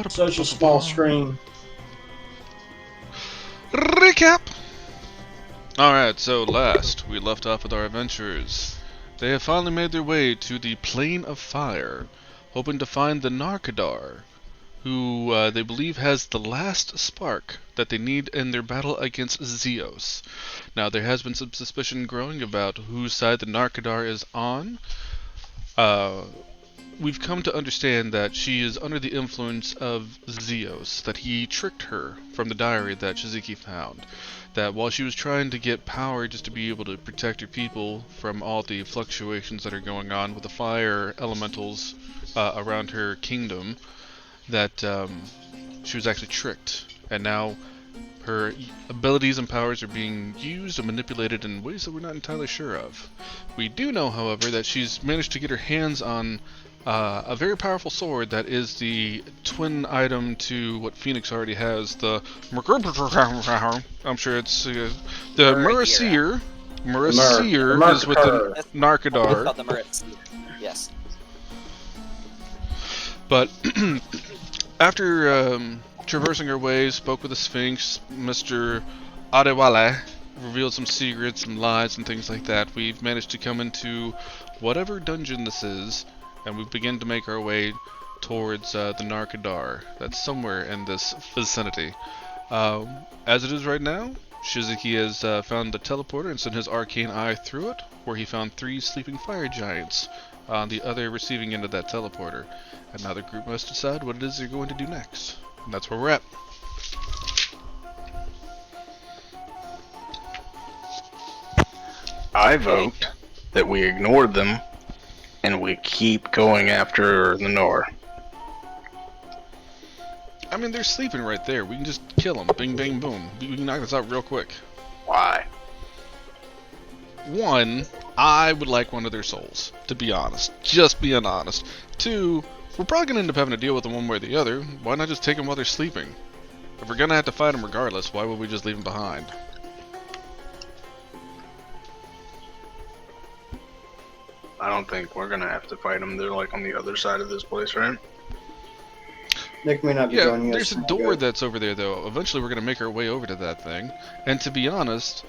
Such a small screen. Recap! Alright, so last we left off with our adventurers. They have finally made their way to the Plane of Fire, hoping to find the Narkadar, who they believe has the last spark that they need in their battle against Zeos. Now, there has been some suspicion growing about whose side the Narkadar is on. We've come to understand that she is under the influence of Zeos, that he tricked her from the diary that Shiziki found. That while she was trying to get power just to be able to protect her people from all the fluctuations that are going on with the fire elementals around her kingdom, that she was actually tricked. And now her abilities and powers are being used and manipulated in ways that we're not entirely sure of. We do know, however, that she's managed to get her hands on a very powerful sword that is the twin item to what Phoenix already has, the I'm sure it's the Murasir. Murasir is with the Narkadar. Called the Murasir. Yes. But after traversing our ways, spoke with the Sphinx, Mr. Adewale revealed some secrets, some lies, and things like that. We've managed to come into whatever dungeon this is, and we begin to make our way towards the Narkadar. That's somewhere in this vicinity. As it is right now, Shiziki has found the teleporter and sent his arcane eye through it, where he found 3 sleeping fire giants on the other receiving end of that teleporter. And now the group must decide what it is they're going to do next. And that's where we're at. I vote that we ignore them and we keep going after the Nor. I mean, they're sleeping right there. We can just kill them. Bing, bang, boom. We can knock this out real quick. Why? 1, I would like one of their souls, to be honest. Just being honest. 2, we're probably going to end up having to deal with them one way or the other. Why not just take them while they're sleeping? If we're going to have to fight them regardless, why would we just leave them behind? I don't think we're gonna have to fight them. They're like on the other side of this place, right? Nick may not be joining us. There's a door that's over there, though. Eventually, we're going to make our way over to that thing. And to be honest,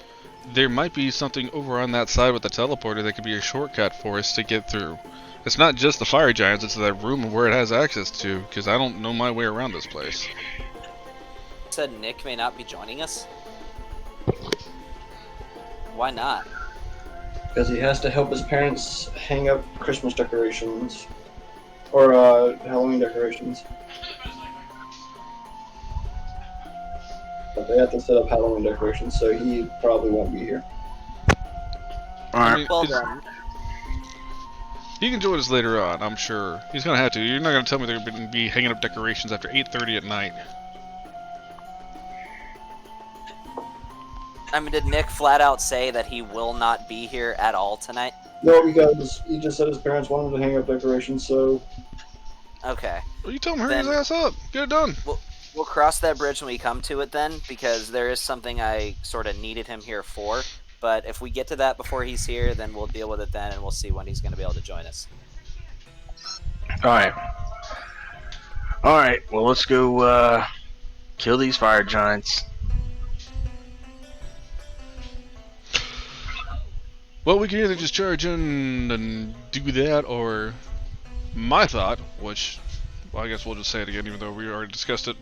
there might be something over on that side with the teleporter that could be a shortcut for us to get through. It's not just the fire giants, it's that room where it has access to, because I don't know my way around this place. Said Nick may not be joining us? Why not? Because he has to help his parents hang up Christmas decorations. Or Halloween decorations. But they have to set up Halloween decorations, so he probably won't be here. Alright. Well done. He can join us later on, I'm sure. He's going to have to. You're not going to tell me they're going to be hanging up decorations after 8:30 at night. I mean, did Nick flat out say that he will not be here at all tonight? No, because he just said his parents wanted to hang up decorations, so... Okay. Well, you tell him, hurry his ass up. Get it done. We'll cross that bridge when we come to it then, because there is something I sort of needed him here for. But if we get to that before he's here, then we'll deal with it then, and we'll see when he's going to be able to join us. Alright. Alright, well let's go kill these fire giants. Well, we can either just charge in and do that, or my thought, which, well, I guess we'll just say it again, even though we already discussed it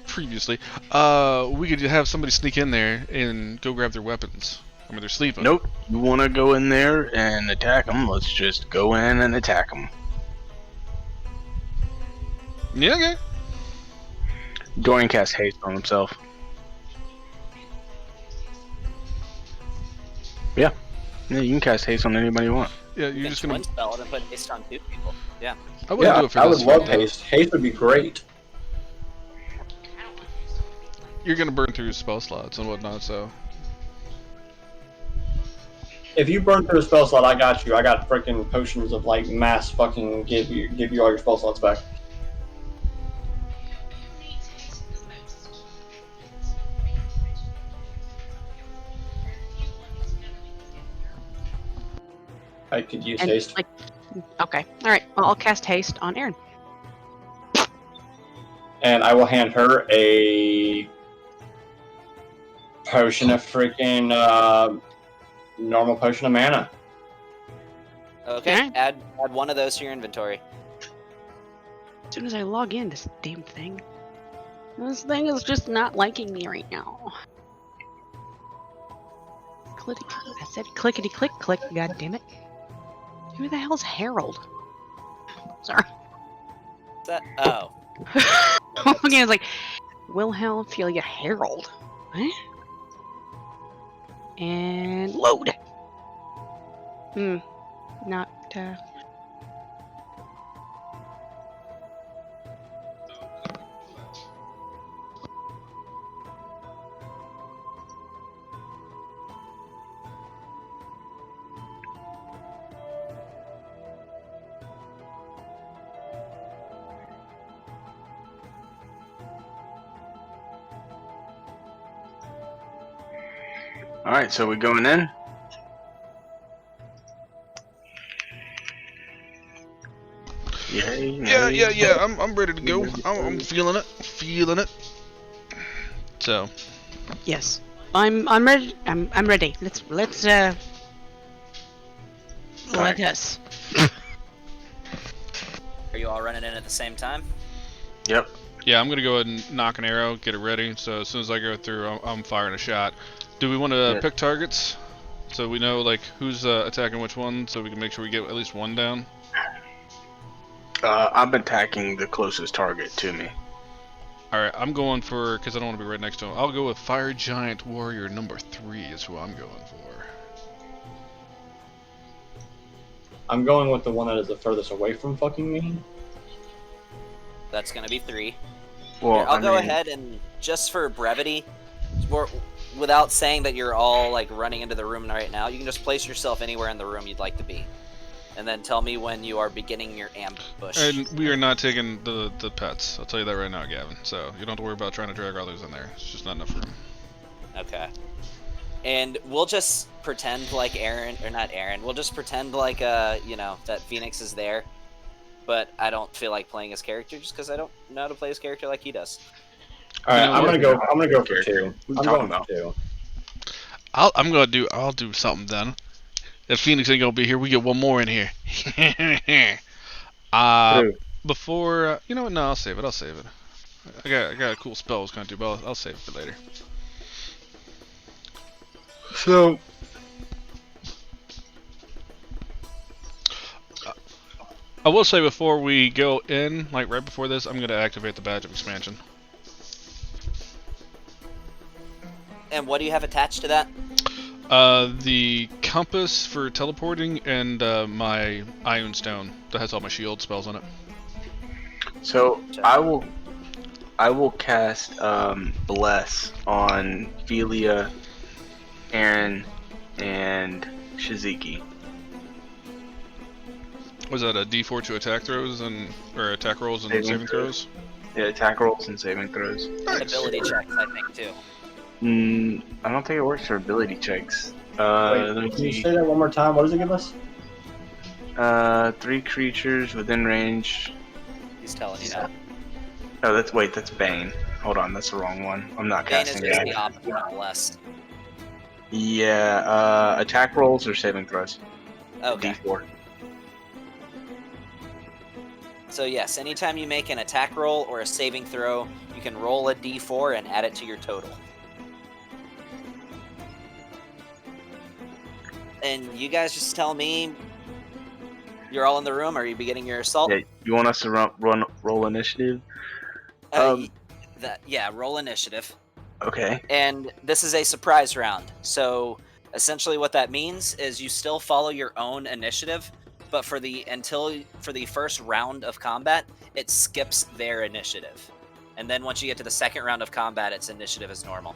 previously. We could have somebody sneak in there and go grab their weapons. I mean, they're sleeping. Nope. You want to go in there and attack them? Let's just go in and attack them. Yeah, okay. Dorian casts haste on himself. Yeah. Yeah, you can cast haste on anybody you want. Yeah, you're just gonna. One spell and put haste on 2 people. Yeah. I wouldn't do it for I this would love one, though. haste. Haste would be great. You're gonna burn through your spell slots and whatnot, so. If you burn through a spell slot, I got you. I got freaking potions of like mass fucking give you all your spell slots back. I could use haste. Okay. All right. Well, I'll cast haste on Aaron. and I will hand her a potion of freaking normal potion of mana. Okay, Okay. add one of those to your inventory. As soon as I log in, this damn thing. This thing is just not liking me right now. I said clickety click click, god damn it. Who the hell's Harold? Sorry. Is that? Oh, Okay, I was like, Wilhelm Filia Harold. Huh? And load. Not Alright, so we going in? Yeah. I'm ready to go. I'm feeling it. So, yes. I'm ready. I'm ready. Let's let us. are you all running in at the same time? Yep. yeah, I'm gonna go ahead and knock an arrow, get it ready. So as soon as I go through, I'm firing a shot. Do we want to Yeah. pick targets so we know like who's attacking which one, so we can make sure we get at least one down? I'm attacking the closest target to me. All right, I'm going for because I don't want to be right next to him. I'll go with Fire Giant Warrior number 3 is who I'm going for. I'm going with the one that is the furthest away from fucking me. That's gonna be 3. Well, Here, I'll go ahead and just for brevity, without saying that you're all like running into the room right now, you can just place yourself anywhere in the room you'd like to be, and then tell me when you are beginning your ambush. And we are not taking the pets. I'll tell you that right now, Gavin. So you don't have to worry about trying to drag others in there. It's just not enough room. Okay. And we'll just pretend like Aaron, or not Aaron. We'll just pretend like that Phoenix is there. But I don't feel like playing his character just because I don't know how to play his character like he does. All right, You know I'm what? gonna go for 2. What I'm you going talking for 2. I'll do something then. If Phoenix ain't gonna be here, we get one more in here. True. Before you know what? No, I'll save it. I got a cool spell I was gonna do, but I'll save it for later. So, I will say before we go in, like right before this, I'm gonna activate the badge of expansion. And what do you have attached to that? The compass for teleporting and my Ion Stone that has all my shield spells on it. so I will cast Bless on Philia, Aaron, and Shiziki. Was that a D4 to attack throws or attack rolls and saving throws? Yeah, attack rolls and saving throws. And ability checks, I think, too. I don't think it works for ability checks. Wait, Let me can you see. say that one more time? What does it give us? 3 creatures within range. He's telling you now. Oh, that's Bane. Hold on, that's the wrong one. I'm not Bane is casting just that. the opposite of Bless. Yeah, attack rolls or saving throws. Okay. D4. So yes, anytime you make an attack roll or a saving throw, you can roll a d4 and add it to your total. And you guys just tell me you're all in the room. Are you beginning your assault? Yeah, you want us to roll initiative? Roll initiative. Okay. And this is a surprise round. So essentially what that means is you still follow your own initiative, but for the first round of combat, it skips their initiative. And then once you get to the second round of combat, its initiative is normal.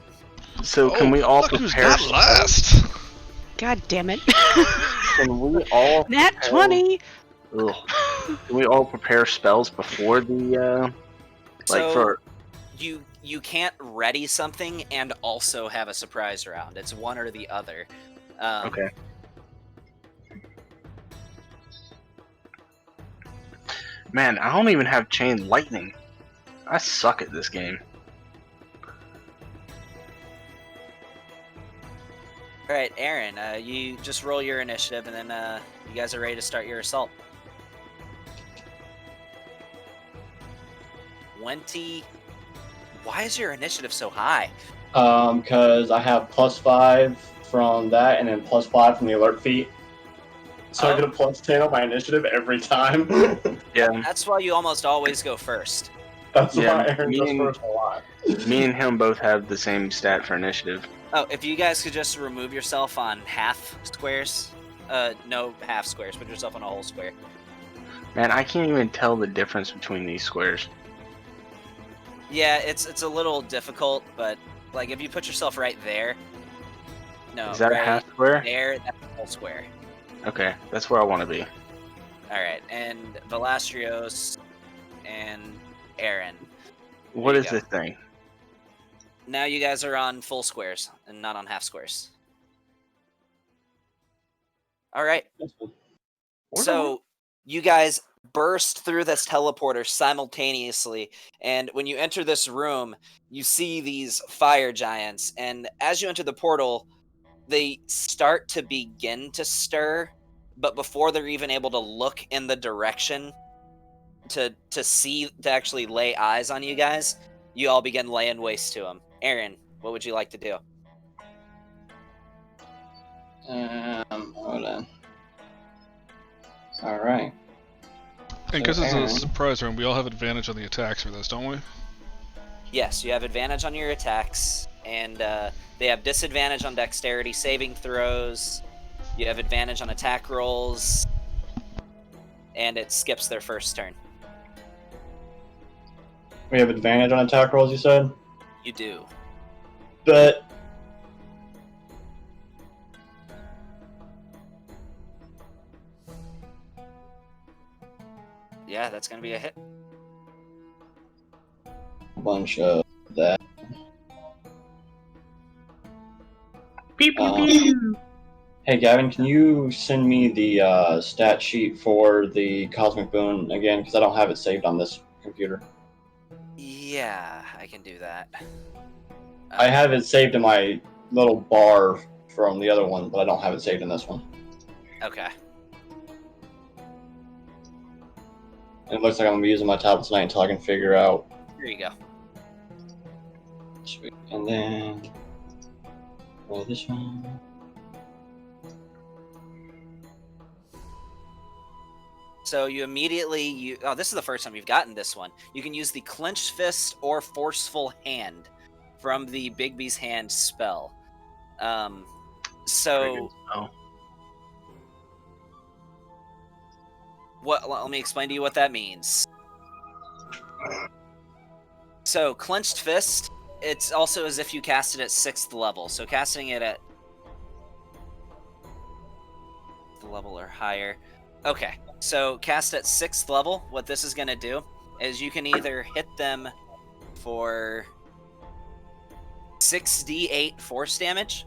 So can we all look who's prepare? got last? God damn it. Can we all Nat prepare- 20. Ugh. Can we all prepare spells before the You can't ready something and also have a surprise round. It's one or the other. Okay. Man, I don't even have chain lightning. I suck at this game. All right, Aaron, you just roll your initiative, and then you guys are ready to start your assault. 20. Why is your initiative so high? Because I have +5 from that, and then +5 from the alert feat. So I get a +10 on my initiative every time. Yeah, That's why you almost always go first. That's Yeah, why Aaron goes me- first a lot. me and him both have the same stat for initiative. Oh, if you guys could just remove yourself on half squares. No half squares, put yourself on a whole square. Man, I can't even tell the difference between these squares. Yeah, it's a little difficult, but like if you put yourself right there. No, Is that right a half square? there, that's a whole square. Okay, that's where I want to be. All right, and Valastrios and Aaron. What you is go. this thing? Now you guys are on full squares and not on half squares. All right. So you guys burst through this teleporter simultaneously, and when you enter this room, you see these fire giants, and as you enter the portal, they start to begin to stir, but before they're even able to look in the direction to actually lay eyes on you guys, you all begin laying waste to them. Aaron, what would you like to do? Hold on. All right. And because it's a Aaron. surprise round, we all have advantage on the attacks for this, don't we? Yes, you have advantage on your attacks, and they have disadvantage on dexterity saving throws. You have advantage on attack rolls, and it skips their first turn. We have advantage on attack rolls, you said? You do. But Yeah, that's going to be a hit. a bunch of that. Pew, pew, pew. Hey, Gavin, can you send me the stat sheet for the Cosmic Boon again? Because I don't have it saved on this computer. Yeah, I can do that. I have it saved in my little bar from the other one, but I don't have it saved in this one. Okay. It looks like I'm going to be using my tablet tonight until I can figure out. Here you go. Sweet. And then roll this one. So you immediately oh, this is the first time you've gotten this one. You can use the clenched fist or forceful hand from the Bigby's hand spell. So Oh, let me explain to you what that means. So clenched fist, it's also as if you cast it at 6th level. So casting it at the level or higher. Okay. So cast at 6th level, what this is going to do is you can either hit them for 6d8 force damage,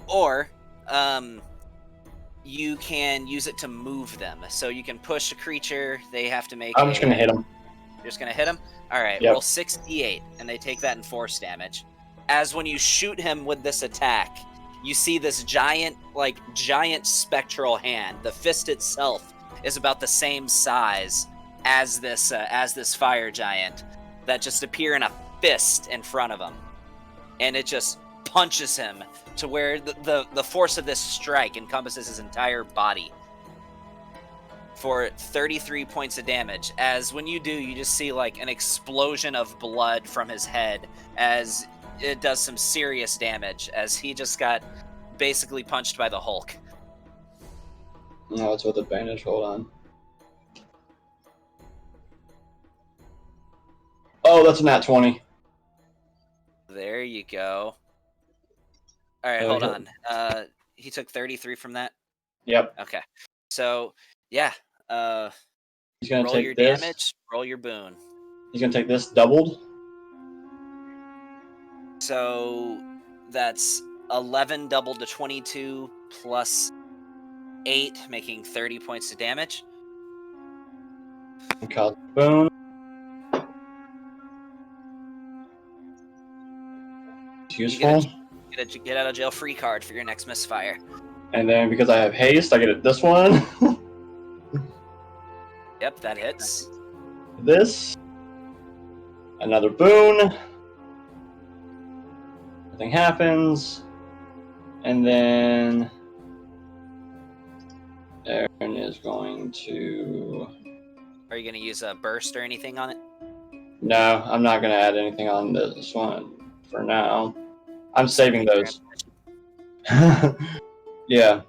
or you can use it to move them. So you can push a creature, they have to make I'm just going to hit him. You're just going to hit them? Alright, Yep. roll 6d8, and they take that in force damage. As when you shoot him with this attack, you see this giant spectral hand. The fist itself is about the same size as this fire giant that just appear in a fist in front of him, and it just punches him to where the force of this strike encompasses his entire body for 33 points of damage. As when you do, you just see like an explosion of blood from his head as it does some serious damage, as he just got basically punched by the Hulk. No, it's with advantage. Hold on. Oh, that's a nat 20. There you go. All right, Oh, hold yeah. on. He took 33 from that. Yep. Okay. So, yeah. He's going to Roll your take this. damage, roll your boon. He's going to take this doubled. So, that's 11 doubled to 22 plus 8, making 30 points of damage. And Cosmic Boon. It's useful. Get a get out of jail free card for your next misfire. And then because I have haste, I get this one. Yep, that hits. This. Another boon. Nothing happens. And then Aaron is going to... Are you going to use a burst or anything on it? No, I'm not going to add anything on this one for now. I'm saving those. Yeah.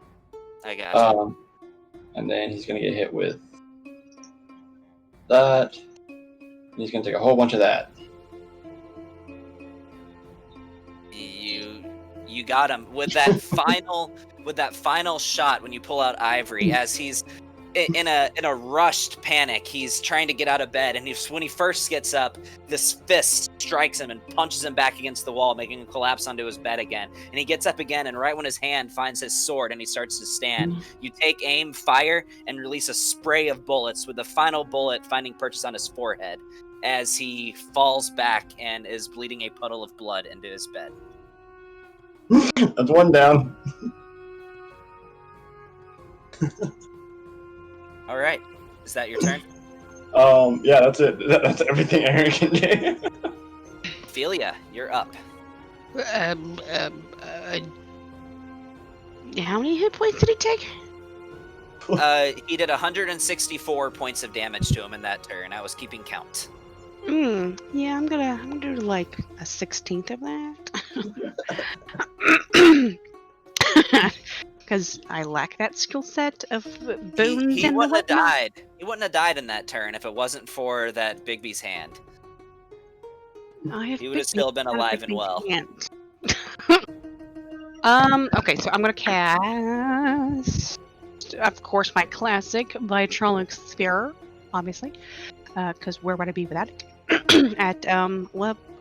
I gotcha. And then he's going to get hit with that. He's going to take a whole bunch of that. You got him with that final shot when you pull out Ivory as he's in a rushed panic. He's trying to get out of bed, and when he first gets up, this fist strikes him and punches him back against the wall, making him collapse onto his bed again. And he gets up again, and right when his hand finds his sword and he starts to stand, you take aim, fire, and release a spray of bullets, with the final bullet finding purchase on his forehead as he falls back and is bleeding a puddle of blood into his bed. That's one down. All right, is that your turn? Yeah, that's it. That's everything Aaron can do. Ophelia, you're up. How many hit points did he take? He did 164 points of damage to him in that turn. I was keeping count. Yeah, I'm gonna do like a 16th of that. Because I lack that skill set of boons he and wouldn't have whatnot. died. He wouldn't have died in that turn if it wasn't for that Bigby's hand. He would have still been alive and well. Okay, so I'm gonna cast, of course, my classic Vitrolic Sphere, obviously, because where would I be without it? At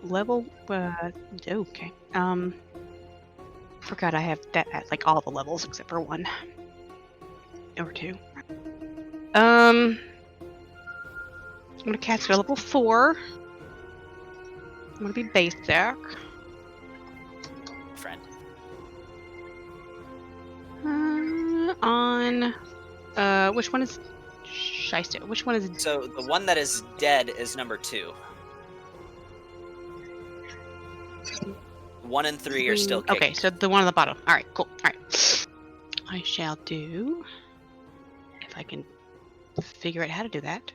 level. Okay. Forgot I have that at like all the levels except for 1 or 2. I'm gonna cast it at level 4. I'm gonna be basic. Friend. On which one is Shiesta? Which one is So the one that is dead is number 2. 1 and 3 are still kicking. Okay, so the one on the bottom. All right, cool. All right, I shall do, if I can figure out how to do that.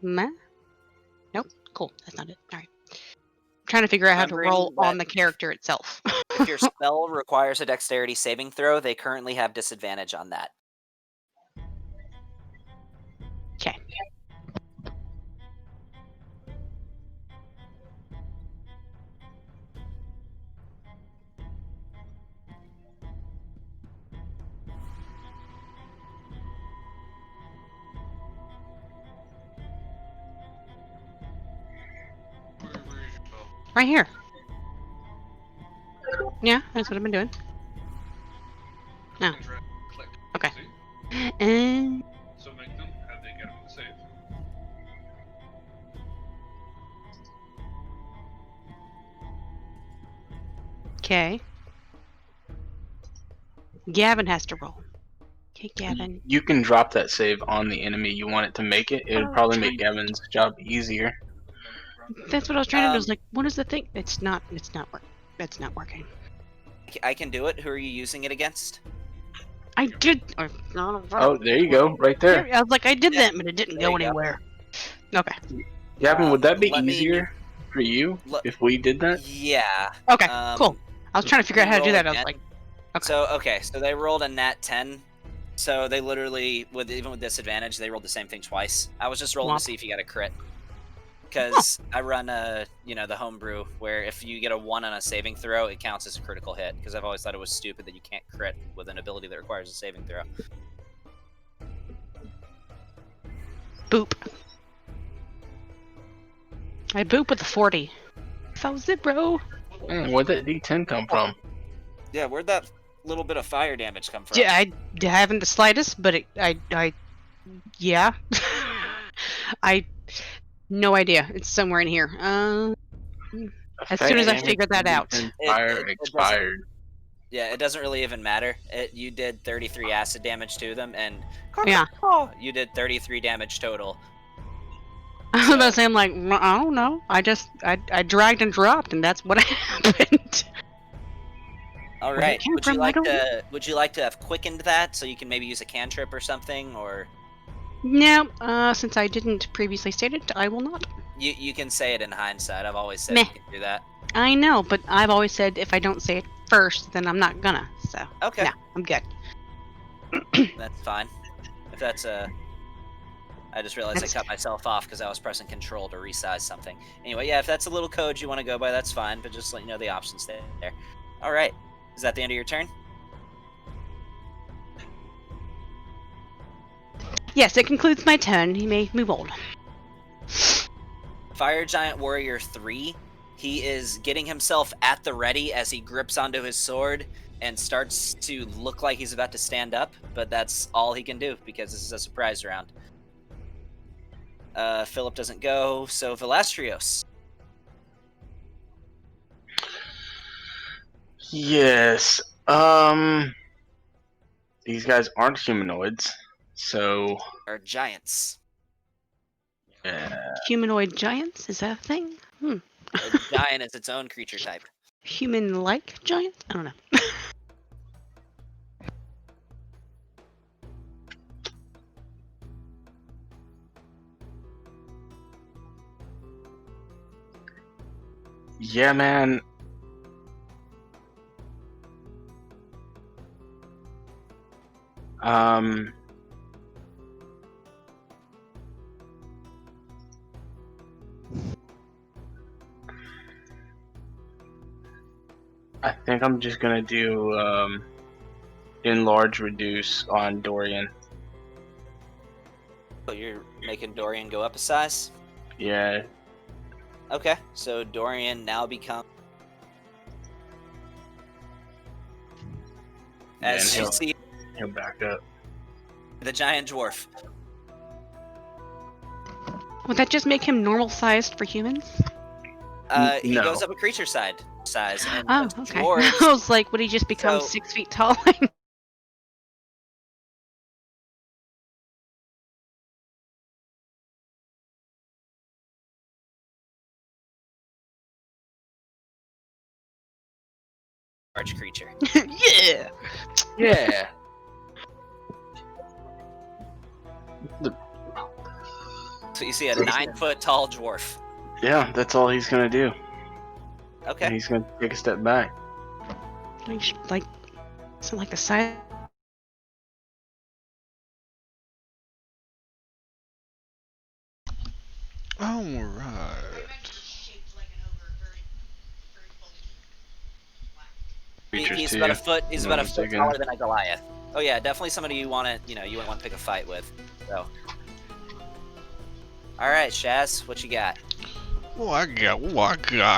Nope. Cool. That's not it. All right. I'm trying to figure out how to roll on the character itself. If your spell requires a dexterity saving throw, they currently have disadvantage on that. Okay. Right here. Yeah, that's what I've been doing. No. Click. Okay. See? And So make them have they get them to save. okay. Gavin has to roll. Okay, Gavin. You can drop that save on the enemy you want it to make it. It would probably make Gavin's job easier. That's what I was trying to do. I was like, what is the thing? It's not working. I can do it. Who are you using it against? I did. Oh, there you go, right there. I was like, I did Yeah, that, but it didn't there go you go. anywhere. Okay. Gavin, would that be Let me- easier for you if we did that? Yeah. Okay. Um, cool. I was trying to figure out how to do roll that. I was again. like, okay. So they rolled a nat 10. So they literally, even with disadvantage, they rolled the same thing twice. I was just rolling Womp. to see if you got a crit. Because I run the homebrew where if you get a 1 on a saving throw, it counts as a critical hit. Because I've always thought it was stupid that you can't crit with an ability that requires a saving throw. Boop. I boop with a 40. That was it, bro. Man, where'd that D10 come from? Yeah, where'd that little bit of fire damage come from? Yeah, I haven't the slightest, but yeah. I no idea. It's somewhere in here. As soon as I Effect figured that out. damage It- Fire it doesn't- expired. Yeah, it doesn't really even matter. You did 33 acid damage to them, and Yeah. you did 33 damage total. I was about to say, I'm like, I don't know. I dragged and dropped, and that's what happened. All Where it right. came Would you from, I like don't know. to? Would you like to have quickened that so you can maybe use a cantrip or something, or No, since I didn't previously state it, I will not. you can say it in hindsight. I've always said Meh. you can do that. I know, but I've always said if I don't say it first, then I'm not gonna. So, Okay, yeah, I'm good. that's fine. If that's I just realized That's- I cut myself off because I was pressing control to resize something. Anyway, yeah, if that's a little code you want to go by, that's fine. But just let you know the options there. All right. Is that the end of your turn? Yes, it concludes my turn. You may move on. Fire Giant Warrior 3. He is getting himself at the ready as he grips onto his sword and starts to look like he's about to stand up, but that's all he can do because this is a surprise round. Philip doesn't go, so Velastrios. Yes. These guys aren't humanoids, so Or giants. yeah. Humanoid giants? Is that a thing? A giant is its own creature type. Human-like giants? I don't know. Yeah, man. I think I'm just gonna do enlarge reduce on Dorian. So you're making Dorian go up a size? Yeah. Okay, so Dorian now becomes. As And you see he'll back up. the giant dwarf. Would that just make him normal-sized for humans? He No. goes up a creature size, and Oh, since okay. dwarves, I was like, would he just become So- 6 feet tall? large creature. Yeah. Yeah. So you see a 9-foot tall dwarf. Yeah, that's all he's gonna do. And Okay. he's gonna take a step back. Like, something like the size. Alright. Creatures He's too. about a foot. He's about a One foot second. taller than a Goliath. Oh yeah, definitely somebody you want to, you wouldn't want to pick a fight with. So. All right, Shaz, what you got? I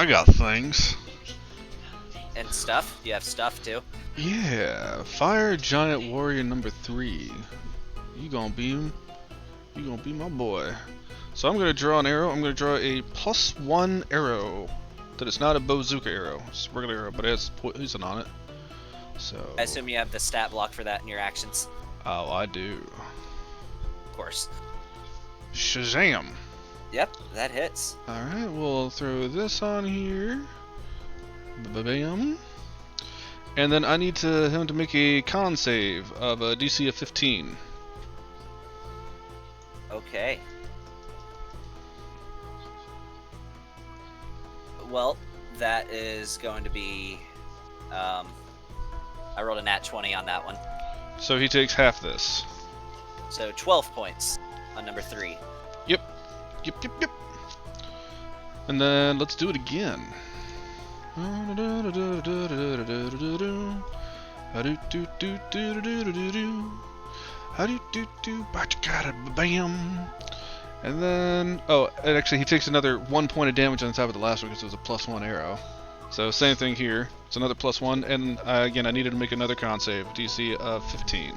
got things. And stuff? You have stuff too. Yeah, Fire Giant Warrior number 3. You gonna be my boy. So I'm gonna draw an arrow. I'm gonna draw a +1 arrow. That it's not a bazooka arrow. It's a regular arrow, but it has poison on it. So. I assume you have the stat block for that in your actions. Oh, I do. Of course. Shazam! Yep, that hits. Alright, we'll throw this on here. Bam. And then I need him to make a con save of a DC of 15. Okay. Well, that is going to be. I rolled a nat 20 on that one. So he takes half this. So 12 points on number 3. Yep. And then let's do it again. Bam. And then, and actually he takes another 1 point of damage on top of the last one because it was a +1 arrow. So same thing here. It's another +1, and again I needed to make another con save, DC of 15.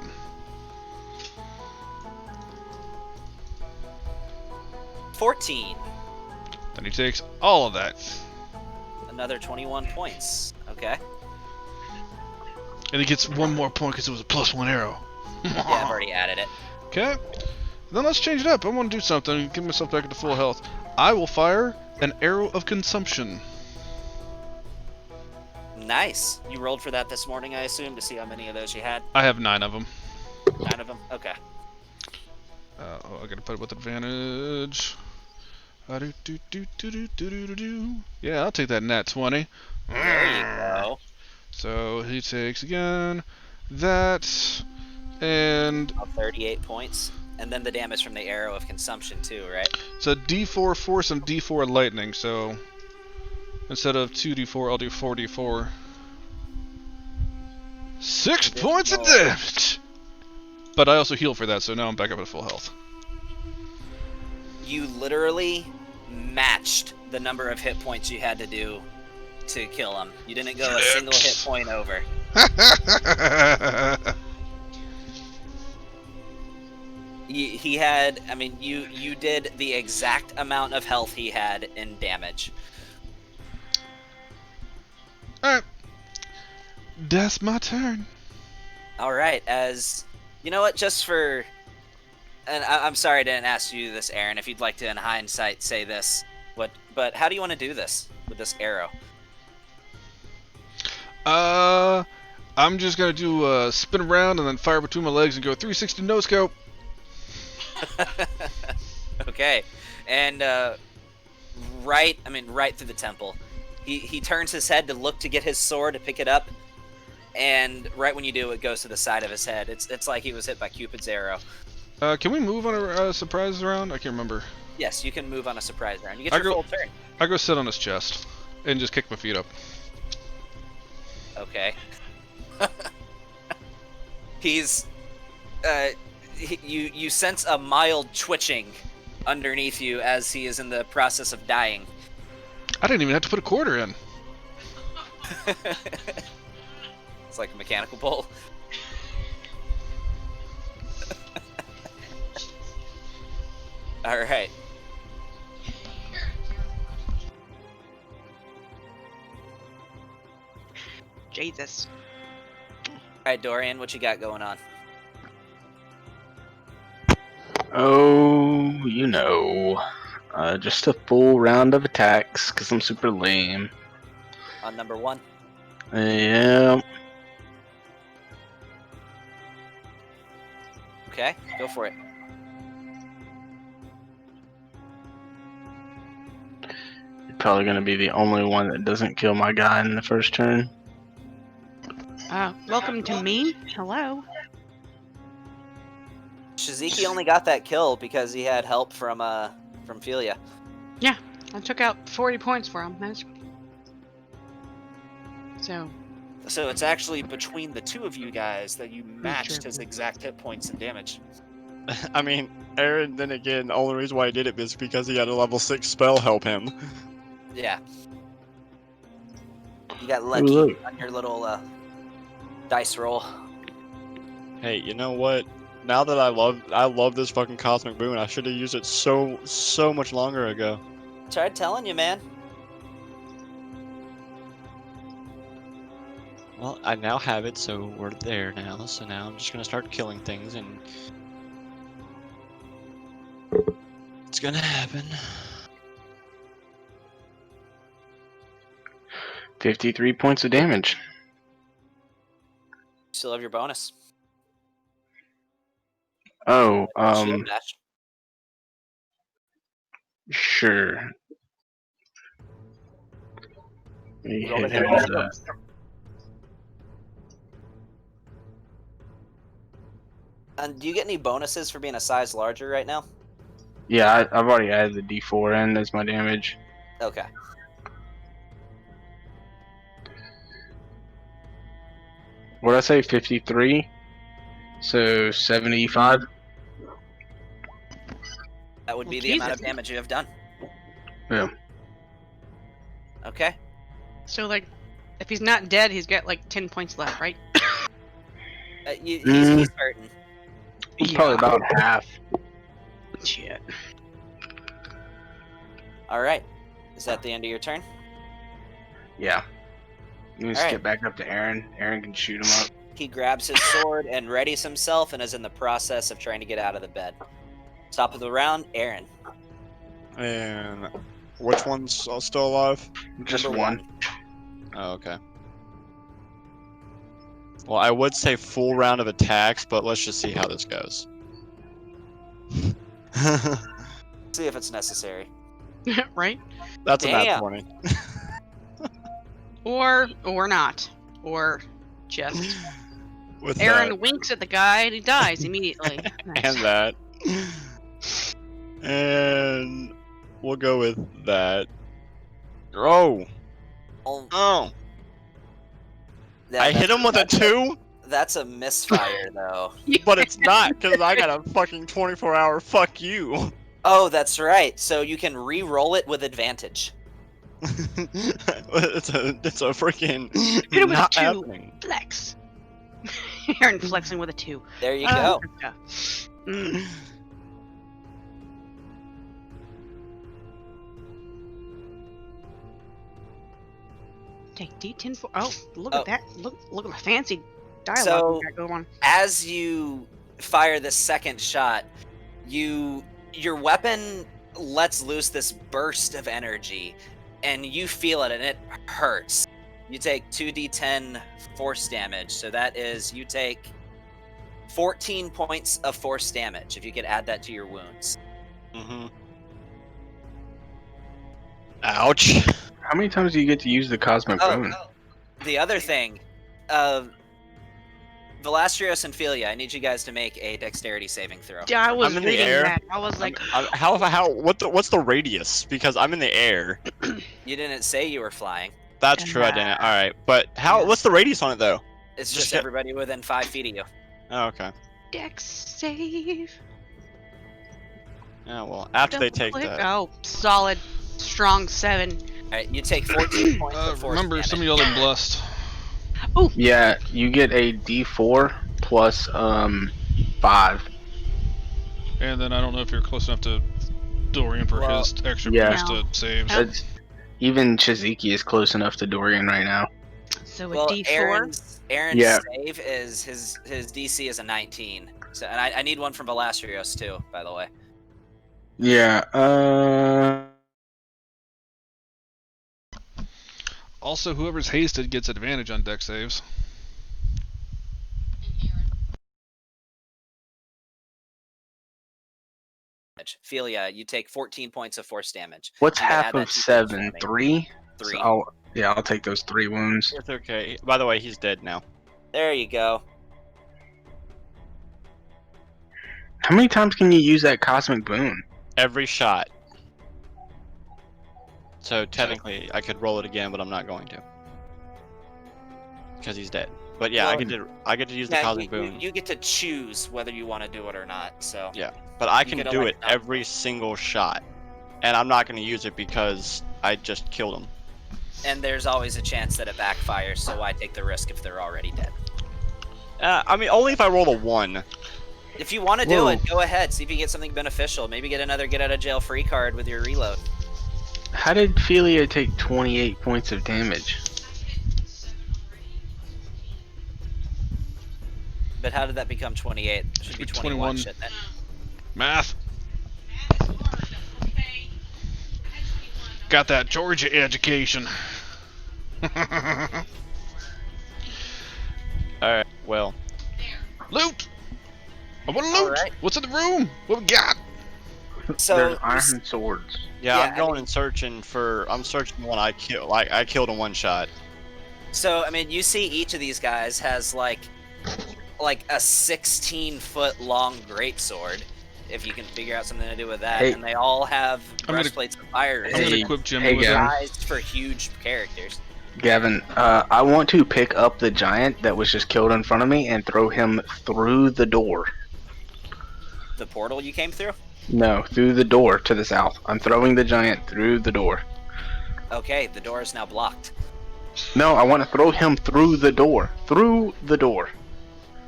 $14. Then he takes all of that. Another 21 points. Okay. And he gets one more point because it was a +1 arrow. Yeah, I've already added it. Okay. Then let's change it up. I want to do something. Get myself back to full health. I will fire an arrow of consumption. Nice. You rolled for that this morning, I assume, to see how many of those you had? I have 9 of them. 9 of them? Okay. I gotta put it with advantage. Yeah, I'll take that nat 20. There you go. So he takes again that and 38 points. And then the damage from the arrow of consumption too, right? it's a D4 force and D4 lightning, so instead of 2D4 I'll do 4D4. 6 points of damage! But I also heal for that, so now I'm back up at full health. You literally matched the number of hit points you had to do to kill him. You didn't go a single hit point over. He had, I mean, you did the exact amount of health he had in damage. Alright. That's my turn. Alright, as, you know what, just for, and I'm sorry I didn't ask you this, Aaron, if you'd like to, in hindsight, say this, but how do you want to do this with this arrow? I'm just gonna do a spin around and then fire between my legs and go 360 no scope. Okay, and right through the temple. He turns his head to look to get his sword to pick it up, and right when you do, it goes to the side of his head. It's like he was hit by Cupid's arrow. Can we move on a surprise round? I can't remember. Yes, you can move on a surprise round. You get your full turn. I go sit on his chest and just kick my feet up. Okay. He's you sense a mild twitching underneath you as he is in the process of dying. I didn't even have to put a quarter in. It's like a mechanical bull. All right. Jesus. All right, Dorian, what you got going on? Oh, you know. Just a full round of attacks, because I'm super lame. On number 1? Yeah. Okay, go for it. Probably going to be the only one that doesn't kill my guy in the first turn. Welcome to me. Hello. Shiziki only got that kill because he had help from Philia. Yeah, I took out 40 points for him. So it's actually between the two of you guys that you matched his exact hit points and damage. I mean, Aaron, then again, the only reason why he did it is because he had a level 6 spell help him. Yeah. You got lucky Ooh. on your little dice roll. Hey, you know what? Now that I love this fucking cosmic boon, I should have used it so much longer ago. Tried telling you, man. Well, I now have it, so we're there now. So now I'm just gonna start killing things, and it's gonna happen. 53 points of damage. You still have your bonus. Oh, Shield dash. sure. Let me Roll hit to him hit. with that. And do you get any bonuses for being a size larger right now? Yeah, I've already added the D4 in as my damage. Okay. What did I say? 53? So 75? That would be Well, the amount of Jesus. damage you have done. Yeah. Okay. So, like, if he's not dead, he's got like 10 points left, right? He's hurting. Probably about half. Shit. All right. Is that the end of your turn? Yeah. You just Alright. get back up to Aaron. Aaron can shoot him up. He grabs his sword and readies himself and is in the process of trying to get out of the bed. Top of the round, Aaron. And which one's still alive? Just Number one. Oh, okay. Well, I would say full round of attacks, but let's just see how this goes. See if it's necessary. Right? That's a nat Damn. 20. Or not. Or just With Aaron winks at the guy and he dies immediately. that. And that. And we'll go with that. Oh! Oh, Oh! yeah, I hit him with a 2? That's a misfire, though. But it's not, because I got a fucking 24-hour fuck you. Oh, that's right. So you can re-roll it with advantage. it's a freaking Hit him with a not 2. happening. Flex. Aaron flexing with a 2. There you go. Mm. Take D10 for. Oh, look Oh. at that! Look at the fancy dialogue So- we got going on. As you fire the second shot, your weapon lets loose this burst of energy, and you feel it, and it hurts. You take 2d10 force damage, so that is you take 14 points of force damage. If you could add that to your wounds. Mm-hmm. Ouch. How many times do you get to use the cosmic boon? The other thing, Velastrios and Philia, I need you guys to make a dexterity saving throw. Yeah, I was I'm in the reading air. that. I was like, What's the radius? Because I'm in the air. You didn't say you were flying. That's true, I didn't. Alright, but what's the radius on it though? It's Just just get- everybody within 5 feet of you. Oh, okay. Dex save. Yeah, well, after they take Double click. that. Oh, solid, strong 7. Alright, you take 14 points of force Remember, damage. some of y'all are blessed. Yeah, you get a D4 plus 5. And then I don't know if you're close enough to Dorian for Well, his extra yeah. boost to saves. Oh. That's even Chiziki is close enough to Dorian right now. So a Well, D4. Aaron's Yeah. save is his DC is a 19. So, and I need one from Velastrios too, by the way. Yeah. Also, whoever's hasted gets advantage on deck saves. Philia, you take 14 points of force damage. What's You gotta half add that of to your 7? damage. 3. 3. So I'll take those 3 wounds. It's okay. By the way, he's dead now. There you go. How many times can you use that cosmic boon? Every shot. So technically, I could roll it again, but I'm not going to. Because he's dead. But yeah, I Well, get to use the Yeah, cosmic you, boon. you get to choose whether you want to do it or not. So Yeah, but I you can get do it elected. every single shot. And I'm not going to use it because I just killed him. and there's always a chance that it backfires. So why take the risk if they're already dead? I mean, only if I roll a 1. If you want to do Whoa. it, go ahead. See if you get something beneficial. Maybe get another get out of jail free card with your reload. How did Philia take 28 points of damage? But how did that become 28? It should be 21, 21. shouldn't it? Math. Got that Georgia education. Alright, well. Loot! I want to loot! Alright. What's in the room? What we got? So There's you iron swords. Yeah, Yeah, I'm going and searching for. I'm searching the one I killed. I killed in 1 shot. So I mean, you see each of these guys has like a 16-foot long greatsword. If you can figure out something to do with that, Hey. and they all have I'm gonna- breastplates of fire. I'm gonna Hey, equip Jimmy hey, with Gavin. it. Sized for huge characters. Gavin, I want to pick up the giant that was just killed in front of me and throw him through the door. The portal you came through? No, through the door to the south. I'm throwing the giant through the door. Okay, the door is now blocked. No, I want to throw him through the door. Through the door.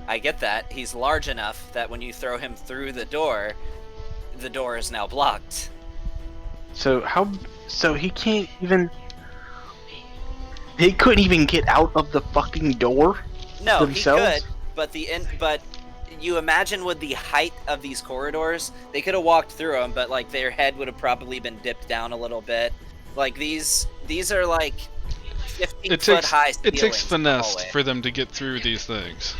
I get that. He's large enough that when you throw him through the door is now blocked. So how? So he can't even. They couldn't even get out of the fucking door No, themselves? he could, but you imagine with the height of these corridors, they could have walked through them, but like their head would have probably been dipped down a little bit. Like these are like 15-foot high ceilings. It takes in the finesse hallway. for them to get through these things.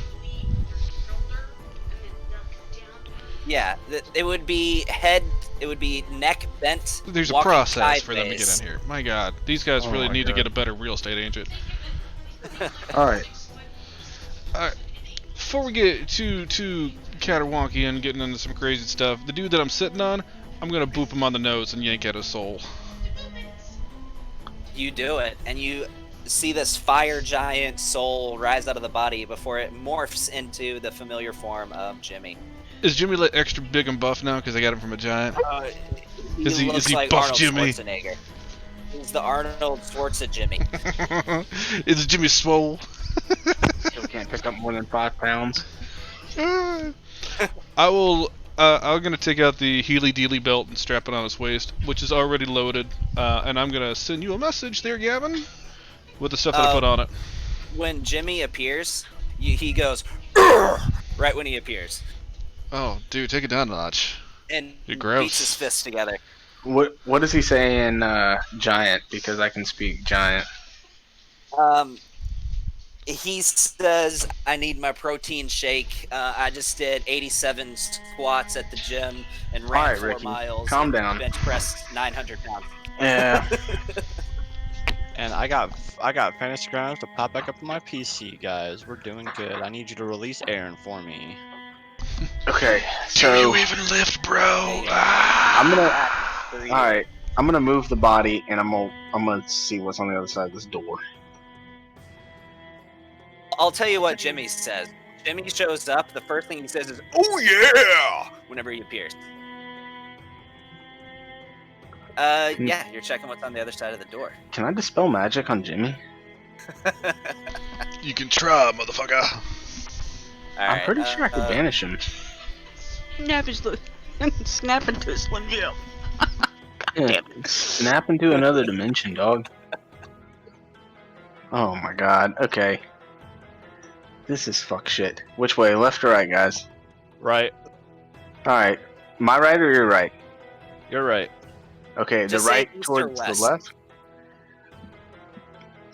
Yeah, it would be neck bent. There's a walking process for them to get sideways. in here. My God, these guys Oh really my need to God. get a better real estate agent. Alright. Before we get too caterwonky and getting into some crazy stuff, the dude that I'm sitting on, I'm gonna boop him on the nose and yank at his soul. You do it, and you see this fire giant soul rise out of the body before it morphs into the familiar form of Jimmy. Is Jimmy like extra big and buff now because I got him from a giant? Is he looks like buff Arnold Jimmy? Schwarzenegger. He's the Arnold Schwarzenegger Jimmy. Is Jimmy swole? Still can't pick up more than 5 pounds. I will. I'm gonna take out the Healy Dealy belt and strap it on his waist, which is already loaded, and I'm gonna send you a message there, Gavin, with the stuff that I put on it. When Jimmy appears, he goes "Urgh!" right when he appears, Oh, dude, take it down a notch. and You're gross. beats his fists together. What does he say in giant? Because I can speak giant. He says, "I need my protein shake. I just did 87 squats at the gym and ran Alright, 4 Ricky, miles. calm and down. Bench pressed 900 pounds." Yeah. And I got fantasy grounds to pop back up on my PC, guys. We're doing good. I need you to release Aaron for me. Okay, Do so you even lift, bro? I'm gonna. Alright, I'm gonna move the body and I'm gonna see what's on the other side of this door. I'll tell you what Jimmy says. Jimmy shows up. The first thing he says is, "Oh yeah!" whenever he appears. Yeah, you're checking what's on the other side of the door. Can I dispel magic on Jimmy? You can try, motherfucker. I'm pretty sure I could banish him. Snap into his Slim Jim. Yeah, snap into another dimension, dog. Oh my god, okay. This is fuck shit. Which way, left or right, guys? Right. Alright, my right or your right? You're right. Okay, Just the say right east or towards the west. left?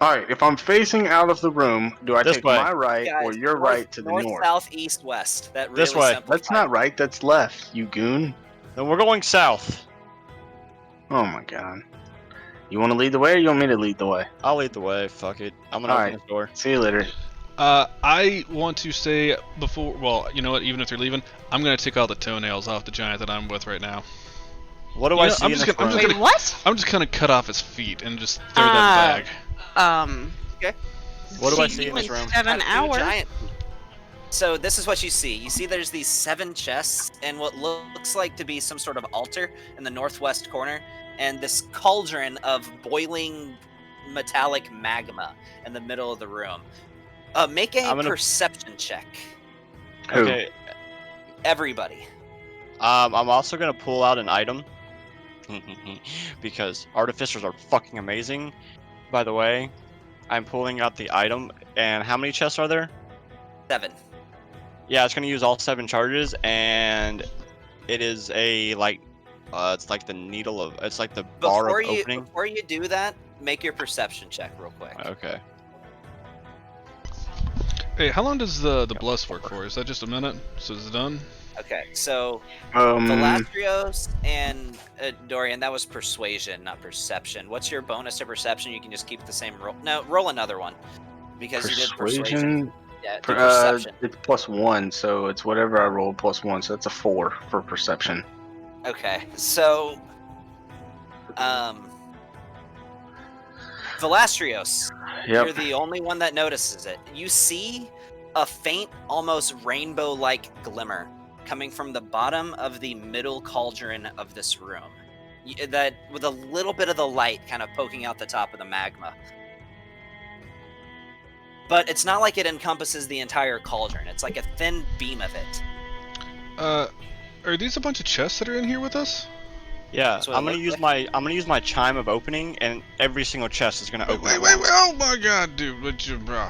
Alright, if I'm facing out of the room, do I This take way. my right Guys, or your right to the north? south, east, west. That really This way. simplifies That's not right, that's left, you goon. Then we're going south. Oh my god. You want to lead the way or you want me to lead the way? I'll lead the way. Fuck it. I'm gonna Alright. open this door. See you later. I want to say before. Well, you know what? Even if they're leaving, I'm gonna take all the toenails off the giant that I'm with right now. What do You I know, see I'm in just this gonna- I'm room? just Wait, what? I'm just gonna cut off his feet and just throw that in the bag. What do I see in this you room? 7 Two hours. giant- So this is what you see. You see there's these 7 chests and what looks like to be some sort of altar in the northwest corner, and this cauldron of boiling metallic magma in the middle of the room. Make a I'm gonna- perception check, Who? Okay. everybody. I'm also gonna pull out an item because artificers are fucking amazing. By the way, I'm pulling out the item, and how many chests are there? 7. Yeah, it's gonna use all 7 charges, and it is a it's like the needle of, it's like the bar of opening. Before you do that, make your perception check real quick. Okay. Hey, how long does the bless work for? Is that just a minute? So it's done? Okay, so Um, Valastrios and Dorian, that was persuasion, not perception. What's your bonus to perception? You can just keep the same roll. No, roll another one. Because you did persuasion. persuasion. Yeah, do perception. It's +1, so it's whatever I roll +1, so that's a 4 for perception. Okay, so Valastrios, Yep. you're the only one that notices it. You see a faint, almost rainbow-like glimmer coming from the bottom of the middle cauldron of this room. That with a little bit of the light kind of poking out the top of the magma. But it's not like it encompasses the entire cauldron. It's like a thin beam of it. Are these a bunch of chests that are in here with us? Yeah, That's what I'm it gonna looks use like. my chime of opening, and every single chest is gonna open. Wait, at wait, once. wait! Oh my God, dude! What you, bro?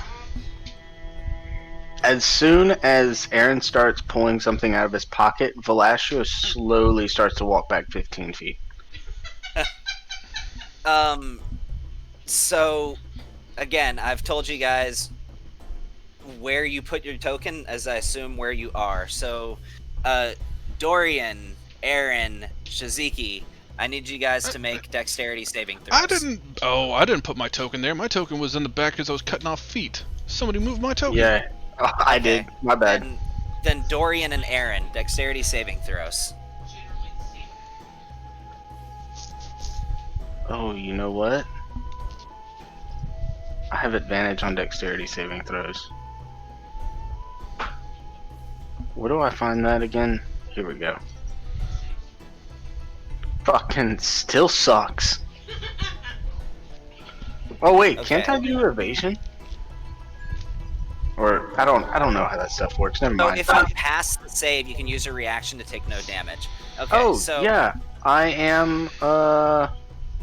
As soon as Aaron starts pulling something out of his pocket, Velasquez slowly starts to walk back 15 feet. So again, I've told you guys where you put your token, as I assume where you are. So, Dorian, Aaron, Shiziki, I need you guys to make dexterity saving throws. I didn't. Oh, I didn't put my token there. My token was in the back because I was cutting off feet. Somebody moved my token. Yeah, I Okay. did. My bad. Then Dorian and Aaron, dexterity saving throws. Oh, you know what? I have advantage on dexterity saving throws. Where do I find that again? Here we go. Fucking still sucks. Oh wait, can't Okay. I do evasion? Or I don't know how that stuff works. Never So mind. if you pass the save, you can use a reaction to take no damage. Okay, Oh so yeah, I am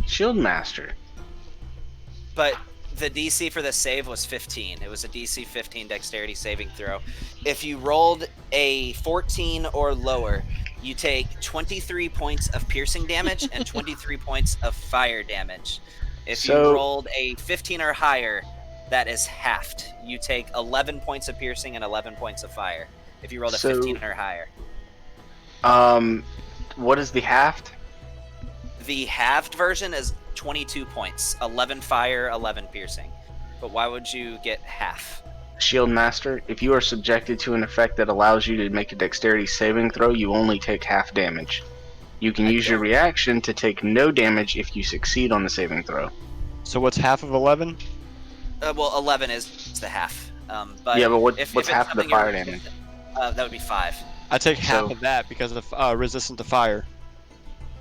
shield master. but the DC for the save was 15. It was a DC 15 dexterity saving throw. If you rolled a 14 or lower, you take 23 points of piercing damage and 23 points of fire damage. If you So- rolled a 15 or higher, that is halved. You take 11 points of piercing and 11 points of fire. If you rolled a So- 15 or higher. What is the halved? The halved version is 22 points, 11 fire, 11 piercing. But why would you get half? Shield master. If you are subjected to an effect that allows you to make a dexterity saving throw, you only take half damage. You can I use your don't- reaction to take no damage if you succeed on the saving throw. So what's half of 11? Well, 11 is the half. But Yeah, but if what's it's half of the something you're fire resistant- damage? that would be 5. I take half So- of that because of resistant to fire.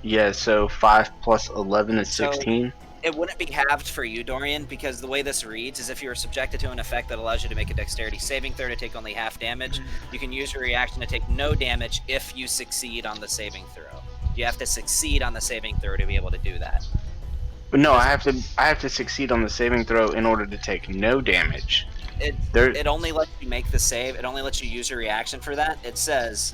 Yeah, so 5 plus 11 is So- 16. It wouldn't be halved for you, Dorian, because the way this reads is if you are subjected to an effect that allows you to make a dexterity saving throw to take only half damage, you can use your reaction to take no damage if you succeed on the saving throw. You have to succeed on the saving throw to be able to do that. But no, I have to succeed on the saving throw in order to take no damage. It only lets you make the save. It only lets you use your reaction for that. It says,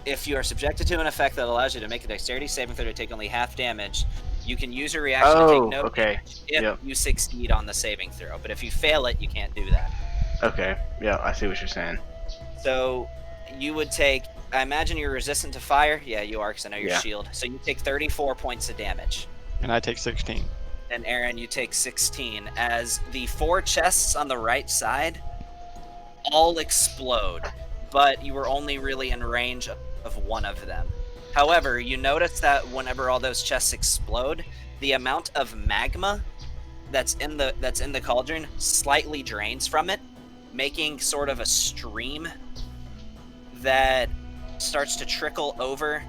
if you are subjected to an effect that allows you to make a dexterity saving throw to take only half damage, you can use your reaction to take no okay. damage if Yep. you succeed on the saving throw. But if you fail it, you can't do that. Okay. Yeah, I see what you're saying. So you would take, I imagine you're resistant to fire. Yeah, you are, because I know your Yeah. shield. So you take 34 points of damage. And I take 16. And Aaron, you take 16, as the 4 chests on the right side all explode, but you were only really in range of one of them. However, you notice that whenever all those chests explode, the amount of magma that's in the cauldron slightly drains from it, making sort of a stream that starts to trickle over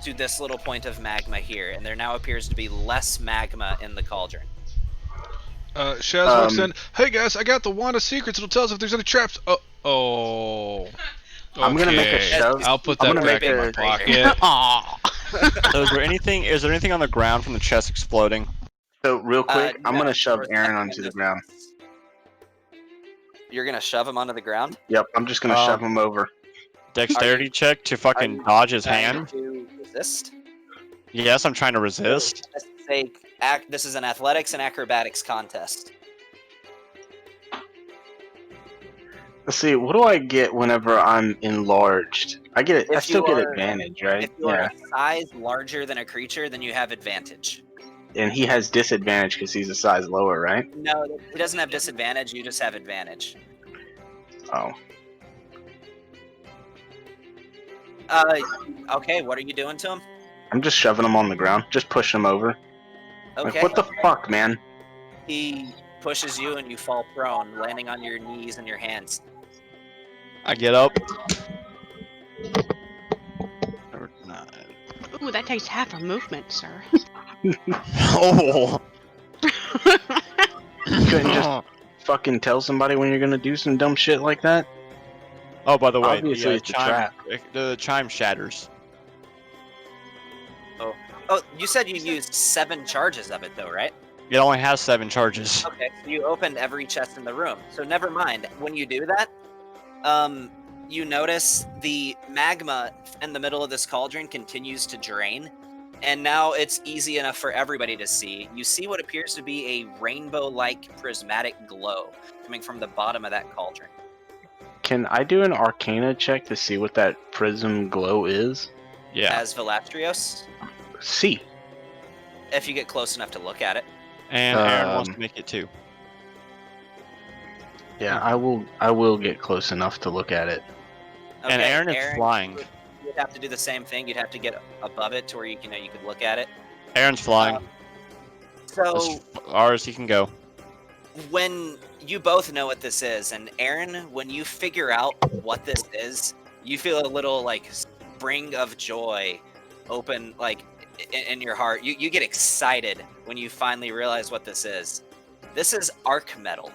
to this little point of magma here, and there now appears to be less magma in the cauldron. Shaz walks in. Hey guys, I got the wand of secrets. It'll tell us if there's any traps. Oh. I'm gonna make a Okay. shove. I'll put I'm that gonna back make in my a- pocket. Aw. So is there anything on the ground from the chest exploding? So real quick, I'm No, gonna shove for a Aaron second, onto the those- ground. You're gonna shove him onto the ground? Yep, I'm just gonna shove him over. Dexterity check to fucking dodge his Trying hand? to resist? Yes, I'm trying to resist. This is an athletics and acrobatics contest. Let's see, what do I get whenever I'm enlarged? I get it. I If still you get are- advantage, right? If you are a size larger than a creature, then you have advantage. And he has disadvantage because he's a size lower, right? No, he doesn't have disadvantage. You just have advantage. Oh. Okay. What are you doing to him? I'm just shoving him on the ground. Just push him over. Okay. Like, what the fuck, man? He pushes you and you fall prone, landing on your knees and your hands. I get up. Ooh, that takes half a movement, sir. Oh. You couldn't just fucking tell somebody when you're gonna do some dumb shit like that? Oh, by the way, Obviously it's a trap. the chime shatters. Oh, you said you used 7 charges of it, though, right? It only has 7 charges. Okay, so you opened every chest in the room. So never mind. When you do that, you notice the magma in the middle of this cauldron continues to drain, and now it's easy enough for everybody to see. You see what appears to be a rainbow-like prismatic glow coming from the bottom of that cauldron. Can I do an Arcana check to see what that prism glow is? Yeah. As Velastrios, See. if you get close enough to look at it. And Aaron wants to make it too. Yeah, I will get close enough to look at it. And Aaron is flying. You'd have to do the same thing. You'd have to get above it to where you could look at it. Aaron's flying. So As far as he can go. when you both know what this is, and Aaron, when you figure out what this is, you feel a little like spring of joy open like in your heart. You get excited when you finally realize what this is. This is arc metal.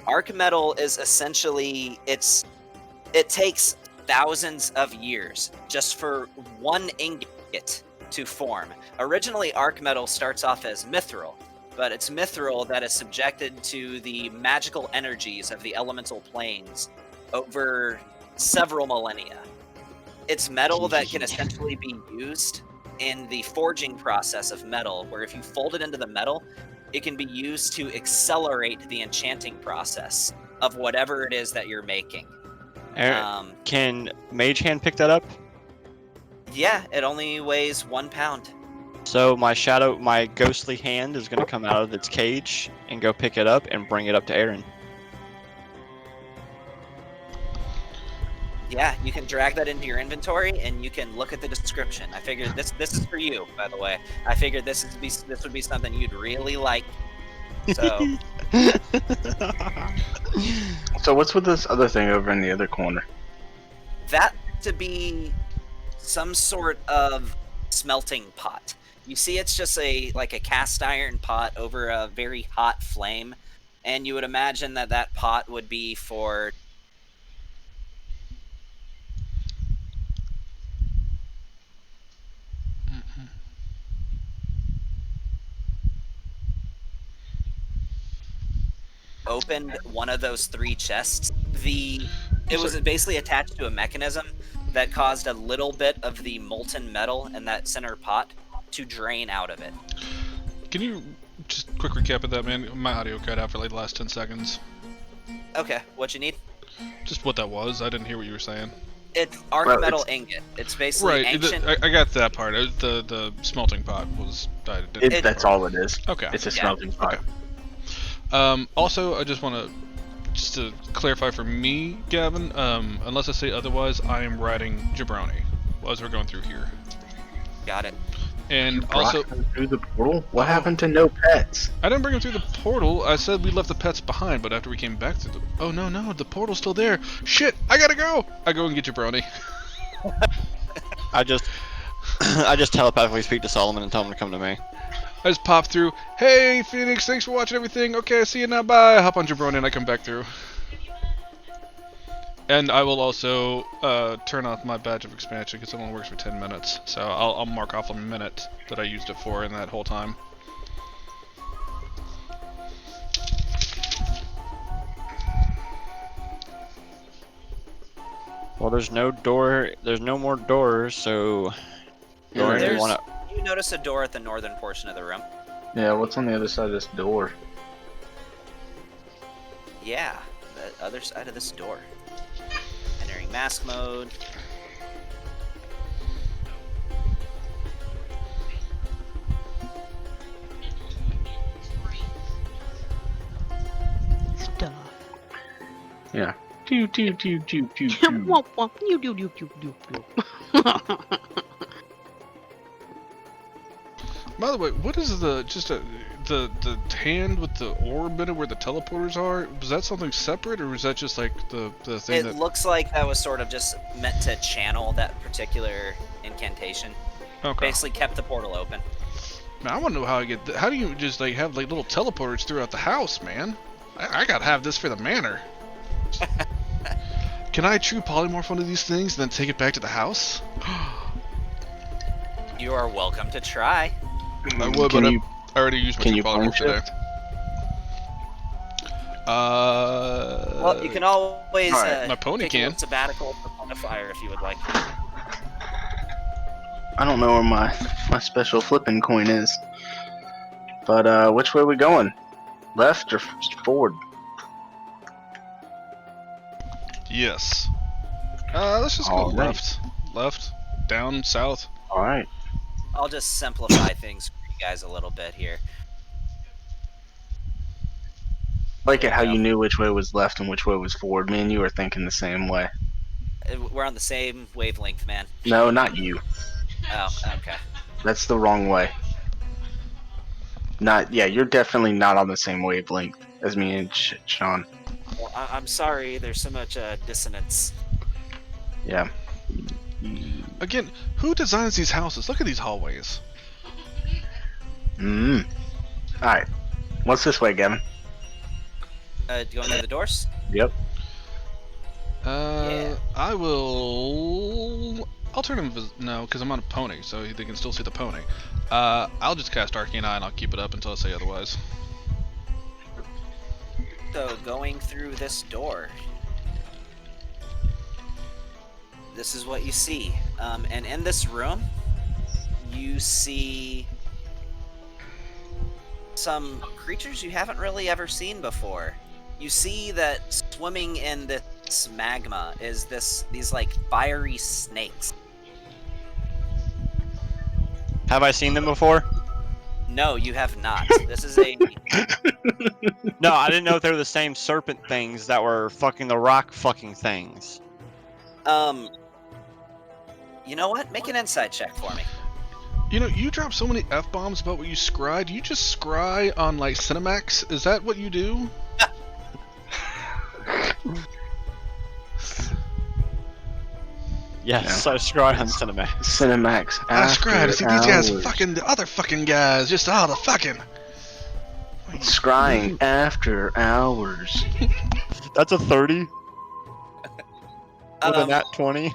Arc metal is essentially it takes thousands of years just for one ingot to form. Originally, arc metal starts off as mithril, but it's mithril that is subjected to the magical energies of the elemental planes over several millennia. It's metal that can essentially be used in the forging process of metal, where if you fold it into the metal, it can be used to accelerate the enchanting process of whatever it is that you're making. Aaron, can Mage Hand pick that up? Yeah, it only weighs 1 pound. So my ghostly hand is going to come out of its cage and go pick it up and bring it up to Aaron. Yeah, you can drag that into your inventory and you can look at the description. I figured this is for you, by the way. I figured this would be something you'd really like. So So what's with this other thing over in the other corner? that to be some sort of smelting pot. You see, it's just like a cast iron pot over a very hot flame, and you would imagine that pot would be for opened one of those 3 chests. It was basically attached to a mechanism that caused a little bit of the molten metal in that center pot to drain out of it. Can you just quick recap of that, man? My audio cut out for like the last 10 seconds. Okay, what you need? Just what that was. I didn't hear what you were saying. It's arc metal ingot. It's basically Right, ancient. I got that part. The smelting pot was. That's all it is. Okay. It's a smelting pot. Okay. Also, I just want to clarify for me, Gavin. Unless I say otherwise, I am riding Jabroni as we're going through here. Got it. And Brought also, them through the portal? What happened to no pets? I didn't bring him through the portal. I said we left the pets behind, but after we came back through the. Oh no, the portal's still there. Shit, I gotta go. I go and get Jabroni. I just telepathically speak to Solomon and tell him to come to me. I just pop through. Hey, Phoenix, thanks for watching everything. Okay, see you now. Bye. I hop on Jabroni and I come back through. And I will also turn off my badge of expansion because it only works for 10 minutes. So I'll mark off a minute that I used it for in that whole time. Well, there's no more doors, so There's- you wanna. You notice a door at the northern portion of the room. Yeah, what's on the other side of this door? Yeah, the other side of this door. Entering mask mode. Stuff. Yeah. Pew, pew, pew, pew, pew, pew. Womp womp. You do do do do do. By the way, what is the hand with the orb in it where the teleporters are? Was that something separate, or was that just like the thing It that? looks like that was sort of just meant to channel that particular incantation. Okay. Basically kept the portal open. Man, I want to know how I get. How do you just like have like little teleporters throughout the house, man? I gotta have this for the manor. Can I true polymorph one of these things and then take it back to the house? You are welcome to try. I would, Can but you, I already used my can two you polymorph plane today. Well, you can always Alright, my pony take can. a sabbatical for modifier if you would like. I don't know where my special flipping coin is. But which way are we going? Left or forward? Yes. Let's just go All right. left. Left. Down, south. Alright. I'll just simplify things for you guys a little bit here. I like it There how we go. you knew which way was left and which way was forward. Me and you were thinking the same way. We're on the same wavelength, man. No, not you. Oh, okay. That's the wrong way. Yeah, you're definitely not on the same wavelength as me and Sean. Well, I'm sorry. There's so much dissonance. Yeah. Again, who designs these houses? Look at these hallways. Alright. What's this way, Gavin? Going through the doors? Yep. Yeah. I will. I'll turn him. No, because I'm on a pony, so they can still see the pony. I'll just cast Arcane Eye and I'll keep it up until I say otherwise. So, going through this door, this is what you see. And in this room, you see some creatures you haven't really ever seen before. You see that swimming in this magma is these like fiery snakes. Have I seen them before? No, you have not. This is a No, I didn't know if they were the same serpent things that were fucking the rock fucking things. You know what? Make an insight check for me. You know, you drop so many F-bombs about what you scry. Do you just scry on, like, Cinemax? Is that what you do? Yes, I scry on Cinemax. Cinemax. I scry to see these guys hours. fucking the other fucking guys. Just all the fucking. Scrying after hours. That's a 30 with a Um, nat 20.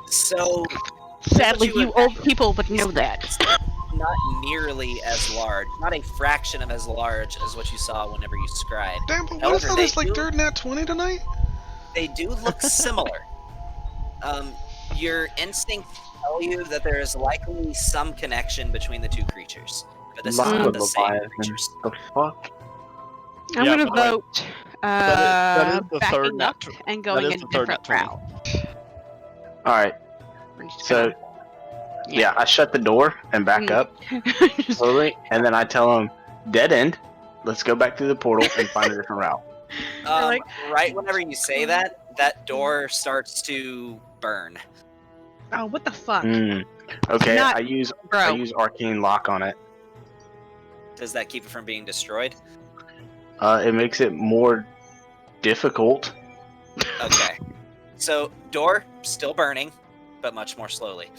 So, Sadly, What you you would- old people would know that. not nearly as large, not a fraction of as large as what you saw whenever you scried. Damn, but what However, is all they this, like, do- third nat 20 tonight? They do look similar. Your instincts tell you that there is likely some connection between the two creatures, but this is Lot not of the same Leviathan. creatures. The fuck? I'm Yeah, gonna but, like, vote that is the third backing up nat tw- and going that a is the third different nat 20. route. Alright, We're just so gonna- yeah, I shut the door and back up Just- slowly, and then I tell him, dead end, let's go back through the portal and find a different route. like- Right whenever you say that, that door starts to burn. oh, what the fuck, Okay, Not- I use bro? arcane lock on it. Does that keep it from being destroyed? It makes it more difficult. Okay. So, door still burning, but much more slowly.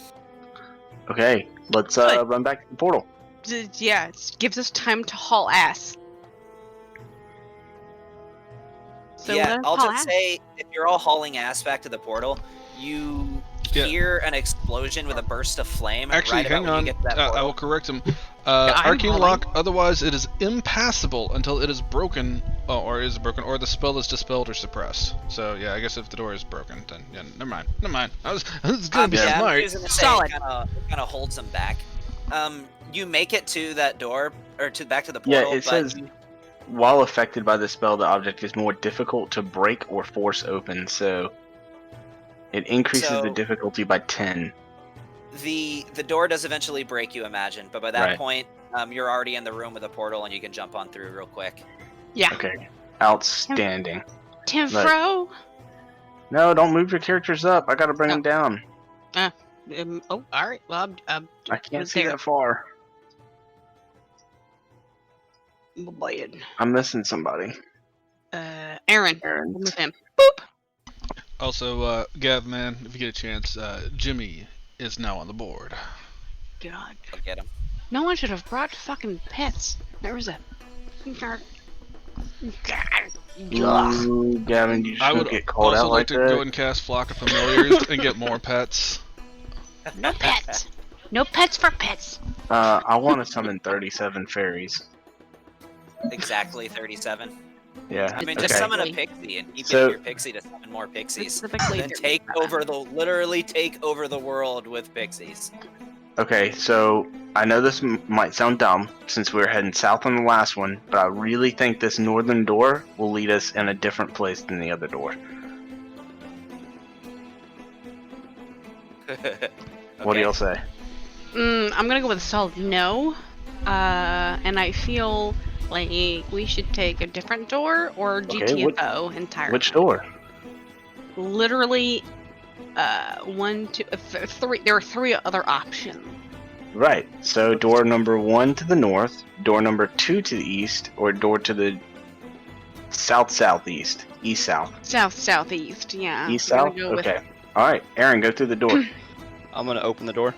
Okay, let's Good. run back to the portal. Yeah, it gives us time to haul ass. So yeah, let's I'll haul just ass. say, if you're all hauling ass back to the portal, you Yeah. hear an explosion with a burst of flame. Actually, right about hang when on. You get to that I portal. will correct him. I'm Arcane hauling. Lock, otherwise it is impassable until it is broken, or is broken, or the spell is dispelled or suppressed. So, yeah, I guess if the door is broken, then, yeah, never mind. I was gonna be I'm smart. using to say Solid. Kind of holds them back. You make it to that door, or back to the Yeah, portal, it but says, while affected by the spell, the object is more difficult to break or force open, so it increases the So- difficulty by 10. the door does eventually break, you imagine. But by that Right. point, you're already in the room with the portal, and you can jump on through real quick. Yeah, Okay, outstanding. Timfro. No, don't move your characters up. I gotta bring Oh. them down. Oh, all right. Well, I can't was see there. that far. boy, I'm missing somebody. Aaron. Aaron. We'll move him. Boop. Also, Gav, man, if you get a chance, Jimmy is now on the board. God. I'll get him. No one should have brought fucking pets. There was a. God. Ugh. Ooh, Gavin, you just I gonna would get called also out like like to that? go and cast Flock of Familiars and get more pets. No pets. No pets for pets. I want to summon 37 fairies. Exactly 37. Yeah. I mean, okay. just summon a Specifically. pixie and keep So- getting your pixie to summon more pixies. Specifically And then take 37. over literally take over the world with pixies. Okay, so I know this might sound dumb since we were heading south on the last one, but I really think this northern door will lead us in a different place than the other door. What do y'all say? I'm gonna go with a solid no. And I feel like we should take a different door or GTFO entirely. Which door? Literally, 1, 2, 3. There are 3 other options. Right. So door number 1 to the north, door number 2 to the east, or door to the southeast, east-south. Southeast, yeah. East-south? I'm gonna go with- Okay. All right, Aaron, go through the door. I'm gonna open the door.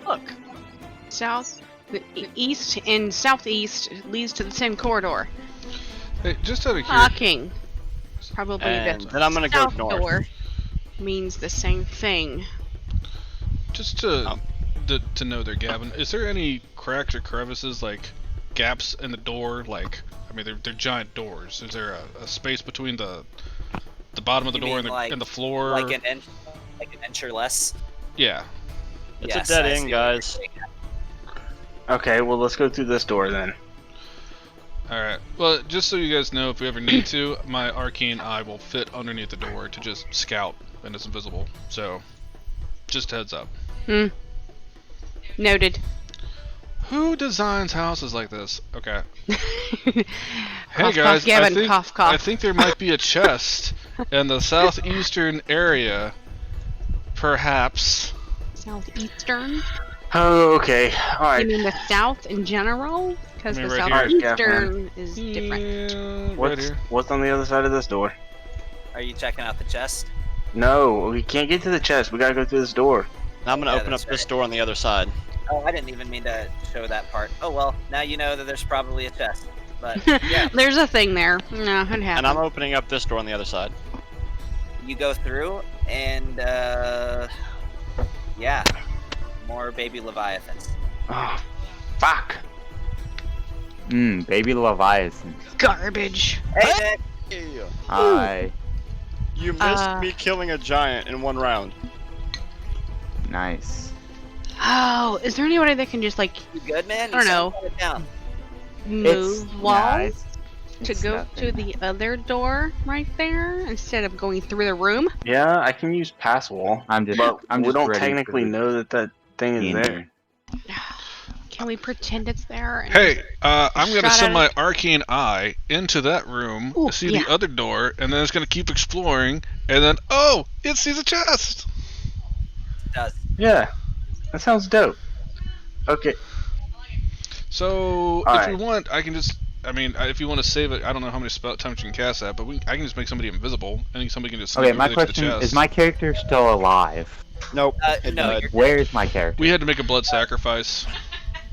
Look, east and southeast leads to the same corridor. Hey, just out of Fucking. Probably And the then I'm gonna go south north. door means the same thing. just to know there, Gavin, is there any cracks or crevices, like gaps in the door? Like, I mean, they're giant doors. Is there a space between the bottom of the You door mean and the floor? Like an inch or less. Yeah. It's Yes, a dead I end, see what you're guys. saying. Okay, well, let's go through this door then. Alright. Well, just so you guys know, if we ever need to, my arcane eye will fit underneath the door to just scout and it's invisible. So, just a heads up. Noted. Who designs houses like this? Okay. Hey Cough, guys, cough, Gavin, I think cough, cough. I think there might be a chest in the southeastern area. Perhaps. Southeastern? Oh, okay. All You right. mean the south in general? Because I mean, the right here. southeastern is different. Yeah, right What's here. what's on the other side of this door? Are you checking out the chest? No, we can't get to the chest. We gotta go through this door. Now I'm gonna Yeah, open up that's this right. door on the other side. Oh, I didn't even mean to show that part. Oh well, now you know that there's probably a chest. But yeah, There's a thing there. No, it And I'm happened. opening up this door on the other side. you go through and yeah, more baby leviathans. Oh, fuck. Baby Leviathan. Garbage. Hey, Nick! Hi. You missed Uh, me killing a giant in one round. Nice. Oh, is there anybody that can just like You good, man? I don't know. You sound kinda down. move walls to it's go nothing. to the other door right there instead of going through the room? Yeah, I can use pass wall, I'm just. but I'm we just don't ready technically for know that that thing is being there. here. Can we pretend it's there? And Hey, I'm gonna Shot send at my it. arcane eye into that room, Ooh, see yeah. the other door, and then it's gonna keep exploring, and then it sees a chest. Does. Yeah, that sounds dope. Okay, So if Alright. we want, I can just. I mean, if you want to save it, I don't know how many times you can cast that, but I can just make somebody invisible, and somebody can just. Okay, sneak my over there to question the chest. is: my character still alive? Nope. It No, died. you're Where is my character? We had to make a blood sacrifice.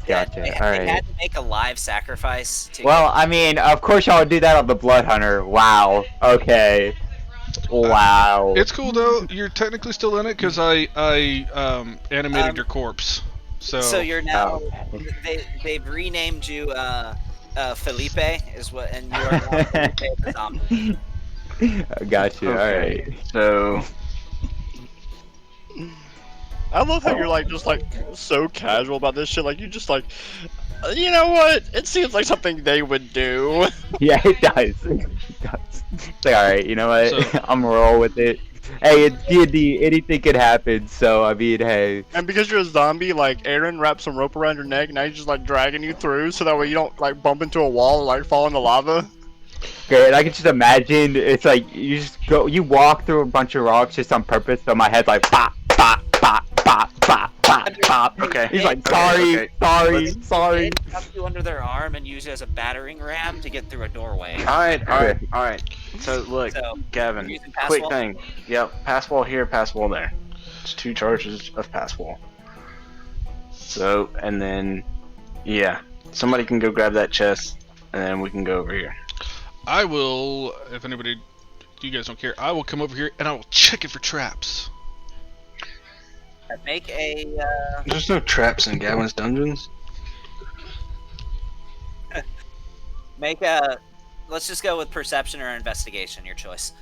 Gotcha. They, All they right. had to make a live sacrifice to Well, I mean, of course y'all would do that on the Blood Hunter. Wow. Okay. Wow. It's cool though. You're technically still in it because I animated your corpse. So you're now Okay. they've renamed you Felipe is what, and you are now Felipe the zombie. Got you. All okay. right. So I love how you're like just like so casual about this shit. Like you just like, you know what? It seems like something they would do. Yeah, it does. It does. It's like, all right. You know what? So- I'm gonna roll with it. Hey, it's D&D. Anything can happen. So I mean, hey. And because you're a zombie, like Aaron wrapped some rope around your neck, and now he's just like dragging you through, so that way you don't like bump into a wall or like fall into lava. Okay, and I can just imagine it's like you walk through a bunch of rocks just on purpose. So my head's like pop, pop, pop, pop, pop, pop, pop. okay. He's like, Okay, sorry, okay. sorry, sorry. They stuff you under their arm and use it as a battering ram to get through a doorway. All right. So look, So, Gavin, using pass quick wall? thing. Yep, pass wall here, pass wall there. It's 2 charges of pass wall. So, and then, yeah, somebody can go grab that chest, and then we can go over here. I will, if anybody you guys don't care. I will come over here and I will check it for traps. Make a. There's no traps in Gavin's dungeons. Make a. Let's just go with perception or investigation. Your choice.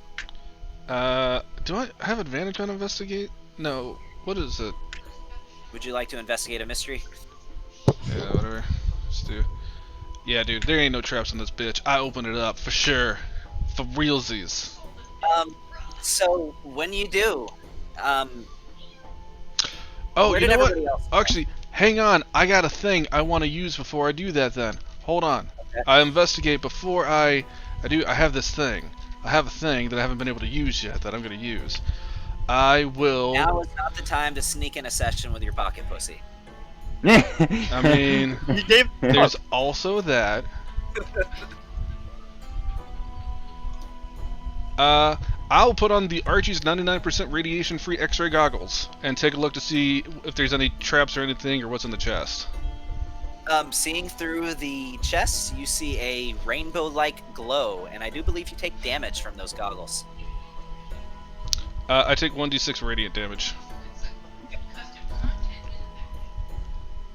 Do I have advantage on investigate? No. What is it? Would you like to investigate a mystery? Yeah, whatever. Let's do. Yeah, dude, there ain't no traps on this bitch. I open it up for sure. For realsies. So when you do, Oh, where you did know what? everybody else go? Actually, hang on. I got a thing I want to use before I do that then. Hold on. Okay. I investigate before I have this thing. I have a thing that I haven't been able to use yet that I'm going to use. I will... Now is not the time to sneak in a session with your pocket pussy. I mean, You gave. there's also that. I'll put on the Archie's 99% radiation-free X-ray goggles and take a look to see if there's any traps or anything or what's in the chest. Seeing through the chest, you see a rainbow-like glow, and I do believe you take damage from those goggles. I take 1d6 radiant damage.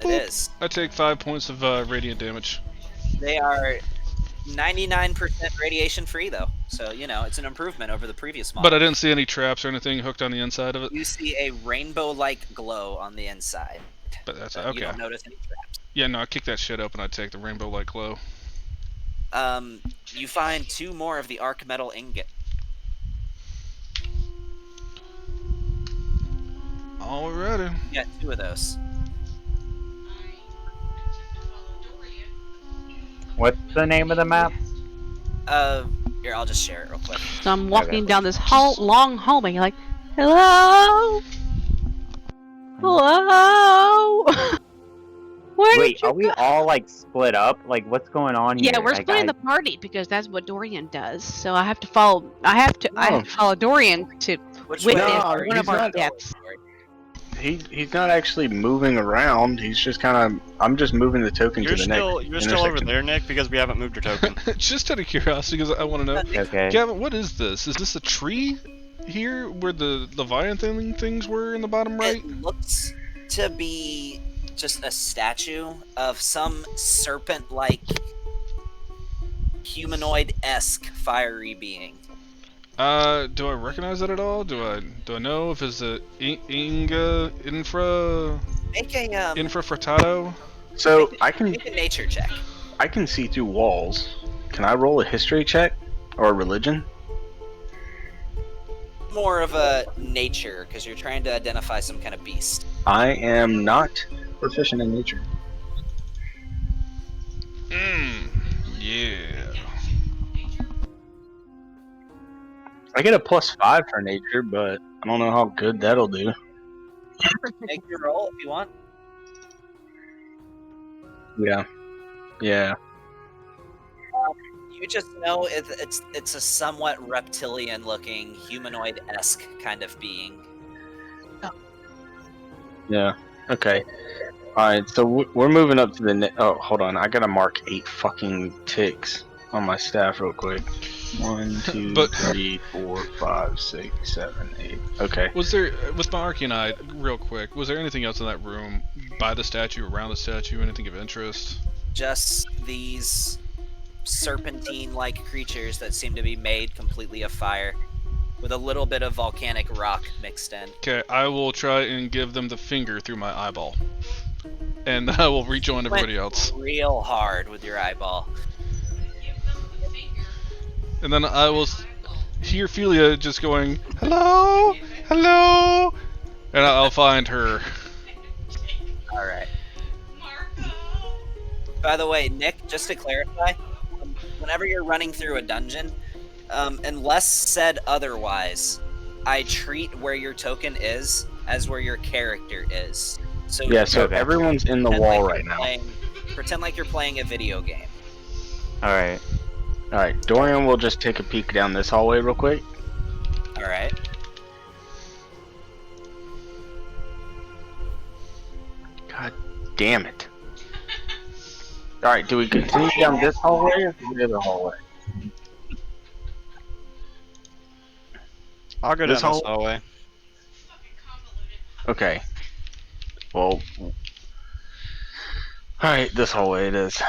It is. I take 5 points of radiant damage. They are 99% radiation-free, though, so you know it's an improvement over the previous model. But I didn't see any traps or anything hooked on the inside of it. You see a rainbow-like glow on the inside. But that's You okay. don't notice any traps. Yeah, no, I kick that shit open. I take the rainbow light glow. You find 2 more of the arc metal ingot. Alrighty. You got 2 of those. What's the name of the map? Here, I'll just share it real quick. So I'm walking down this long hallway, like, hello, hello. Where Wait, did you are we go? all like split up? Like, what's going on here? Yeah, we're Like, splitting the party because that's what Dorian does. So I have to follow. I have to follow Dorian to Which witness way? No, one of he's our not. deaths. He's not actually moving around. He's just kind of. I'm just moving the token You're to the next. you're still over intersection. there, Nick, because we haven't moved your token. Just out of curiosity, because I want to know. Okay. Gavin, what is this? Is this a tree here where the Leviathan things were in the bottom right? It looks to be just a statue of some serpent-like, humanoid-esque fiery being. Do I recognize that at all? Do I know if it's a Inga Infra Make a Infrafrattato? So make a nature check. I can see through walls. Can I roll a history check or a religion? More of a nature, because you're trying to identify some kind of beast. I am not proficient in nature. Yeah. I get a +5 for nature, but I don't know how good that'll do. Make your roll if you want. Yeah. Yeah. You just know it's a somewhat reptilian-looking, humanoid-esque kind of being. Yeah. Okay. Alright, so we're moving up to the oh, hold on. I gotta mark 8 fucking ticks on my staff real quick. 1, 2, But- 3, 4, 5, 6, 7, 8. Okay. Was there, with my Arcanite, real quick, was there anything else in that room by the statue, around the statue, anything of interest? Just these serpentine-like creatures that seem to be made completely of fire, with a little bit of volcanic rock mixed in. Okay, I will try and give them the finger through my eyeball. And I will rejoin everybody else. Real hard with your eyeball. And then I will hear Philia just going, hello, hello, and I'll find her. All right. By the way, Nick, just to clarify, whenever you're running through a dungeon, unless said otherwise, I treat where your token is as where your character is. So Yeah, so Okay. everyone's in the pretend wall like right you're now. pretend like you're playing a video game. Alright. Alright, Dorian will just take a peek down this hallway real quick. All right. God damn it. Alright, do we continue down this hallway or the other hallway? I'll go down This this whole- hallway. Okay. Well. Alright, this hallway it is.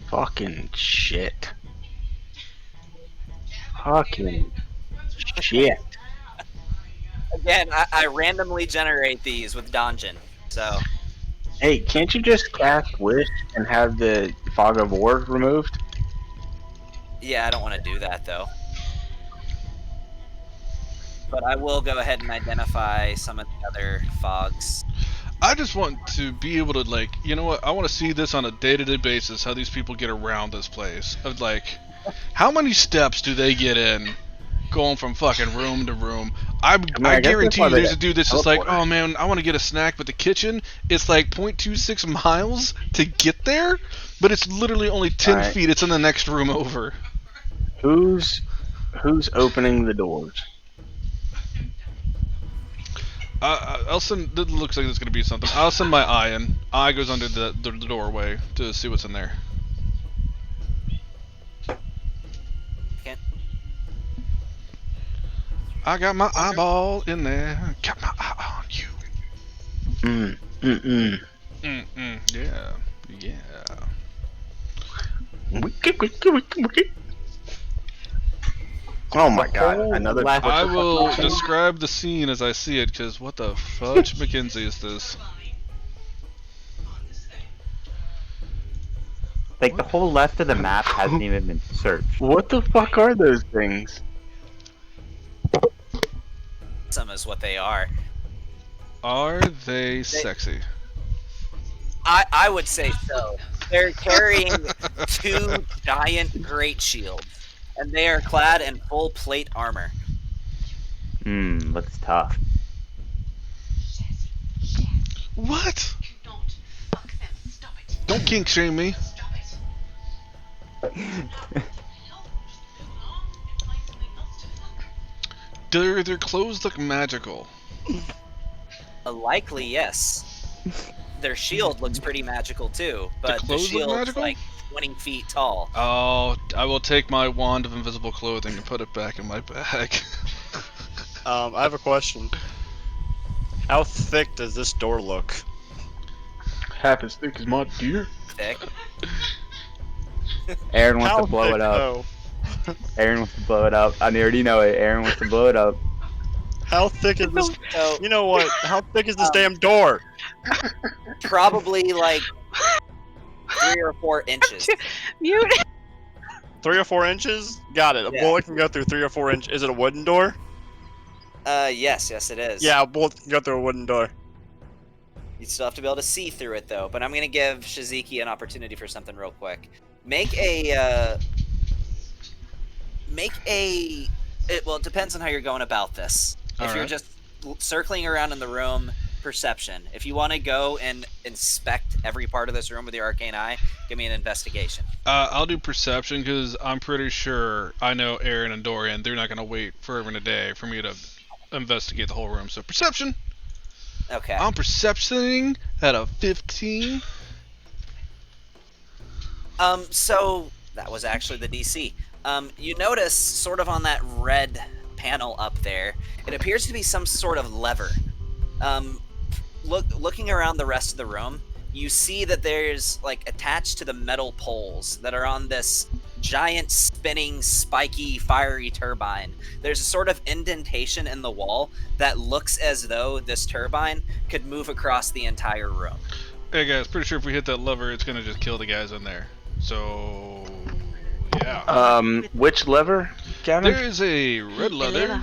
Fucking shit. Fucking shit. Again, I randomly generate these with Donjin, so Hey, can't you just cast Wish and have the Fog of War removed? yeah, I don't want to do that though. But I will go ahead and identify some of the other fogs. I just want to be able to, like, you know what? I want to see this on a day-to-day basis, how these people get around this place. Of, like, how many steps do they get in going from fucking room to room? I I guess guarantee that's why you they there's a dude that's just like, teleport. oh man, I want to get a snack, but the kitchen, it's like 0.26 miles to get there, but it's literally only 10 Alright. feet. It's in the next room over. Who's opening the doors? I'll send. It looks like there's gonna be something. I'll send my eye in. Eye goes under the doorway to see what's in there. Can't. I got my eyeball in there. Got my eye on you. Yeah. Yeah. Oh my god, whole another. left- I the fuck will happened? describe the scene as I see it, because what the fudge Mackenzie is this? Like the whole left of the map hasn't even been searched. What the fuck are those things? Some is what they are. Are they sexy? I would say so. They're carrying 2 giant great shields, and they are clad in full plate armor. Looks tough. What? Don't kink shame me. Do their clothes look magical? Likely, yes. Their shield looks pretty magical too, but the clothes look shield's magical? like 20 feet tall. Oh, I will take my wand of invisible clothing and put it back in my bag. I have a question. How thick does this door look? Half as thick as my deer. Thick. Aaron wants How to blow thick, it up. though? Aaron wants to blow it up. I already know it. Aaron wants to blow it up. How thick is this? So You know what? How thick is this damn door? probably like 3 or 4 inches. Mute. 3 or 4 inches? Got it. A Yeah. bullet can go through 3 or 4 inches. Is it a wooden door? Yes, it is. Yeah, a bullet can go through a wooden door. You still have to be able to see through it though. But I'm gonna give Shiziki an opportunity for something real quick. Make a. Well, it depends on how you're going about this. If you're Alright. just circling around in the room, perception. If you want to go and inspect every part of this room with your arcane eye, give me an investigation. I'll do perception because I'm pretty sure I know Aaron and Dorian. They're not gonna wait forever and a day for me to investigate the whole room. So perception. Okay. I'm perceptioning at a 15. So that was actually the DC. You notice sort of on that red panel up there, it appears to be some sort of lever. Looking around the rest of the room, you see that there's like attached to the metal poles that are on this giant spinning spiky fiery turbine. There's a sort of indentation in the wall that looks as though this turbine could move across the entire room. Hey guys, pretty sure if we hit that lever, it's gonna just kill the guys in there. So yeah. Which lever, Gavin? There is a red leather.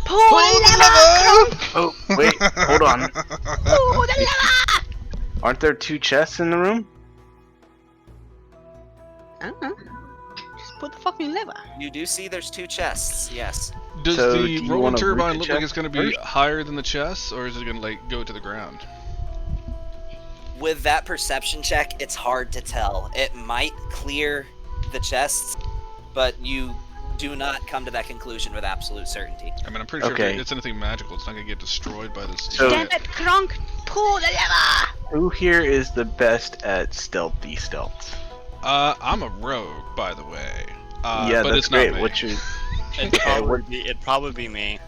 Pull the lever! Oh, wait, hold on. Pull the lever! Aren't there 2 chests in the room? Just pull the fucking lever. You do see there's 2 chests, yes. Does So, do the you rolling wanna root turbine the look like chest it's gonna be first? higher than the chest, or is it gonna like go to the ground? With that perception check, it's hard to tell. It might clear the chests, but you do not come to that conclusion with absolute certainty. I mean, I'm pretty sure Okay. if it's anything magical, it's not gonna get destroyed by this. So- Damn it, Kronk! Pull the lever! Who here is the best at stealthy stealths? I'm a rogue, by the way. Yeah, but that's it's great. not me. What's your It'd probably be me.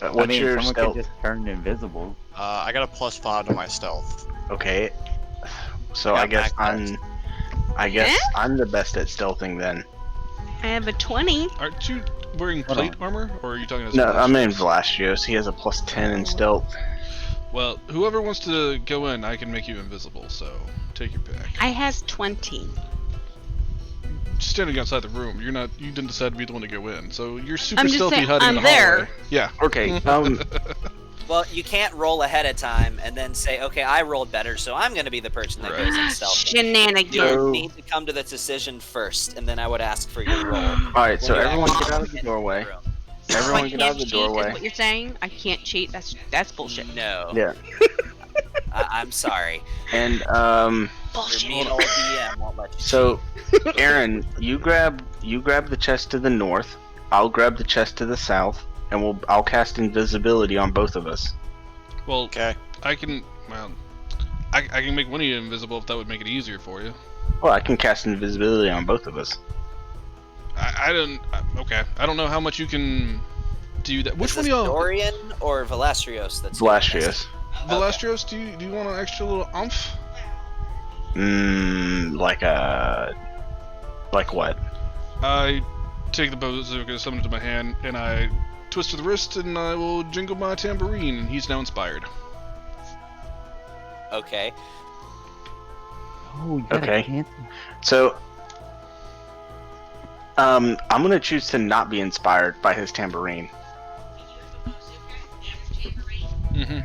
what's your someone stealth? could just turn invisible. I got a +5 to my stealth. Okay. So I I got guess max I'm the best at stealthing then. I have a 20. Aren't you wearing Hold plate on. armor, or are you talking about No, something else? I'm in Vlastios. He has a +10 in stealth. Well, whoever wants to go in, I can make you invisible, so take your pick. I has 20. Just standing outside the room, you didn't decide to be the one to go in, so you're super I'm just stealthy saying, hiding in I'm the there. hallway. Yeah. Okay. Well, you can't roll ahead of time and then say, okay, I rolled better, so I'm going to be the person that goes in stealth. You Shenanigans. need to come to the decision first, and then I would ask for your roll. All right. So When you everyone actually get out of the get in doorway. room. Everyone I get out can't of the cheat, doorway. is what you're saying? I can't cheat. That's bullshit. No. Yeah. I'm sorry. And Your Bullshit. mean old DM won't let you so Aaron, you grab the chest to the north. I'll grab the chest to the south, and I'll cast invisibility on both of us. Well, Okay. I can make one of you invisible if that would make it easier for you. Well, I can cast invisibility on both of us. Okay. I don't know how much you can do that. Which Is one this of y'all? Dorian or Valastrios that's doing this? Vlastios. Valastrios, do you want an extra little oomph? Like what? I take the bazooka, summon it to my hand, and I twist to the wrist, and I will jingle my tambourine, and he's now inspired. Okay. Oh, you got Okay. a chance. So, I'm gonna choose to not be inspired by his tambourine. Mm-hmm.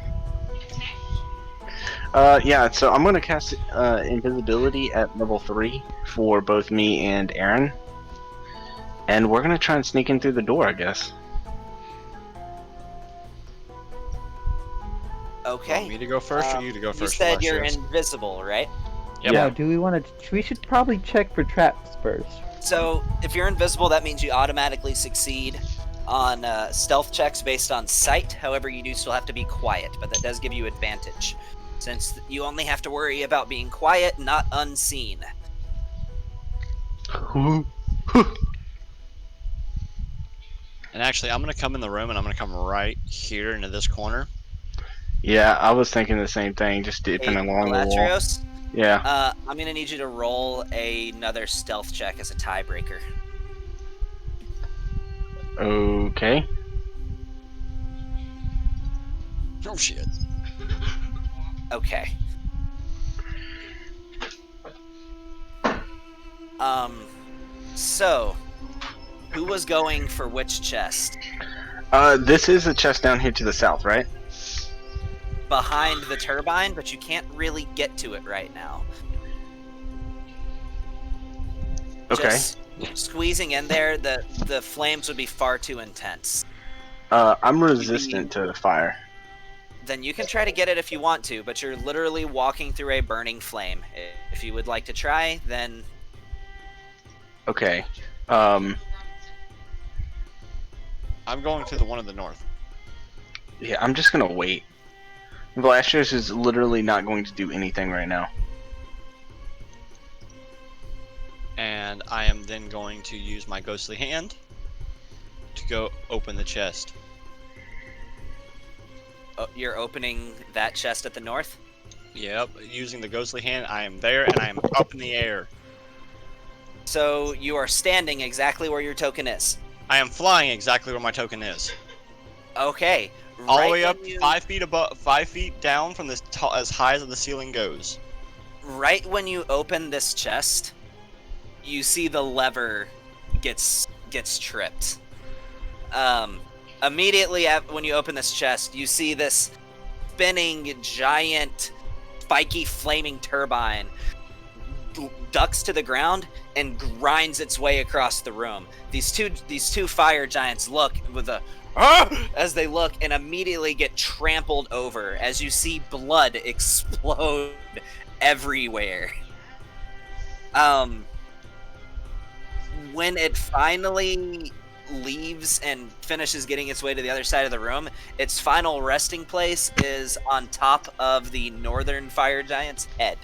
Yeah. So I'm gonna cast invisibility at level 3 for both me and Aaron, and we're gonna try and sneak in through the door, I guess. Okay. Me to go first or you to go You first? said you're Valastrios? invisible, right? Yep. Yeah. Do we want to? We should probably check for traps first. So if you're invisible, that means you automatically succeed on stealth checks based on sight. However, you do still have to be quiet, but that does give you advantage, since you only have to worry about being quiet, not unseen. And actually, I'm gonna come in the room and I'm gonna come right here into this corner. Yeah, I was thinking the same thing, just dipping Hey, along the wall. Valatrios, Yeah. I'm gonna need you to roll another stealth check as a tiebreaker. Okay. Oh shit. Okay. So, who was going for which chest? This is a chest down here to the south, right? Behind the turbine, but you can't really get to it right now. Okay. Just squeezing in there, the flames would be far too intense. I'm resistant to fire. Then you can try to get it if you want to, but you're literally walking through a burning flame. If you would like to try, then Okay. I'm going to the one in the north. Yeah, I'm just gonna wait. Vlastios is literally not going to do anything right now. And I am then going to use my ghostly hand to go open the chest. you're opening that chest at the north? Yep, using the ghostly hand, I am there and I am up in the air. So you are standing exactly where your token is. I am flying exactly where my token is. Okay. All the right way up when you- 5 feet above, 5 feet down from as high as the ceiling goes. Right when you open this chest, you see the lever gets tripped. Immediately when you open this chest, you see this spinning giant, spiky, flaming turbine ducks to the ground and grinds its way across the room. These two fire giants look with a as they look and immediately get trampled over as you see blood explode everywhere. When it finally leaves and finishes getting its way to the other side of the room, its final resting place is on top of the northern fire giant's head,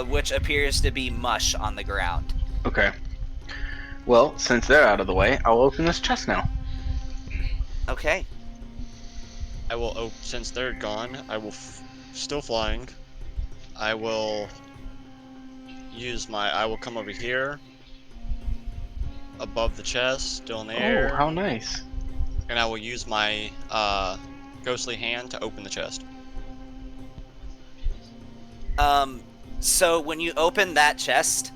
which appears to be mush on the ground. Okay. Well, since they're out of the way, I'll open this chest now. Okay. I will. Oh, since they're gone, I will. Still flying. I will use my. I will come over here, above the chest, still in the Oh, air, how nice. and I will use my ghostly hand to open the chest. So when you open that chest,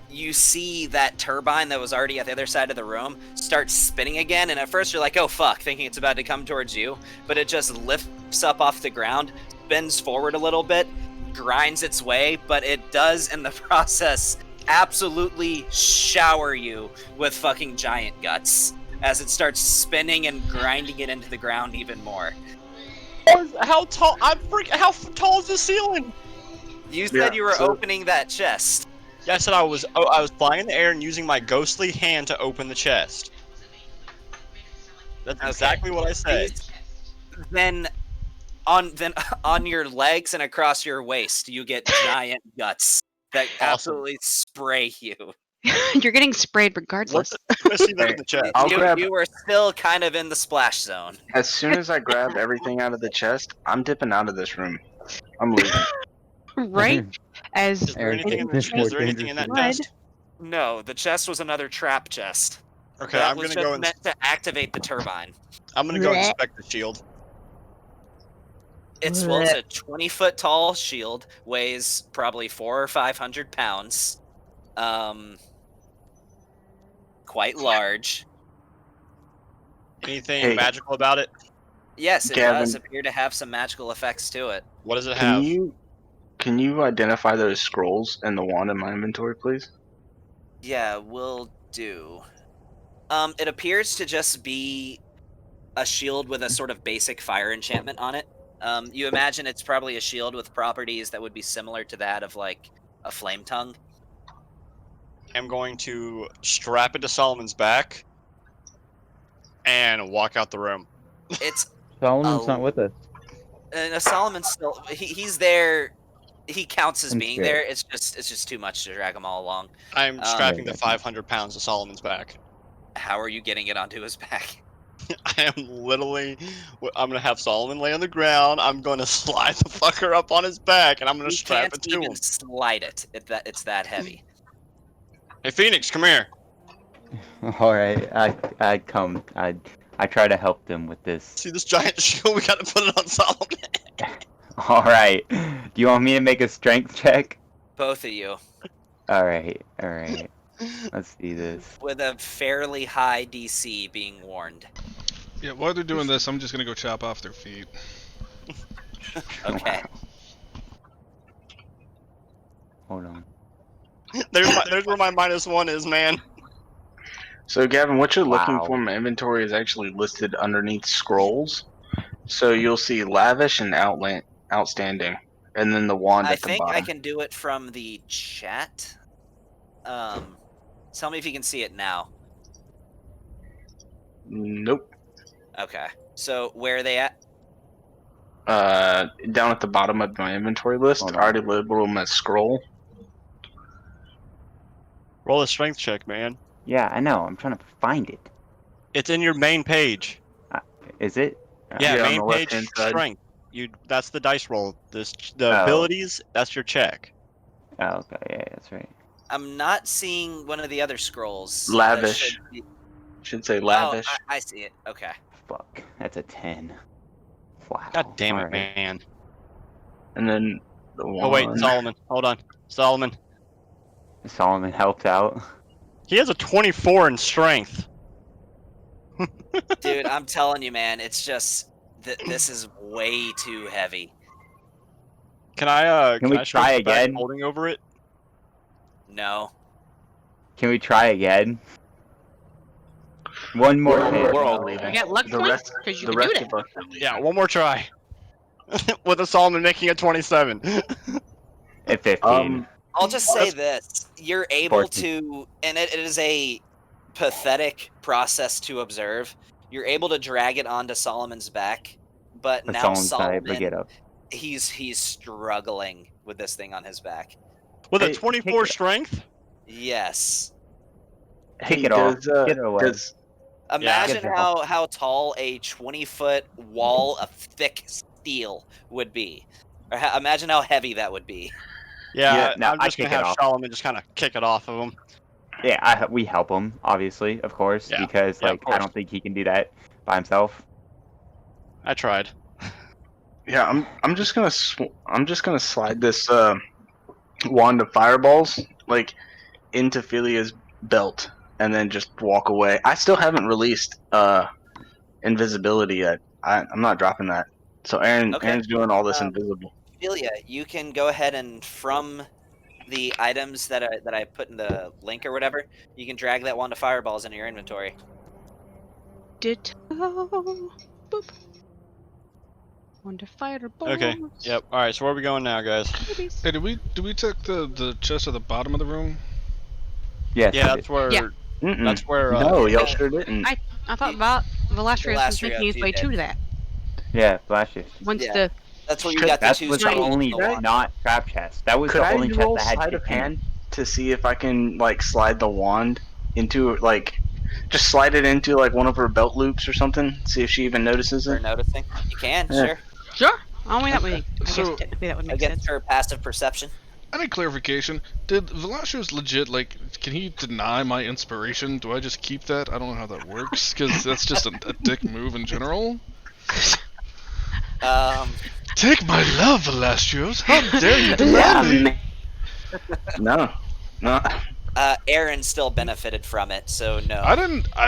you see that turbine that was already at the other side of the room start spinning again, and at first you're like, oh fuck, thinking it's about to come towards you, but it just lifts up off the ground, bends forward a little bit, grinds its way, but it does in the process absolutely shower you with fucking giant guts as it starts spinning and grinding it into the ground even more. How tall? How tall is the ceiling? You said you were opening that chest. Yeah, I said I was flying in the air and using my ghostly hand to open the chest. That's exactly what I said. Then on your legs and across your waist, you get giant guts that absolutely spray you. You're getting sprayed regardless. Let's see that in the chest. You were still kind of in the splash zone. As soon as I grab everything out of the chest, I'm dipping out of this room. I'm leaving. Right? As Is there anything in that blood. chest? No, the chest was another trap chest. Okay, That I'm was gonna just go and meant to activate the turbine. I'm gonna go inspect the shield. It's well, it's a 20-foot tall shield, weighs probably 400 or 500 pounds. Quite large. Anything magical about it? Yes, it Gavin. does appear to have some magical effects to it. What does it have? Can you identify those scrolls and the wand in my inventory, please? Yeah, will do. It appears to just be a shield with a sort of basic fire enchantment on it. You imagine it's probably a shield with properties that would be similar to that of like a flame tongue. I'm going to strap it to Solomon's back and walk out the room. It's Solomon's not with us. Solomon's still he's there. He counts as I'm being scared. there. It's just too much to drag him all along. I'm strapping the 500 pounds to Solomon's back. How are you getting it onto his back? I am literally. I'm gonna have Solomon lay on the ground. I'm gonna slide the fucker up on his back, and I'm gonna strap it to Can't him. even slide it. It's that heavy. Hey, Phoenix, come here. All right, I come. I try to help them with this. See this giant shield? We gotta put it on Solomon. All right. Do you want me to make a strength check? Both of you. All right. Let's see this. With a fairly high DC being warned. Yeah, while they're doing this, I'm just gonna go chop off their feet. Okay. Hold on. There's where my -1 is, man. So, Gavin, what you're looking Wow. for in my inventory is actually listed underneath scrolls. So you'll see lavish and outstanding, and then the wand I at the think bottom. I can do it from the chat. Tell me if you can see it now. Nope. Okay. So where are they at? Down at the bottom of my inventory list, Hold I on. already labeled them as scroll. Roll a strength check, man. Yeah, I know. I'm trying to find it. It's in your main page. Is it? Yeah, Yeah, on main the page left-hand side. strength. That's the dice roll. The Oh. abilities. That's your check. Oh, okay. Yeah, that's right. I'm not seeing one of the other scrolls. that Lavish. should be- Should say lavish. Oh, I see it. Okay. Fuck. That's a 10. Wow. God damn it, All right. man. And then the wand. Oh wait, Solomon. Hold on, Solomon. Solomon helped out. He has a 24 in strength. Dude, I'm telling you, man, it's just this is way too heavy. Can I? Can we I try shrink the back again? Holding over it. No. Can we try again? One more hit. We're all You leaving. got luck The points rest, because you the can do rest that. of us are leaving. Yeah, one more try. With a Solomon making a 27. At 15. I'll just say this. You're able 14. to, and it is a pathetic process to observe. You're able to drag it onto Solomon's back, but But now Solomon's not able to get Solomon, up. he's struggling with this thing on his back. With a Hey, 24 hey, strength. Yes. Kick it off. Get it away. Imagine Get how tall a 20-foot wall of thick steel would be. Or imagine how heavy that would be. Yeah, no, I'm I just gonna kick it have off. Solomon just kind of kick it off of him. Yeah, we help him, obviously, of course, Yeah. because Yeah, of like I course. don't think he can do that by himself. I tried. Yeah, I'm just gonna slide this wand of fireballs like into Philia's belt and then just walk away. I still haven't released invisibility yet. I'm not dropping that. So Okay. Aaron's doing all this invisible. Ophelia, you can go ahead and from the items that I put in the link or whatever, you can drag that wand of fireballs into your inventory. Ditto. Boop. Wonder fireball. Okay. Yep. All right. So where are we going now, guys? Babies. Hey, did we take the chest at the bottom of the room? Yes. Yeah, that's where. Yeah. Mm-mm. That's where. No, y'all yeah. sure didn't. I thought about Velasquez was Velasquez, making his you way did. to that. Yeah, flashes. Once Yeah. the That's where you got the That two was the scrolls in only the wand. not trap chest. That was Could the I only chest roll that had sleight of shit in it. hand to see if I can like slide the wand into like just slide it into like one of her belt loops or something? See if she even notices For it. noticing. You can, Yeah. sure. sure. Only that way. I So- guess technically that would make Against sense. her passive perception. I need clarification. Did Velasquez legit, like, can he deny my inspiration? Do I just keep that? I don't know how that works, because that's just a dick move in general. Take my love, Velasquez! How dare you deny me? No. No. Aaron still benefited from it, so no. I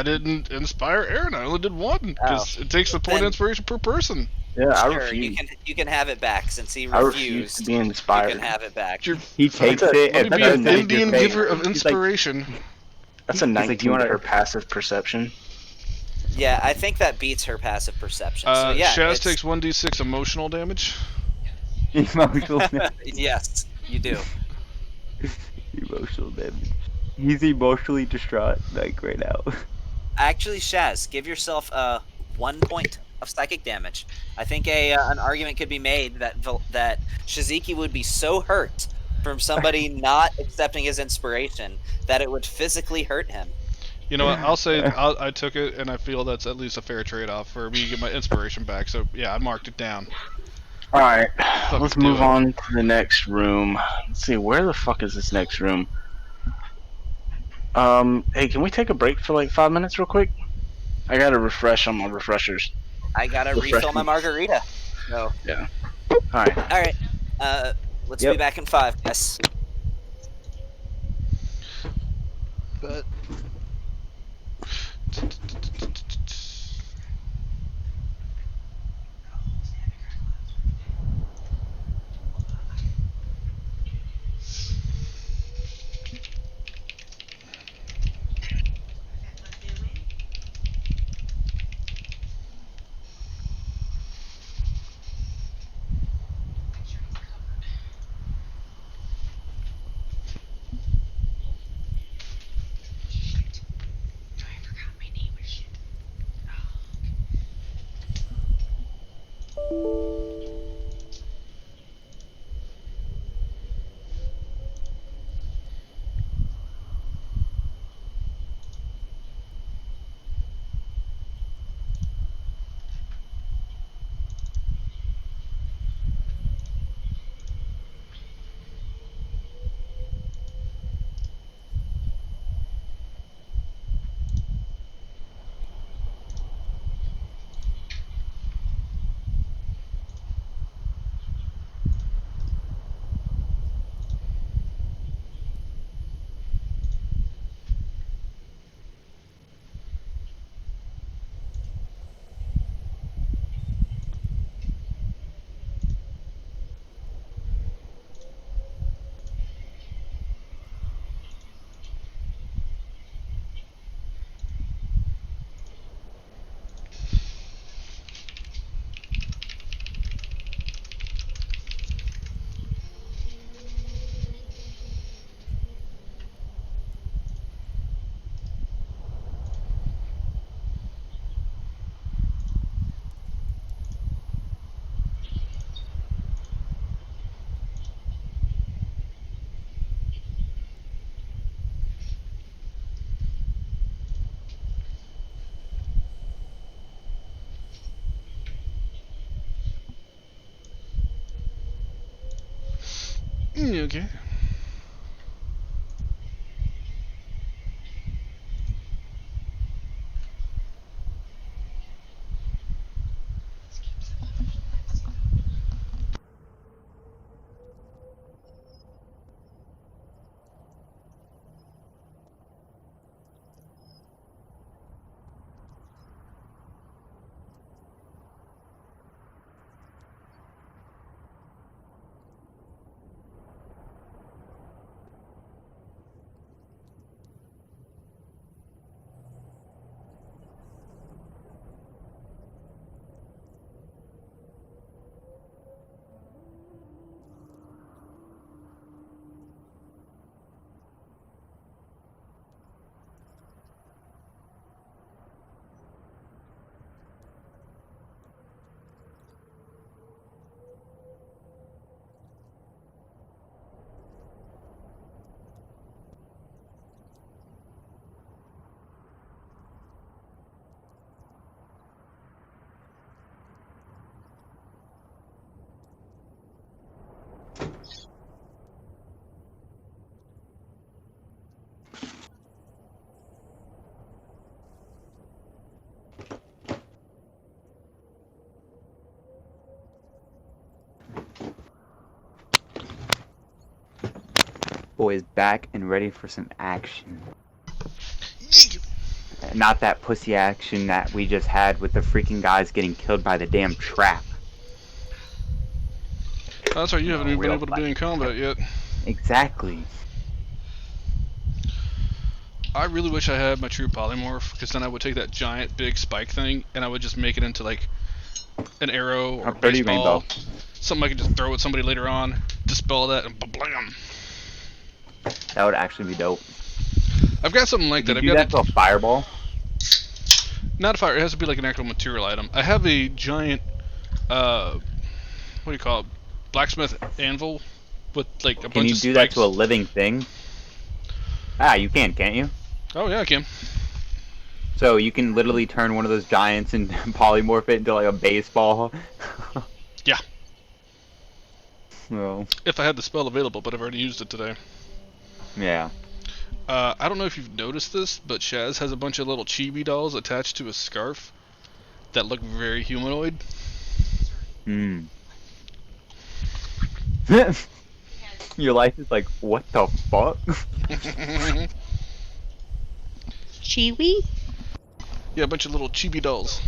didn't inspire Aaron, I only did one, because it takes the point Then- inspiration per person. Yeah, I Sure, refuse. you can have it back since he I refuse to refused. be You inspired. can have it back. He takes it. Let and me be throws an it in your Indian face. giver of He's like, inspiration. That's a He's like, 19 you wanna- to her passive perception. Yeah, I think that beats her passive perception. So yeah, Shaz it's- takes 1d6 emotional damage. Emotional yes, you do. Emotional damage. He's emotionally distraught, like right now. Actually, Shaz, give yourself 1 point of psychic damage. I think an argument could be made that Shiziki would be so hurt from somebody not accepting his inspiration that it would physically hurt him. You know what? I'll say I took it, and I feel that's at least a fair trade-off for me to get my inspiration back. So yeah, I marked it down. All right, let's do move it. on to the next room. Let's see, where the fuck is this next room? Hey, can we take a break for like 5 minutes real quick? I gotta refresh on my refreshers. I gotta Refresh refill my me. margarita. So, All right. all right. Let's Yep. be back in 5, yes. But Okay. Boys back and ready for some action. Not that pussy action that we just had with the freaking guys getting killed by the damn trap. Oh, that's right, you haven't even been Real able to be in combat yet. Exactly. I really wish I had my true polymorph, because then I would take that giant big spike thing and I would just make it into like an arrow or a pretty baseball. rainbow. Something I could just throw at somebody later on, dispel that, and blam. That would actually be dope. I've got something like Could that. you I've do got that to a fireball? not a fire. It has to be like an actual material item. I have a giant, what do you call it? Blacksmith anvil with like a Can bunch you of do that spikes. to a living thing? Ah, you can, can't you? Oh yeah, I can. So you can literally turn one of those giants and polymorph it into like a baseball. Yeah. Well, If I had the spell available, but I've already used it today. yeah. I don't know if you've noticed this, but Shaz has a bunch of little chibi dolls attached to a scarf that look very humanoid. Hmm. Your life is like, what the fuck? Chiwi? Yeah, a bunch of little chibi dolls.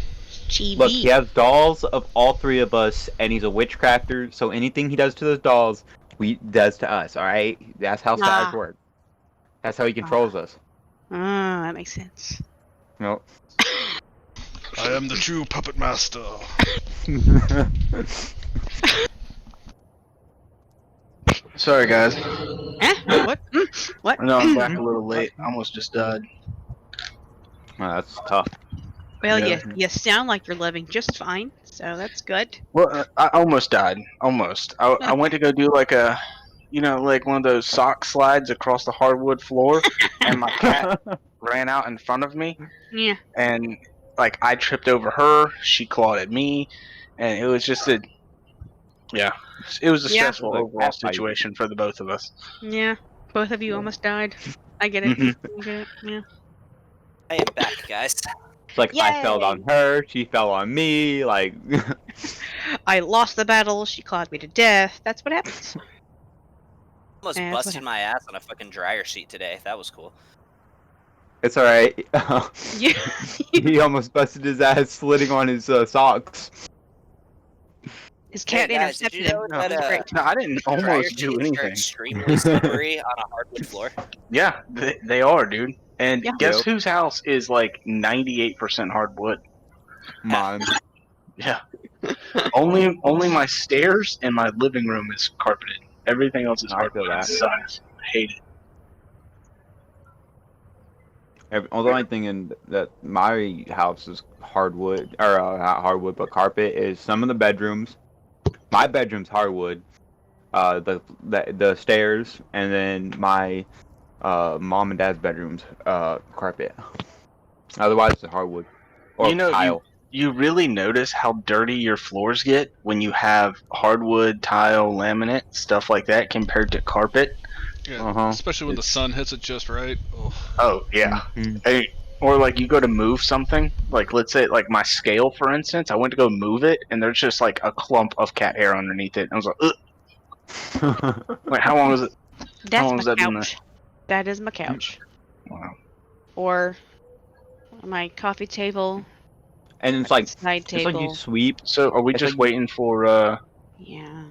Chibi. Look, he has dolls of all three of us, and he's a witchcrafter, so anything he does to those dolls, we does to us, alright? That's how Ah. Stag works. That's how he controls us. Ah, that makes sense. No. I am the true puppet master. Sorry, guys. What? What? I know I'm back a little late. I almost just died. Oh, that's tough. Well, Yeah. you sound like you're living just fine, so that's good. Well, I almost died. Almost. I went to go do like a, like one of those sock slides across the hardwood floor, and my cat ran out in front of me, Yeah. and like I tripped over her. She clawed at me, and it was just it was a Yeah. stressful Like overall cat fight. situation for the both of us. Yeah. Both of you almost died. I get it. Mhm. I get it. Yeah. I am back, guys. It's like I fell Yay! on her, she fell on me, like I lost the battle. She clawed me to death. That's what happens. Almost Yeah, that's what busted my ass on a fucking dryer sheet today. That was cool. it's alright. Yeah. He almost busted his ass slitting on his socks. His cat Hey, guys, did intercepted you him. know That that, was great. No, I didn't Dryer almost do sheets are anything. extremely slippery on a hardwood floor. Yeah, they are, dude. And Yeah. guess Yep. whose house is like 98% hardwood? Mine. Yeah. Only my stairs and my living room is carpeted. Everything else is I feel hardwood. It that. sucks. I hate it. Although only thing in that my house is hardwood, or not hardwood, but carpet is some of the bedrooms. My bedroom's hardwood. The stairs, and then my mom and dad's bedrooms carpet. Otherwise, it's hardwood or You know, tile. you really notice how dirty your floors get when you have hardwood, tile, laminate, stuff like that compared to carpet. Yeah, especially when the It's- sun hits it just right. Oh. Oh yeah. Hey, or like you go to move something, like let's say like my scale for instance, I went to go move it and there's just like a clump of cat hair underneath it. I was like, ugh. Wait, how long was it? That's long my has that been couch. That is my couch. Wow. Or my coffee table. And it's like Side it's like you table. sweep. So are we It's just like- waiting for Yeah.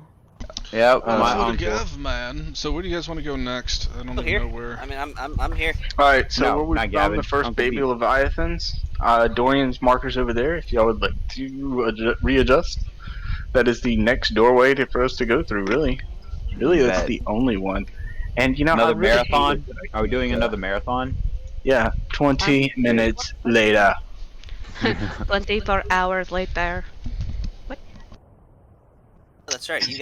Yeah, my So to uncle. Gav, man. So where do you guys want to go next? I don't even Here. know where. I mean, I'm here. Alright, so No, where we not found Gavin. the first Uncle baby B. Leviathans. Dorian's markers over there, if y'all would like to readjust. That is the next doorway for us to go through, really. Really, that's Bet. the only one. And you know, Another I really hate marathon? it that I Are we doing can't, another marathon? Yeah, 20 minutes later. 24 hours later. That's right. You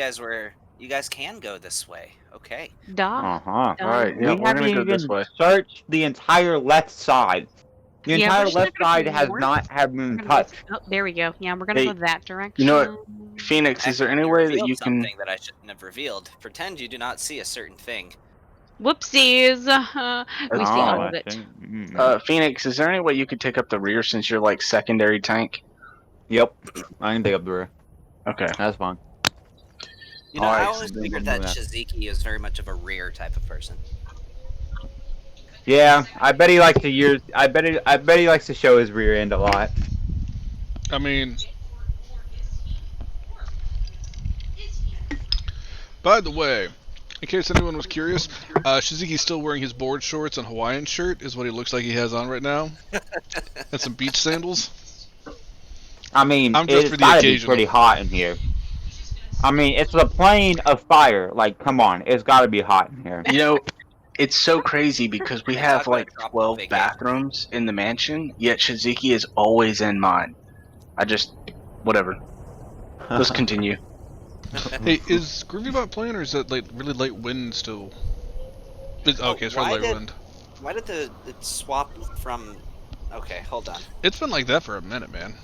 guys can go this way. Okay. Duh. Alright, yeah, We we're haven't gonna go even this way. searched the entire left side. The Yeah, we're entire just left gonna side go has north. not had We're been gonna go- touched. Oh, there we go. Yeah, we're gonna Hey, go that direction. you know what? Phoenix, is there any Actually, way that revealed you can... something that I shouldn't have revealed? Pretend you do not see a certain thing. Whoopsies. We see Oh, all of I it. think- mm. Phoenix, is there any way you could take up the rear since you're like secondary tank? Yep, I can take up the rear. Okay. That's fine. You know, Alright, I so always then figured we'll that move Shiziki is very much of a rear type of person. Yeah, I bet he likes to use. I bet he likes to show his rear end a lot. I mean, by the way, in case anyone was curious, Shizuki's still wearing his board shorts and Hawaiian shirt is what he looks like he has on right now. And some beach sandals. I mean, I'm dressed it's for the gotta be occasion. pretty hot in here. I mean, it's a plane of fire. Like, come on, it's gotta be hot in here. You know, it's so crazy because we Talk have about like a drop-off 12 vacation. bathrooms in the mansion, yet Shizuki is always in mine. Whatever. Let's continue. Hey, is GroovyBot playing or is that like really light wind still? Okay, it's really why light did- wind. Why did it swap from... Okay, hold on. It's been like that for a minute, man.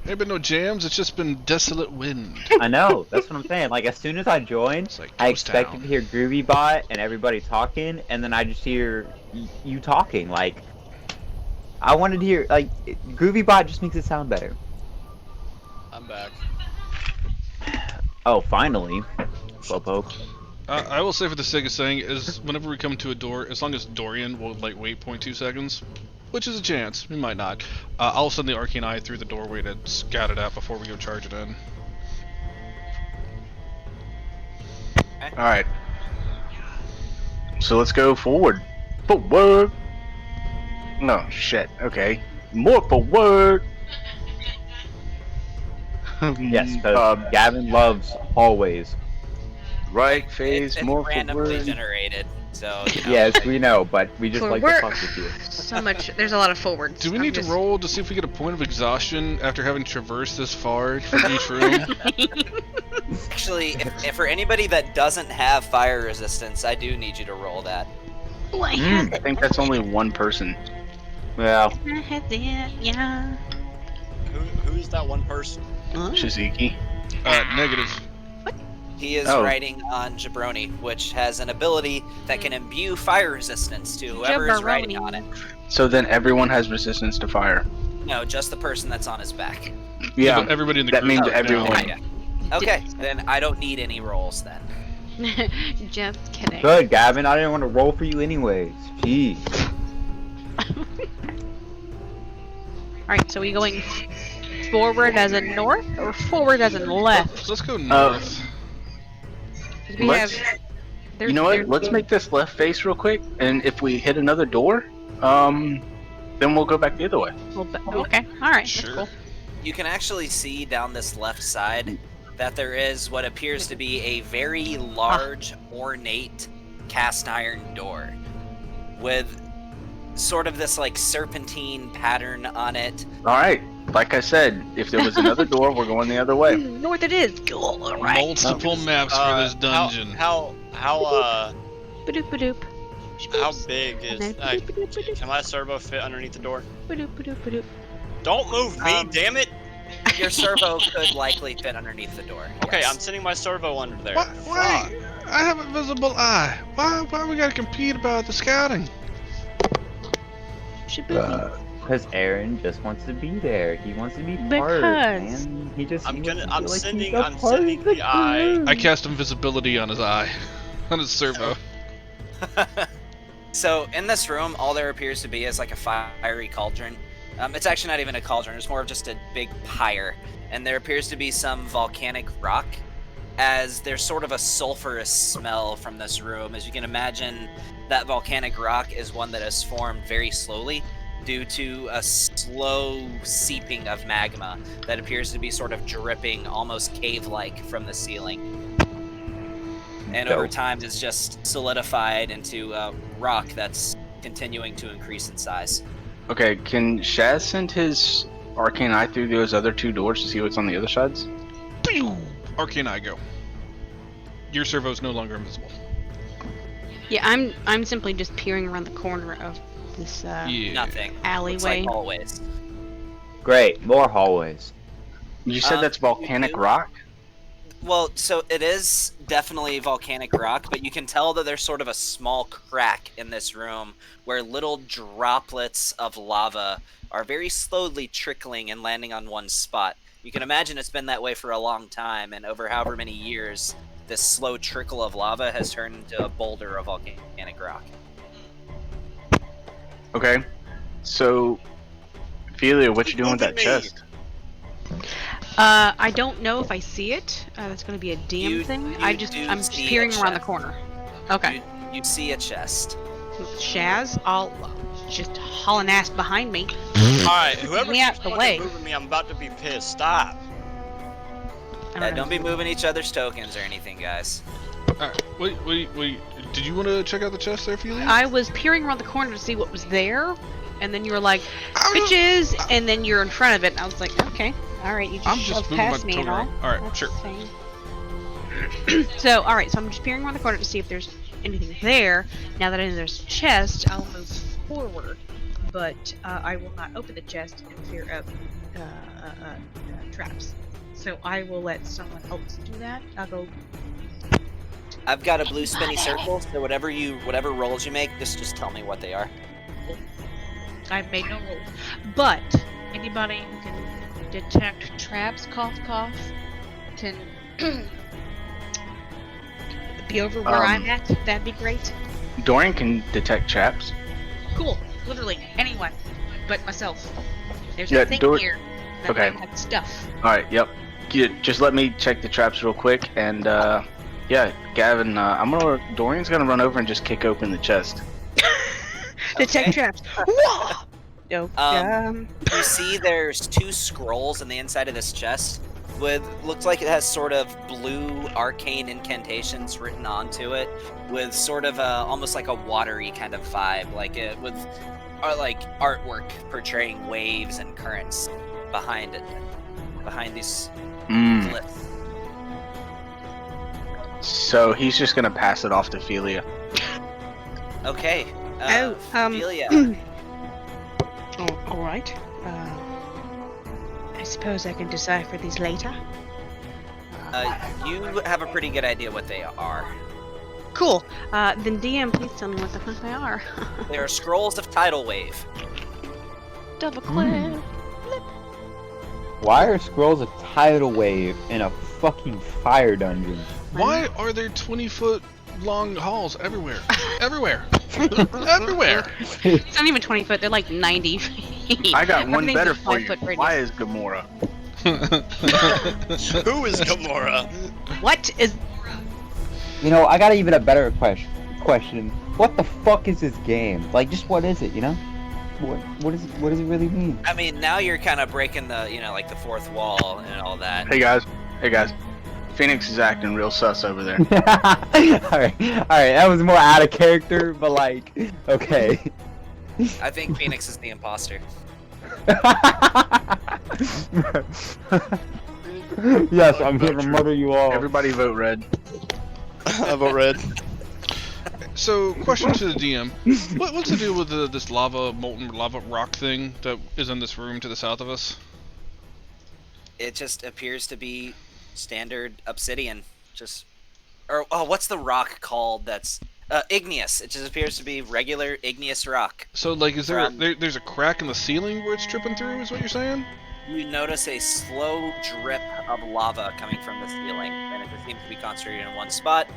Ain't been no jams, it's just been desolate wind. I know. That's what I'm saying. Like, as soon as I joined, It's like I ghost expected town. to hear GroovyBot and everybody talking, and then I just hear you talking. Like, I wanted to hear GroovyBot just makes it sound better. I'm back. Oh, finally, Slowpoke. I will say for the sake of saying is whenever we come to a door, as long as Dorian will like wait 0.2 seconds, which is a chance, we might not. I'll send the Arcane Eye through the doorway to scout it out before we go charge it in. Alright. So let's go forward. Forward! No, shit. Okay. More forward! Yes, because Gavin loves hallways. Right phase, It's more randomly forward. generated, so you know, Yes, we know, but we just like to Forward. fuck with you. So much. There's a lot of forwards. Do we I'm need just- to roll to see if we get a point of exhaustion after having traversed this far from each room? Actually, if for anybody that doesn't have fire resistance, I do need you to roll that. Oh, I had I think that's only one person. Well, it. I had it. Yeah. Who's that one person? Shizuki. Negative. He is Oh. riding on Jabroni, which has an ability that can imbue fire resistance to whoever is riding on it. So then everyone has resistance to fire. No, just the person that's on his back. Yeah, but everybody in the that group means right now- everyone. Yeah. Okay, then I don't need any rolls then. Just kidding. good, Gavin. I didn't want to roll for you anyways. Jeez. Alright, so we going forward as in north or forward as in left? Let's go north. 'Cause we Let's- have. You know what? Let's make this left face real quick, and if we hit another door, then we'll go back the other way. Okay, alright, Sure. that's cool. You can actually see down this left side that there is what appears to be a very large, ornate cast iron door with sort of this like serpentine pattern on it. All right. Like I said, if there was another door, we're going the other way. North it is. Cool, alright. Multiple maps for this dungeon. How Badoop badoop. big is? Can my servo fit underneath the door? Badoop badoop badoop. Don't move me, damn it! Your servo could likely fit underneath the door. Okay, yes. I'm sending my servo under there. Why? I have a visible eye. Why we gotta compete about the scouting? Should be Because Aaron just wants to be there. He wants to be part, Because- man. He just. I'm he wants to I'm feel like sending- he's a I'm part sending of the eye. crew. I cast invisibility on his eye, on his servo. So in this room, all there appears to be is like a fiery cauldron. It's actually not even a cauldron; it's more of just a big pyre. And there appears to be some volcanic rock, as there's sort of a sulfurous smell from this room. As you can imagine, that volcanic rock is one that has formed very slowly due to a slow seeping of magma that appears to be sort of dripping, almost cave-like, from the ceiling. And over Dope. time, it's just solidified into rock that's continuing to increase in size. Okay, can Shaz send his arcane eye through those other 2 doors to see what's on the other sides? Pew! Arcane eye go. Your servo's no longer invisible. Yeah, I'm simply just peering around the corner of this Yeah. Nothing. Looks alleyway. like hallways. Great, more hallways. You said that's volcanic you do? rock? Well, so it is definitely volcanic rock, but you can tell that there's sort of a small crack in this room where little droplets of lava are very slowly trickling and landing on one spot. You can imagine it's been that way for a long time, and over however many years, this slow trickle of lava has turned into a boulder of volcanic rock. Okay. So, Ophelia, what you doing with that Look at me. chest? I don't know if I see it. That's going to be a DM You- thing. you I'm do just see peering a around the chest. corner. Okay. You see a chest. Shaz, I'll just hauling ass behind me. Alright, whoever me out keeps the fucking way. moving me, I'm about to be pissed. Stop. Don't be moving each other's tokens or anything, guys. Alright, wait. Did you want to check out the chest there, Ophelia? I was peering around the corner to see what was there, and then you were like, I'm just- bitches, and then you're in front of it, and I was like, okay, alright, you I'm just just shoved moving my past me and token all. around. Alright, That's sure. fine. So, alright, so I'm just peering around the corner to see if there's anything there. Now that I know there's a chest, I'll move forward, but I will not open the chest in fear of traps. So I will let someone else do that. I'll go. I've got a blue spinny circle, so whatever rolls you make, just tell me what they are. I've made no rules. But anybody who can detect traps, cough, cough, can be over where I'm at. That'd be great. Dorian can detect traps. Cool. Literally anyone but myself. There's Yeah, a thing here that okay. might have stuff. Alright, yep. Just let me check the traps real quick, and yeah, Gavin, Dorian's gonna run over and just kick open the chest. Detect traps. Whoa! No. You see there's 2 scrolls in the inside of this chest with looks like it has sort of blue arcane incantations written onto it with sort of almost like a watery kind of vibe, like it with like artwork portraying waves and currents behind it, behind these glyphs. So he's just gonna pass it off to Ophelia. Okay. Ophelia, Oh, alright. I suppose I can decipher these later. you have a pretty good idea what they are. Cool. Then DM, please tell me what the fuck they are. They are scrolls of tidal wave. Double click. Why are scrolls of tidal wave in a fucking fire dungeon? Why are there 20-foot long halls everywhere? Everywhere! Everywhere! It's not even 20 foot, they're like 90 feet. I got one Everything's better a for you. 5 foot radius. Why is Gamora? Who is Gamora? What is. You know, I got even a better question. What the fuck is this game? Like, just what is it, you know? What does it really mean? I mean, now you're kind of breaking the, like the fourth wall and all that. Hey guys. Phoenix is acting real sus over there. Alright, that was more out of character, but like, okay. I think Phoenix is the imposter. Yes, I'm here to murder you all. Everybody vote red. I vote red. So, question to the DM. What's the deal with this molten lava rock thing that is in this room to the south of us? It just appears to be standard obsidian. What's the rock called? That's igneous. It just appears to be regular igneous rock. So, like, is there's a crack in the ceiling where it's dripping through? Is what you're saying? You notice a slow drip of lava coming from the ceiling, and it just seems to be concentrated in one spot.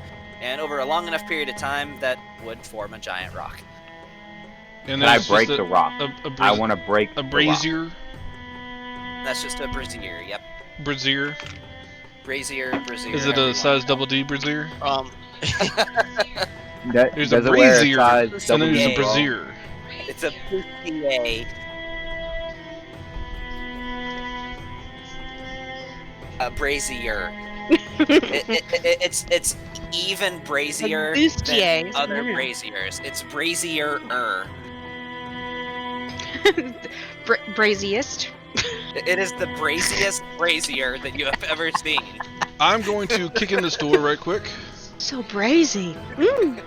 And over a long enough period of time, that would form a giant rock. And Can I there's break just the rock? I want to break a the rock. brazier. That's just a brazier. Yep. Brazier. Brazier. Is it a size double D brazier? There's a Does it wear a brazier, size and double then there's D a as well? brazier. It's a bustier. A brazier. It's even brazier bustier, than other yeah. braziers. It's brazier-er. Braziest. It is the braziest brazier that you have ever seen. I'm going to kick in this door right quick. So brazy. Mm.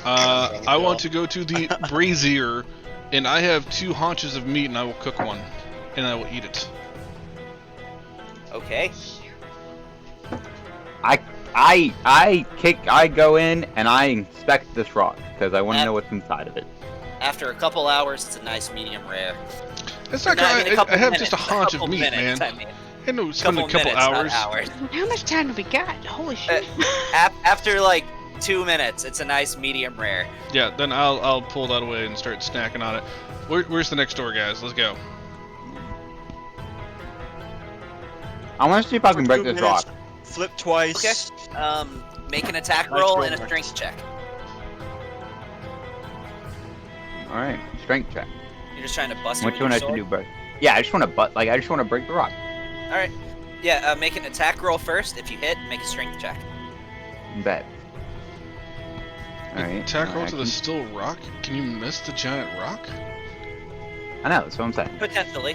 I want to go to the brazier, and I have 2 haunches of meat, and I will cook one, and I will eat it. Okay. I go in and I inspect this rock because I want to know what's inside of it. After a couple hours, it's a nice medium rare. It's not No, I gonna. mean, a couple I have minutes, just a haunch of couple meat, minutes, man. I mean. I know spend a couple minutes, hours. not hours. How much time have we got? Holy shit. After like 2 minutes, it's a nice medium rare. Yeah, then I'll pull that away and start snacking on it. Where's the next door, guys? Let's go. I want to see if I can break 2 this rock. minutes, Flip twice. Okay. Make an attack Nice roll roll, and a Max. strength check. All right, strength check. You're just trying to bust it Which with one your I should sword? do, bro? Yeah, I just want to I just want to break the rock. All right. Yeah. Make an attack roll first. If you hit, make a strength check. Bet. All right. Attack roll I to the can- still rock. Can you miss the giant rock? I know. That's what I'm saying. Potentially.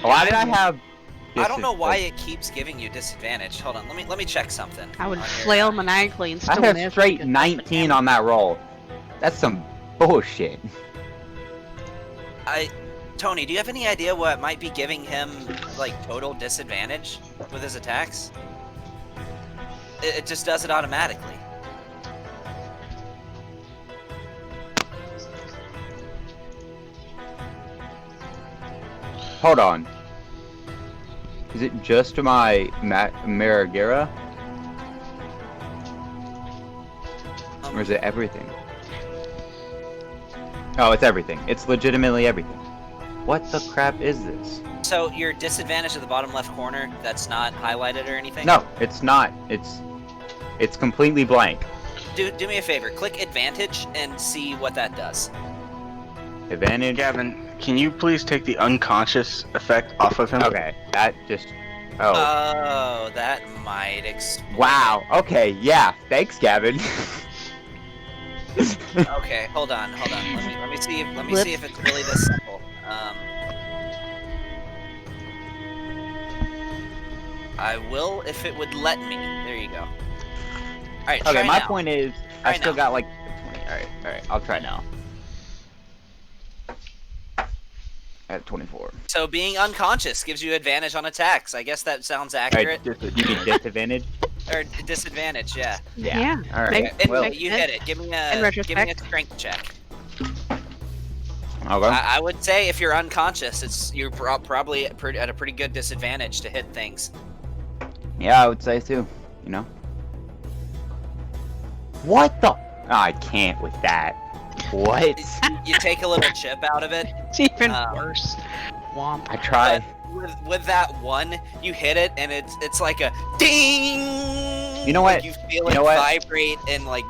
Why did I have? I don't know why it keeps giving you disadvantage. Hold on. Let me check something. I would on your- flail maniacally and I still have miss. straight because 19 on that roll. That's some bullshit. Tony, do you have any idea what might be giving him like total disadvantage with his attacks? It just does it automatically. Hold on. Is it just my Maragera? Or is it everything? Oh, it's everything. It's legitimately everything. What the crap is this? So your disadvantage at the bottom left corner, that's not highlighted or anything? No, it's not. It's completely blank. Do me a favor. Click advantage and see what that does. Advantage. Gavin, can you please take the unconscious effect off of him? Okay, that just. Oh. Oh, that might explain. Wow. Okay. Yeah. Thanks, Gavin. Okay, hold on. Let me see if it's really this simple. I will if it would let me. There you go. All right. Okay. Try My now. point is, I Try still now. got like 20. All right. All right. I'll try now. At 24. So being unconscious gives you advantage on attacks. I guess that sounds All right. accurate. You mean disadvantage? Or disadvantage, yeah. Yeah. All right. Make- Anyway, Well. you hit it. Give me In a retrospect. strength check. Okay. I would say if you're unconscious, you're probably at a pretty good disadvantage to hit things. Yeah, I would say too. You know. What the? Oh, I can't with that. What? You take a little chip out of it. It's even Um, worse. Womp. I tried. With that one, you hit it, and it's like a ding. You know Like what? you feel You it know what? vibrate, and like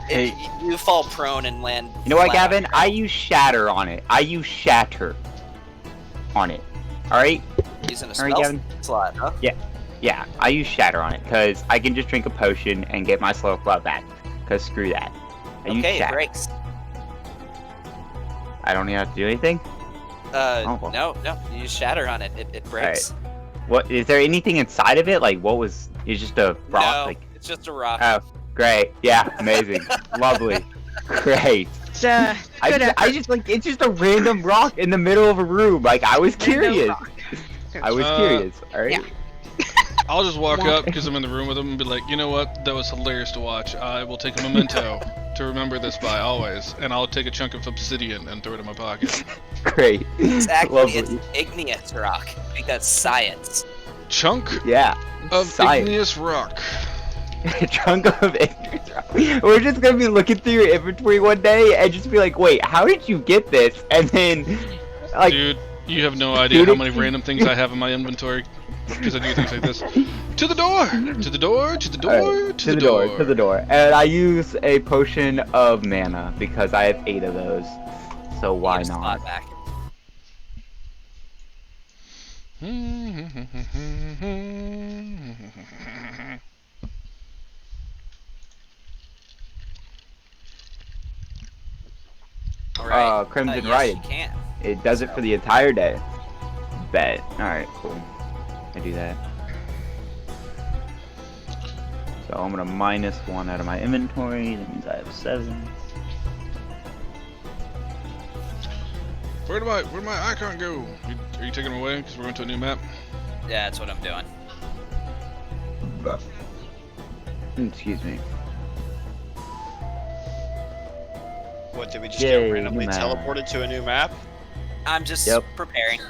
Hey. you fall prone and land. You know what, flat on Gavin? your I use shatter on it. I use shatter on it. All right. back. Using a All right, spell Gavin. slot, huh? Yeah, I use shatter on it because I can just drink a potion and get my slow claw back. Cause screw that. I use Okay, it shatter. breaks. I don't even have to do anything. Oh. No, you use shatter on it. It breaks. What is there anything inside of it? Like what was? It's just a rock. No, Like it's just a rock. oh, great. Yeah, amazing, lovely, great. I just like it's just a random rock in the middle of a room. Like I was curious. I was curious. All right. yeah. I'll just walk up because I'm in the room with him and be like, you know what? That was hilarious to watch. I will take a memento to remember this by always, and I'll take a chunk of obsidian and throw it in my pocket. Great. Exactly, it's Lovely. igneous rock because science. Chunk Yeah. of Science. igneous rock. A chunk of inventory. We're just gonna be looking through your inventory one day and just be like, wait, how did you get this? And then, like, Dude, you have no idea how many random things I have in my inventory because I do things like this. To the door! To the door! To the door! alright, to the door, to the door. And I use a potion of mana because I have 8 of those. So why Get a not? spot back. All right. Crimson yes, Ride. you can. It does it for the entire day. Bet. Alright, cool. I do that. So I'm gonna -1 out of my inventory. That means I have 7. Where'd my icon go? Are you taking him away because we're going to a new map? Yeah, that's what I'm doing. Excuse me. What, did we just Yay, get randomly new map. teleported to a new map? I'm just Yep. preparing.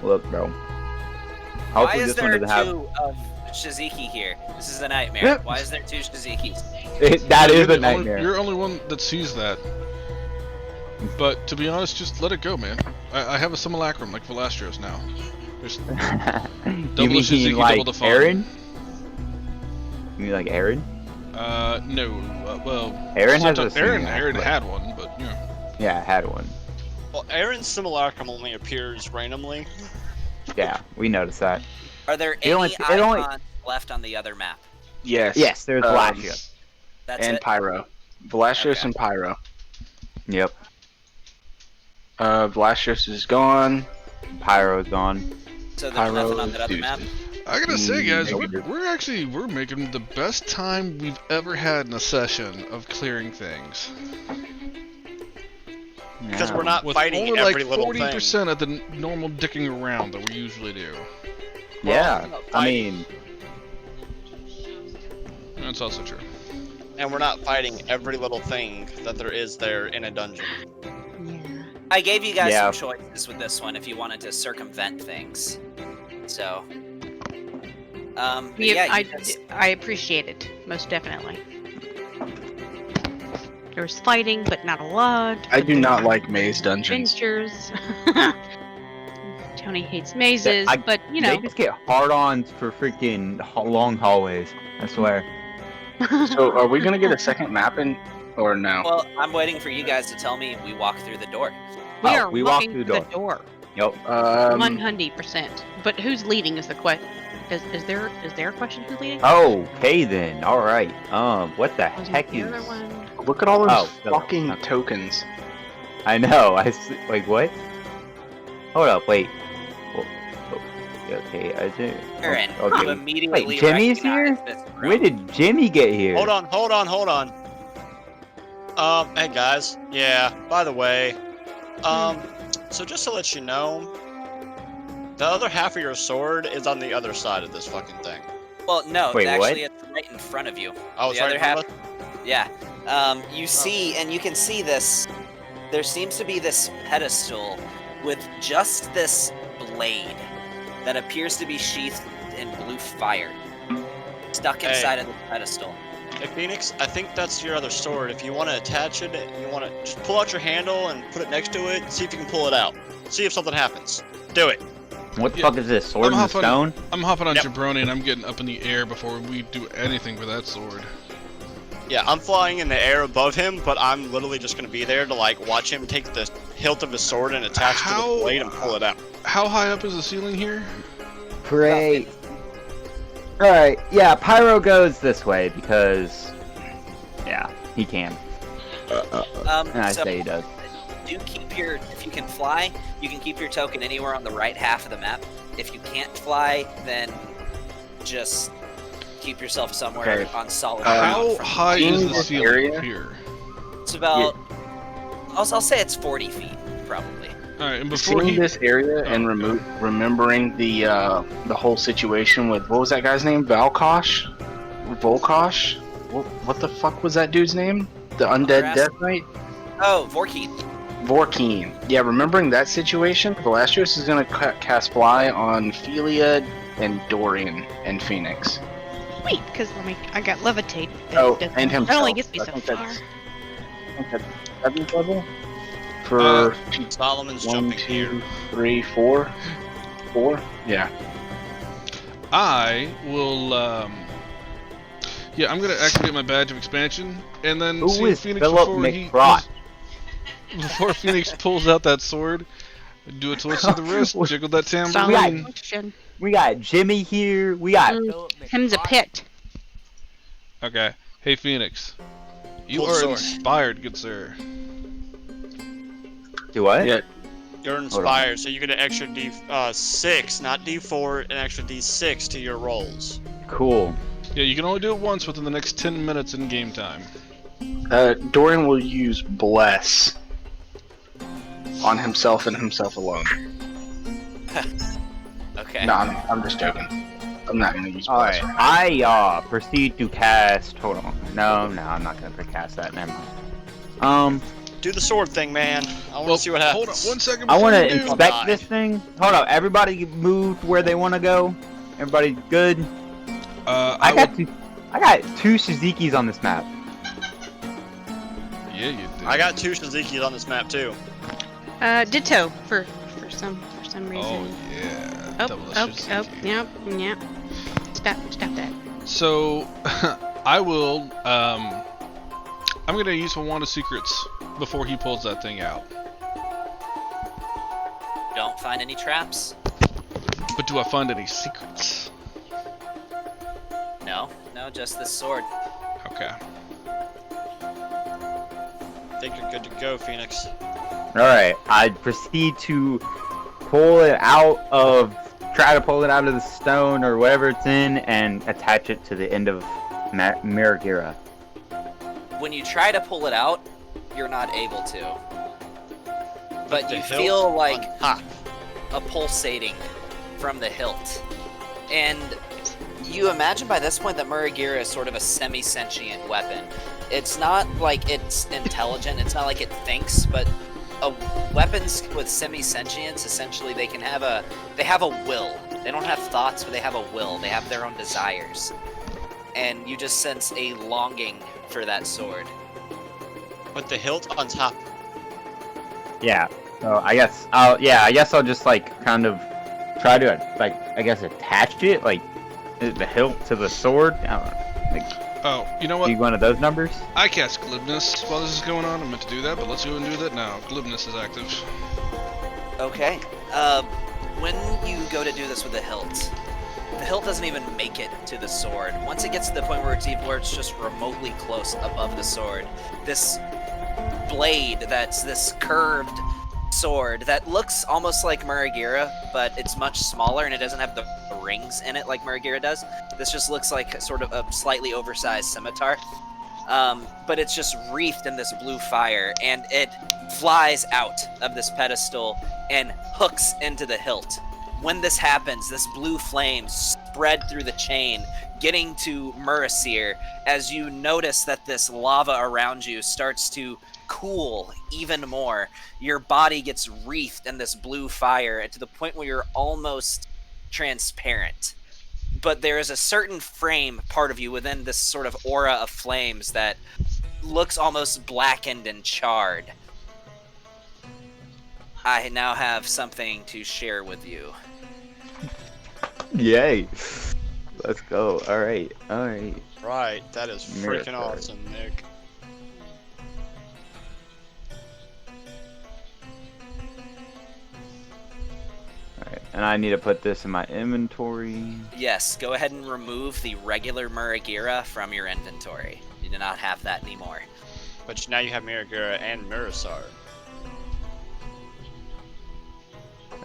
Look, bro. Why Hopefully is this one there doesn't have. 2 of Shiziki here? This is a nightmare. Yep. Why is there 2 Shizikis? That You're is the a only- nightmare. You're the only one that sees that. But to be honest, just let it go, man. I have a simulacrum like Velastros now. There's You double mean Shiziki, like double the fun. Aaron? You mean like Aaron? No. Well, Aaron has a Aaron simulacrum. had one, but you know. Yeah, I had one. Well, Aaron's simulacrum only appears randomly. Yeah, we noticed that. Are there It any only- it icons only- left on the other map? Yes. Yes, there's Lashia. That's and it? Pyro. Velastros Okay. and Pyro. Yep. Velastros is gone. Pyro's gone. So there's Pyro nothing on is that other map? deuces. I gotta say, guys, Negative. we're making the best time we've ever had in a session of clearing things. Because Yeah. we're not With fighting only every like little 40% thing. of the normal dicking around that we usually do. Yeah, Well, I mean, That's also true. And we're not fighting every little thing that there is there in a dungeon. Yeah. I gave you guys Yeah. some choices with this one if you wanted to circumvent things. So, but Yeah, yeah, you guys- I appreciate it, most definitely. There was fighting, but not a lot. I do not like maze dungeons. Adventures. Tony hates mazes, I- but you they know. just get hard-ons for freaking long hallways. I swear. So are we gonna get a second map in, or no? well, I'm waiting for you guys to tell me we walk through the door. we Oh, are we walked looking through for the the door. Yep. 100%. But who's leading is the question. Is there a question who's leading? Okay then. All right. What the Was heck the is? other one? Look at all those Oh, no. fucking Okay. tokens. I know. Wait. What? Hold up. Wait. Okay. Is it? Aaron, Okay. you immediately Wait, Jimmy's here? recognize this room. When did Jimmy get here? Hold on. Hey guys. Yeah, by the way, so just to let you know, the other half of your sword is on the other side of this fucking thing. Well, no, Wait, what? actually, it's right in front of you. Oh, The sorry. other half- Yeah. You see, and you can see this. There seems to be this pedestal with just this blade that appears to be sheathed in blue fire, stuck Hey. inside of the pedestal. Hey Phoenix, I think that's your other sword. If you want to attach it, and you want to just pull out your handle and put it next to it, and see if you can pull it out. See if something happens. Do it. What the Yeah, fuck is this? Sword I'm in the hopping- stone? I'm hopping on Yep. Jabroni and I'm getting up in the air before we do anything with that sword. Yeah, I'm flying in the air above him, but I'm literally just gonna be there to like watch him take the hilt of his sword and attach it to How- the blade and pull it out. How high up is the ceiling here? Great. Alright, yeah, Pyro goes this way because, yeah, he can. And I So say he does. do keep your, if you can fly, you can keep your token anywhere on the right half of the map. If you can't fly, then just keep yourself somewhere Okay. on solid How ground. high is the this ceiling area? here? It's about. I'll say it's 40 feet, probably. All right, and before Seeing he this area and remembering the whole situation with what was that guy's name? Volkosh? What the fuck was that dude's name? The undead death knight? Oh, Vorkeen. Vorkeen. Yeah, remembering that situation, Velastros is gonna cast Fly on Felia and Dorian and Phoenix. Wait, because I got levitate. Oh, That and himself. only gets me I so think far. that's 7th level? For Solomon's 1, jumping 2, here. 3, 4? 4? Yeah. I will, yeah, I'm gonna activate my badge of expansion, and then Who see is Phoenix Philip McBrot? before Phoenix pulls out that sword, do a twist of the wrist, jiggle that Solid tambourine. question. We got Jimmy here. We got Him's a pit. Okay, hey Phoenix, you Pull the are sword. inspired, good sir. do what? Yeah. You're inspired, so you get an extra D6, not D4, an extra D6 to your rolls. Cool. Yeah, you can only do it once within the next 10 minutes in game time. Dorian will use Bless on himself and himself alone. Okay. No, I'm just joking. I'm not gonna use All Bless. right. I proceed to cast. Hold on. No, I'm not gonna cast that. Never mind. Do the sword thing, man. I want to see what happens. Hold on, 1 second. I want to before you do. inspect Die. this thing. Hold up. Everybody moved where they want to go. Everybody good. I got two Suzukis on this map. Yeah, you do. I got 2 Shizikis on this map too. Ditto for some reason. Oh yeah. Oh, Double oh, Shizuki. yep. Stop that. So, I will, I'm gonna use a Wand of Secrets before he pulls that thing out. Don't find any traps? But do I find any secrets? No, just this sword. Okay. I think you're good to go, Phoenix. Alright, I proceed to try to pull it out of the stone or whatever it's in and attach it to the end of Miragira. When you try to pull it out, you're not able to. But The you hilt feel like on top. a pulsating from the hilt. And you imagine by this point that Muragira is sort of a semi-sentient weapon. It's not like it's intelligent, it's not like it thinks, but weapons with semi-sentience, essentially they have a will. They don't have thoughts, but they have a will. They have their own desires. And you just sense a longing for that sword. With the hilt on top. Yeah. So I guess I'll just like kind of try to attach it like the hilt to the sword. I don't know. Like, Oh, you know what? do one of those numbers? I cast Glibness while this is going on. I meant to do that, but let's go and do that now. Glibness is active. Okay. When you go to do this with the hilt doesn't even make it to the sword. Once it gets to the point where it's just remotely close above the sword, this blade that's this curved sword that looks almost like Muragira, but it's much smaller and it doesn't have the rings in it like Muragira does. This just looks like sort of a slightly oversized scimitar. But it's just wreathed in this blue fire, and it flies out of this pedestal and hooks into the hilt. When this happens, this blue flame spread through the chain, getting to Murasir, as you notice that this lava around you starts to cool even more. Your body gets wreathed in this blue fire, and to the point where you're almost transparent. But there is a certain frame part of you within this sort of aura of flames that looks almost blackened and charred. I now have something to share with you. Yay! Let's go. All right. Right, that is freaking Miracle. awesome, Nick. Alright, and I need to put this in my inventory. Yes, go ahead and remove the regular Muragira from your inventory. You do not have that anymore. But now you have Miragira and Mirasar.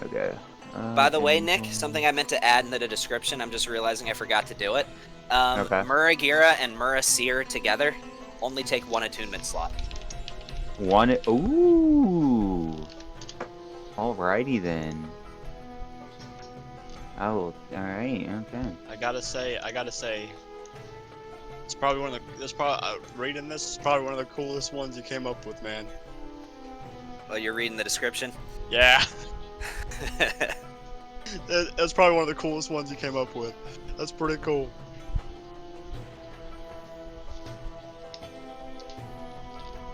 Okay. By the way, Nick, something I meant to add in the description, I'm just realizing I forgot to do it. Okay. Muragira and Murasir together only take 1 attunement slot. One. Ooh. Alrighty then. Oh, alright, okay. I gotta say, it's probably one of the. This probably reading this is probably one of the coolest ones you came up with, man. Oh, you're reading the description? Yeah. That's probably one of the coolest ones you came up with. That's pretty cool.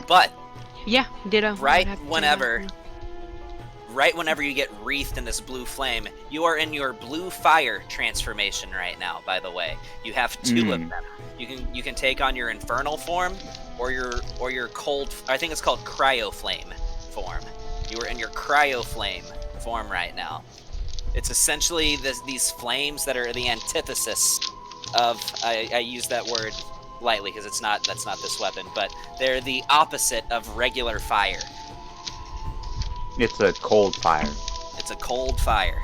But Yeah, ditto. Right I'd have to do whenever- that, right whenever you get wreathed in this blue flame, you are in your blue fire transformation right now, by the way. You have 2 of them. You can take on your infernal form or your cold, I think it's called cryo flame form. You are in your cryo flame form right now. It's essentially these flames that are the antithesis of, I use that word lightly because that's not this weapon, but they're the opposite of regular fire. It's a cold fire. It's a cold fire.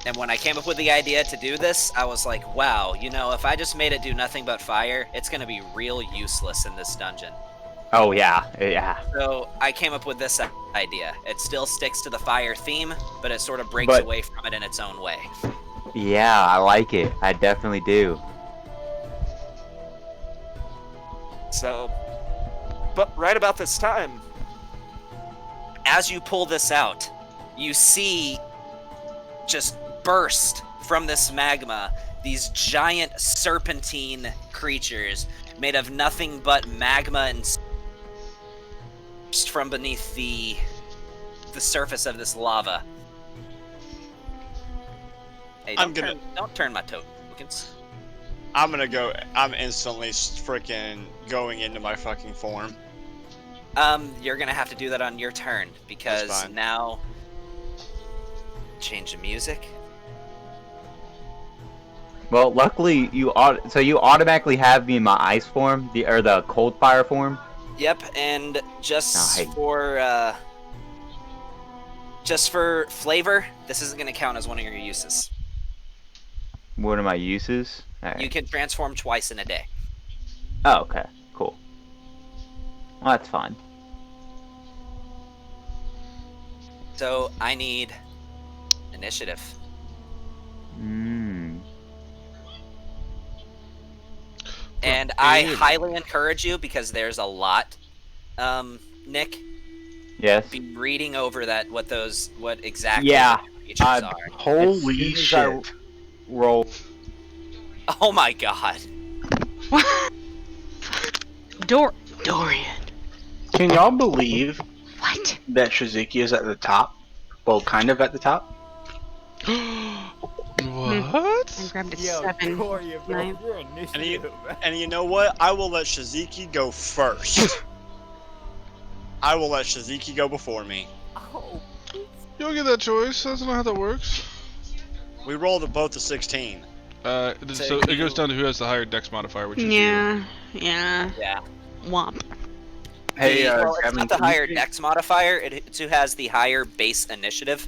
And when I came up with the idea to do this, I was like, wow, if I just made it do nothing but fire, it's going to be real useless in this dungeon. Oh yeah, yeah. So I came up with this idea. It still sticks to the fire theme, but it sort of breaks away from it in its own way. Yeah, I like it. I definitely do. So, but right about this time, as you pull this out, you see just burst from this magma these giant serpentine creatures made of nothing but magma and from beneath the surface of this lava. Hey, don't turn my tokens. I'm instantly freaking going into my fucking form. You're gonna have to do that on your turn because now change the music. Well, luckily you automatically have me in my ice form, the cold fire form. Yep, and just for flavor, this isn't gonna count as one of your uses. What are my uses? Right. You can transform twice in a day. Oh, okay, cool. Well, that's fine. So I need initiative. And I highly encourage you, because there's a lot, Nick. Yes. Be reading over what exactly Yeah. the features are. Holy shit. Roll. Oh my god. Dorian. Can y'all believe What? that Shiziki is at the top? Well, kind of at the top. What? I grabbed a 7. 9. And you know what? I will let Shiziki go first. I will let Shiziki go before me. You don't get that choice. That's not how that works. We rolled both a 16. So it goes down to who has the higher dex modifier, which is you. Yeah. Womp. Hey, well, it's Gavin, not the can you higher take- dex modifier, it's who has the higher base initiative.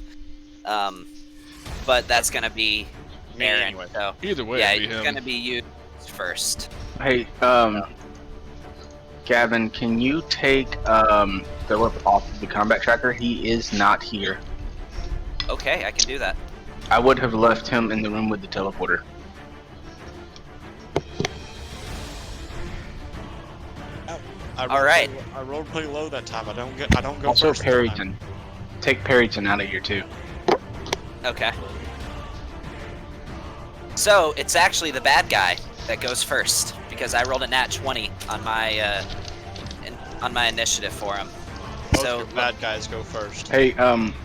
But that's gonna be Me Aaron, anyway. so Either way, yeah, it'd be it's him. gonna be you first. Hey, Gavin, can you take Philip off of the combat tracker? He is not here. Okay, I can do that. I would have left him in the room with the teleporter. Alright. I rolled pretty low that time. I don't go Also, first that time. Perryton. Take Perryton out of here too. Okay. So it's actually the bad guy that goes first, because I rolled a nat 20 on my initiative for him. Both So your bad guys go first. Hey,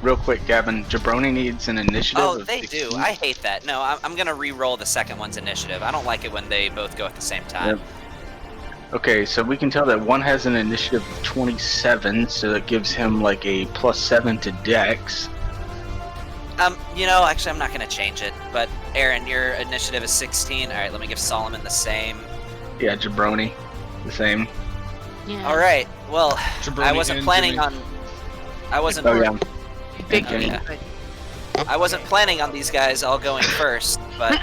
real quick, Gavin. Jabroni needs an initiative. oh, of they 16. do. I hate that. No, I'm gonna re-roll the second one's initiative. I don't like it when they both go at the same time. Yep. Okay, so we can tell that one has an initiative of 27, so that gives him like a +7 to Dex. Actually, I'm not gonna change it. But Aaron, your initiative is 16. All right, let me give Solomon the same. Yeah, Jabroni, the same. Yeah. All right. Well, Jabroni I wasn't and planning Jimmy. on. I wasn't. Oh yeah. Big Oh, yeah. but I wasn't planning on these guys all going first, but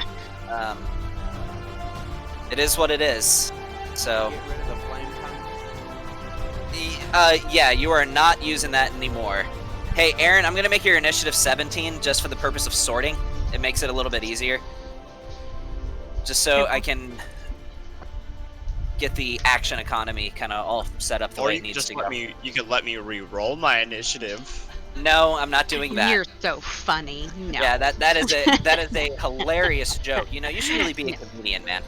It is what it is. So, Get rid of the flame tongue. yeah, you are not using that anymore. Hey, Aaron, I'm gonna make your initiative 17 just for the purpose of sorting. It makes it a little bit easier. Just so I can get the action economy kind of all set up the Or way you it can needs just to let go. me. You can let me re-roll my initiative. No, I'm not doing that. You're so funny. No. Yeah, that is a hilarious joke. You know, you should really be a comedian, man.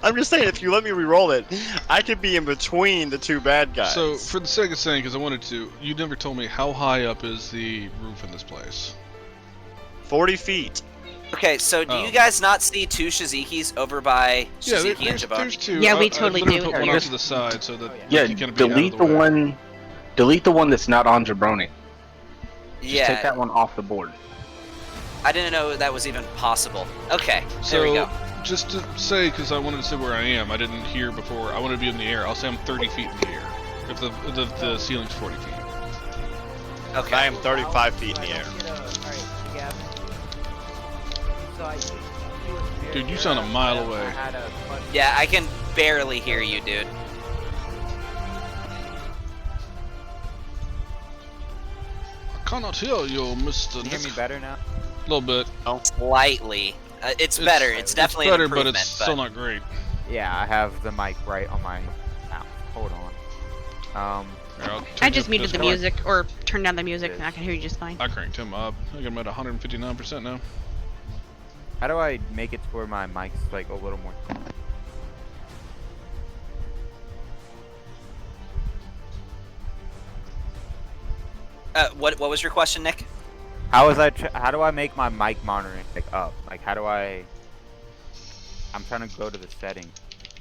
I'm just saying, if you let me re-roll it, I could be in between the two bad guys. So, for the sake of saying, because I wanted to, you never told me how high up is the roof in this place. 40 feet. Okay, so do Oh. you guys not see two Shizikis over by Yeah, Shiziki and there's Jaboni? two. Yeah, we I totally literally do. put one Yeah, off to the side so that Yeah, he can be out of delete the the way. one. Delete the one that's not on Jabroni. Just Yeah, take that one off the board. I didn't know that was even possible. Okay, So, there we go. just to say, because I wanted to say where I am, I didn't hear before. I wanted to be in the air. I'll say I'm 30 feet in the air. If the ceiling's 40 feet. Okay. I am 35 feet in the air. Alright, Gavin. So I used to do it Dude, you there. sound a mile I away. had a bunch Yeah, I can barely hear you, dude. I cannot hear you, Mr. Can you hear me better now? A little bit. Slightly. It's better. It's definitely better, an improvement. but it's still not great. Yeah, I have the mic right on my. Ow, hold on. Here, I'll I turn just up muted this the part. music or turned down the music, and I can hear you just fine. I cranked him up. I got him at 159% now. How do I make it to where my mic's like a little more? What was your question, Nick? How do I make my mic monitoring like up? Like how do I? I'm trying to go to the setting.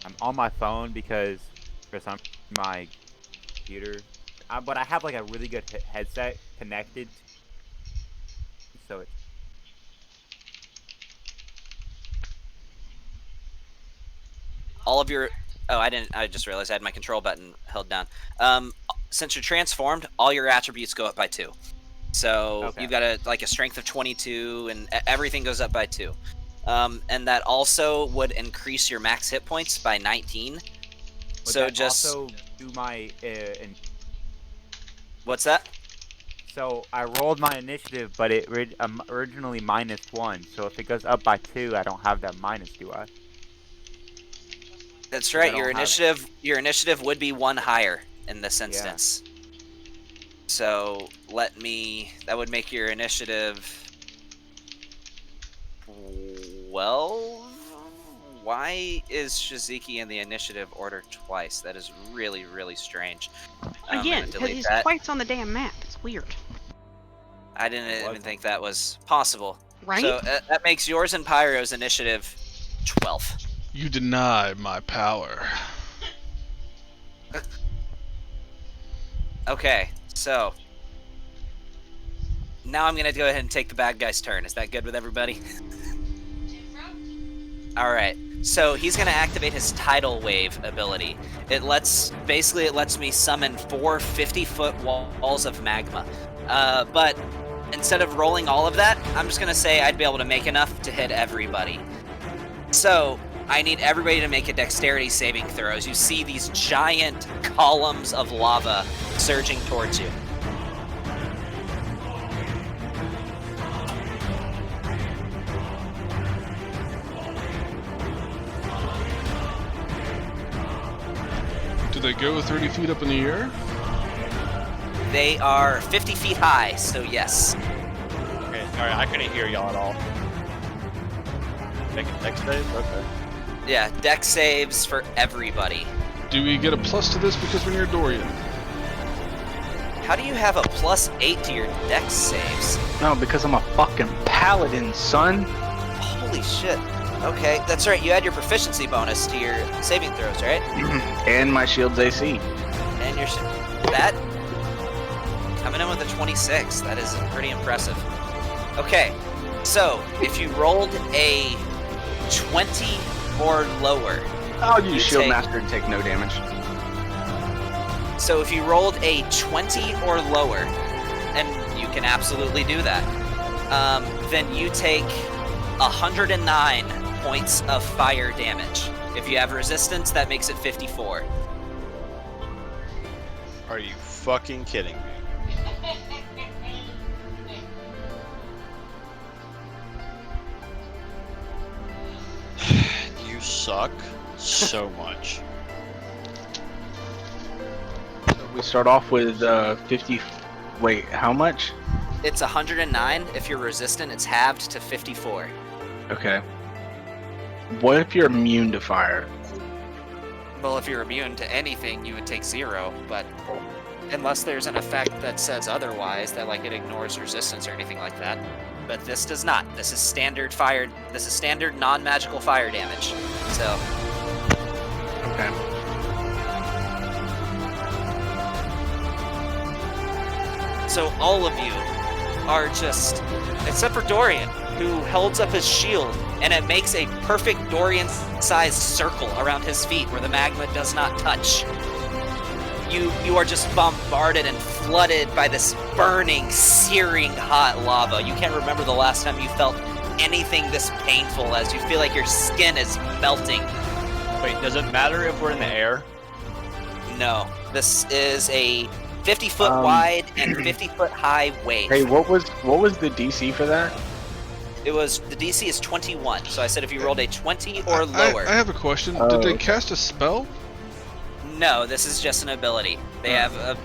I'm on my phone because for some my computer, but I have like a really good headset connected. So it. All of your... Oh, I didn't. I just realized I had my control button held down. Since you're transformed, all your attributes go up by 2. So Okay. you've got a strength of 22, and everything goes up by 2. And that also would increase your max hit points by 19. Would So that just... also do my What's that? So I rolled my initiative, but it originally -1. So if it goes up by 2, I don't have that minus, do I? That's I right. don't Your have- initiative would be 1 higher in this instance. So that would make your initiative 12. Why is Shiziki in the initiative order twice? That is really, really strange. I'm Again, gonna because delete he's that. twice on the damn map. It's weird, I didn't even think that was possible. right? So that makes yours and Pyro's initiative 12. You deny my power. Okay, so now I'm gonna go ahead and take the bad guy's turn. Is that good with everybody? Alright, so he's gonna activate his tidal wave ability. It lets me summon 4 50-foot walls of magma. But instead of rolling all of that, I'm just gonna say I'd be able to make enough to hit everybody. So I need everybody to make a dexterity saving throw as you see these giant columns of lava surging towards you. Do they go 30 feet up in the air? They are 50 feet high, so yes. Okay, alright, I couldn't hear y'all at all. Make a dex save? Okay. Yeah, dex saves for everybody. Do we get a plus to this because we're near Dorian? How do you have a +8 to your dex saves? No, because I'm a fucking paladin, son. Holy shit. Okay, that's right, you add your proficiency bonus to your saving throws, right? And my shield's AC. And your that coming in with a 26. That is pretty impressive. Okay, so if you rolled a 20 or lower, I'll use You Shield take- Master and take no damage. so if you rolled a 20 or lower, and you can absolutely do that, then you take 109 points of fire damage. If you have resistance, that makes it 54. Are you fucking kidding me? You suck so much. We start off with 50. Wait, how much? It's 109. If you're resistant, it's halved to 54. Okay. What if you're immune to fire? Well, if you're immune to anything, you would take 0, but unless there's an effect that says otherwise, that like it ignores resistance or anything like that. But this does not. This is standard fire. This is standard non-magical fire damage. So. Okay. So all of you are just, except for Dorian, who holds up his shield, and it makes a perfect Dorian-sized circle around his feet where the magma does not touch. You are just bombarded and flooded by this burning, searing hot lava. You can't remember the last time you felt anything this painful, as you feel like your skin is melting. Wait, does it matter if we're in the air? No, this is a 50-foot wide and 50-foot high wave. Hey, what was the DC for that? It was, the DC is 21, so I said if you rolled a 20 or lower. I have a question. Oh, Did they okay. cast a spell? No, this is just an ability. They have a,